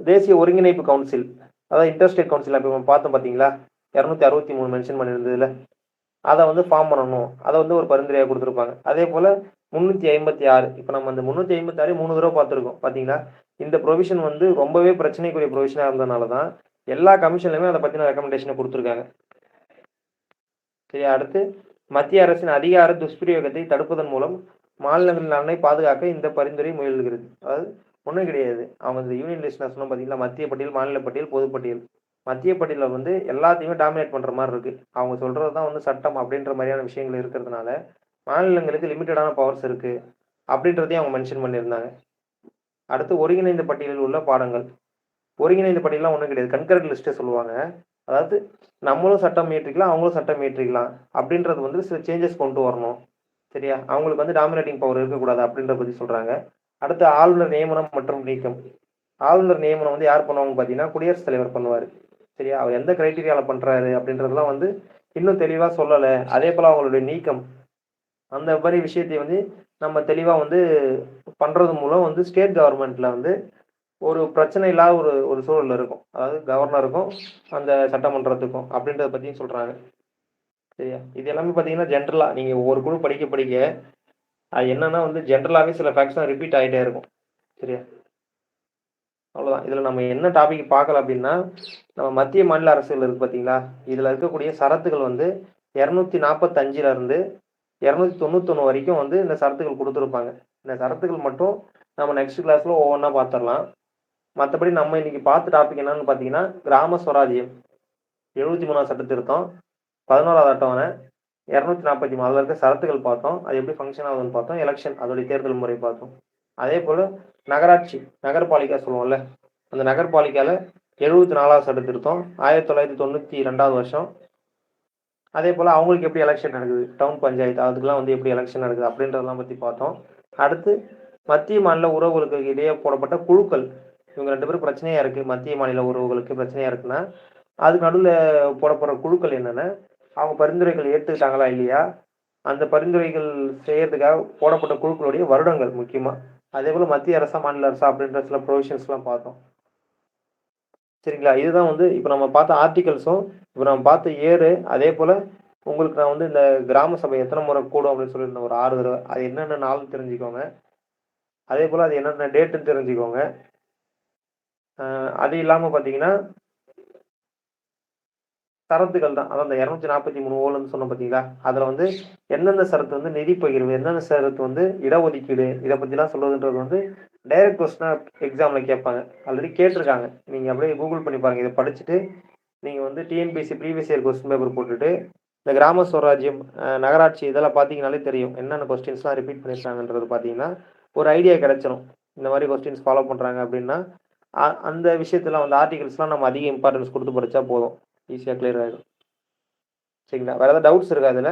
தேசிய ஒருங்கிணைப்பு கவுன்சில், அதாவது இன்டர் ஸ்டேட் கவுன்சில் அப்போ பார்த்தோம் பார்த்தீங்களா, 263 மென்ஷன் பண்ணியிருந்ததுல, அதை வந்து ஃபார்ம் பண்ணணும். அதை வந்து ஒரு பரிந்துரையாக கொடுத்துருப்பாங்க. அதே போல் 356, இப்போ நம்ம அந்த 356 3 தடவை பார்த்துருக்கோம் பார்த்தீங்களா. இந்த ப்ரொவிஷன் வந்து ரொம்பவே பிரச்சனைக்குரிய ப்ரொவிஷனாக இருந்ததுனால தான் எல்லா கமிஷன்லையுமே அதை பற்றின ரெக்கமெண்டேஷனை கொடுத்துருக்காங்க. சரி, அடுத்து மத்திய அரசின் அதிகார துஷ்பிரயோகத்தை தடுப்பதன் மூலம் மாநிலங்களின் நலனை பாதுகாக்க இந்த பரிந்துரை முயல்கிறது. அதாவது ஒன்றும் கிடையாது, அவங்க இந்த யூனியன் லிஸ்ட் நான் சொன்ன பார்த்தீங்களா, மத்திய பட்டியல், மாநில பட்டியல், பொதுப்பட்டியல். மத்திய பட்டியலில் வந்து எல்லாத்தையுமே டாமினேட் பண்ணுற மாதிரி இருக்குது. அவங்க சொல்கிறது தான் வந்து சட்டம் அப்படின்ற மாதிரியான விஷயங்கள் இருக்கிறதுனால மாநிலங்களுக்கு லிமிட்டடான பவர்ஸ் இருக்குது அப்படின்றதையும் அவங்க மென்ஷன் பண்ணியிருந்தாங்க. அடுத்து ஒருங்கிணைந்த பட்டியலில் உள்ள பாடங்கள். ஒருங்கிணைந்த பட்டியலாம் ஒன்றும் கிடையாது, கன்கரண்ட் லிஸ்ட்டை சொல்லுவாங்க. அதாவது நம்மளும் சட்டம் இயற்றிக்கலாம், அவங்களும் சட்டம் இயற்றிக்கலாம் அப்படின்றது வந்து சில சேஞ்சஸ் கொண்டு வரணும். சரியா? அவங்களுக்கு வந்து டாமினேட்டிங் பவர் இருக்கக்கூடாது அப்படின்றத பற்றி சொல்கிறாங்க. அடுத்து ஆளுநர் நியமனம் மற்றும் நீக்கம். ஆளுநர் நியமனம் வந்து யார் பண்ணுவாங்க பார்த்தீங்கன்னா குடியரசுத் தலைவர் பண்ணுவார். சரியா? அவர் எந்த கிரைட்டீரியாவில் பண்ணுறாரு அப்படின்றதுலாம் வந்து இன்னும் தெளிவாக சொல்லலை. அதே போல் அவங்களுடைய நீக்கம், அந்த மாதிரி விஷயத்தை வந்து நம்ம தெளிவாக வந்து பண்ணுறது மூலம் வந்து ஸ்டேட் கவர்மெண்ட்டில் வந்து ஒரு பிரச்சனை இல்லாத ஒரு சூழல் இருக்கும். அதாவது கவர்னருக்கும் அந்த சட்டமன்றத்துக்கும் அப்படின்றத பற்றியும் சொல்கிறாங்க. சரியா? இது எல்லாமே பார்த்தீங்கன்னா ஜென்ரலாக நீங்கள் ஒவ்வொரு குழு படிக்க அது என்னன்னா வந்து ஜென்ரலாகவே சில ஃபேக்ட்ஸ்லாம் ரிப்பீட் ஆகிட்டே இருக்கும். சரியா? அவ்வளோதான். இதில் நம்ம என்ன டாபிக் பார்க்கல அப்படின்னா, நம்ம மத்திய மாநில அரசுகள் இருக்குது பார்த்தீங்களா, இதில் இருக்கக்கூடிய சரத்துகள் வந்து 245 291 வரைக்கும் வந்து இந்த சரத்துகள் கொடுத்துருப்பாங்க. இந்த சரத்துகள் மட்டும் நம்ம நெக்ஸ்ட் கிளாஸில் ஒவ்வொன்றா பார்த்துடலாம். மற்றபடி நம்ம இன்னைக்கு பார்த்த டாபிக் என்னன்னு பார்த்தீங்கன்னா கிராம ஸ்வராஜ்யம், 73ஆம் சட்ட திருத்தம், 11வது அட்டவணை, 243 அதில் இருக்க சரத்துகள் பார்த்தோம், அது எப்படி ஃபங்க்ஷன் ஆகுதுன்னு பார்த்தோம், எலெக்ஷன் அதோடைய தேர்தல் முறை பார்த்தோம். அதே போல் நகராட்சி, நகர்பாலிகா சொல்லுவோம்ல, அந்த நகர்பாலிக்காவில் 74வது சட்ட திருத்தம் 1992 வருஷம். அதே போல் அவங்களுக்கு எப்படி எலெக்ஷன் நடக்குது, டவுன் பஞ்சாயத்து அதுக்கெல்லாம் வந்து எப்படி எலெக்ஷன் நடக்குது அப்படின்றதெல்லாம் பற்றி பார்த்தோம். அடுத்து மத்திய மாநில உறவுகளுக்கு இடையே போடப்பட்ட குழுக்கள், இவங்க 2 பேரும் பிரச்சனையாக இருக்குது, மத்திய மாநில உறவுகளுக்கு பிரச்சனையாக இருக்குன்னா அதுக்கு நடுவில் போடப்படுற குழுக்கள் என்னென்ன, அவங்க பரிந்துரைகள் ஏற்றுக்கிட்டாங்களா இல்லையா, அந்த பரிந்துரைகள் செய்யறதுக்காக போடப்பட்ட குழுக்களுடைய வருடங்கள் முக்கியமாக, அதே போல் மத்திய அரசா மாநில அரசா அப்படின்ற சில ப்ரொவிஷன்ஸ்லாம் பார்த்தோம். சரிங்களா? இதுதான் வந்து இப்போ நம்ம பார்த்த ஆர்டிகல்ஸும், இப்போ நம்ம பார்த்த இயரு, அதே போல் உங்களுக்கு நான் வந்து இந்த கிராம சபை எத்தனை முறை கூடும் அப்படின்னு சொல்லியிருந்தேன், ஒரு 6 தடவை. அது என்னென்ன நாள்னு தெரிஞ்சுக்கோங்க. அதே போல் அது என்னென்ன டேட்டுன்னு தெரிஞ்சுக்கோங்க. அது இல்லாமல் பார்த்தீங்கன்னா சரத்துகள் தான். அதான் அந்த 243 ஓலன்னு சொன்னோம் பார்த்தீங்களா? அதில் வந்து எந்தெந்த சரத்து வந்து நிதி பகிர்வு, எந்தெந்த சரத்து வந்து இடஒதுக்கீடு, இதை பற்றிலாம் சொல்றதுன்றது வந்து டைரக்ட் கொஸ்டினாக எக்ஸாமில் கேட்பாங்க. ஆல்ரெடி கேட்டிருக்காங்க. நீங்கள் அப்படியே கூகுள் பண்ணி பாருங்கள். இதை படிச்சுட்டு நீங்கள் வந்து TNPSC previous year question paper போட்டுட்டு இந்த கிராம ஸ்வராஜ்யம், நகராட்சி இதெல்லாம் பார்த்தீங்கனாலே தெரியும். என்னென்ன கொஸ்டின்ஸ்லாம் ரிப்பீட் பண்ணியிருக்காங்கன்றது பார்த்தீங்கன்னா ஒரு ஐடியா கிடைச்சிரும். இந்த மாதிரி கொஸ்டின்ஸ் ஃபாலோ பண்ணுறாங்க அப்படின்னா அந்த விஷயத்தெல்லாம் வந்து ஆர்டிகல்ஸ்லாம் நம்ம அதிக இம்பார்ட்டன்ஸ் கொடுத்து படித்தா போதும். ஈஸியாக கிளியர் ஆகிடும். சரிங்களா? வேறு ஏதாவது டவுட்ஸ் இருக்கா அதில்?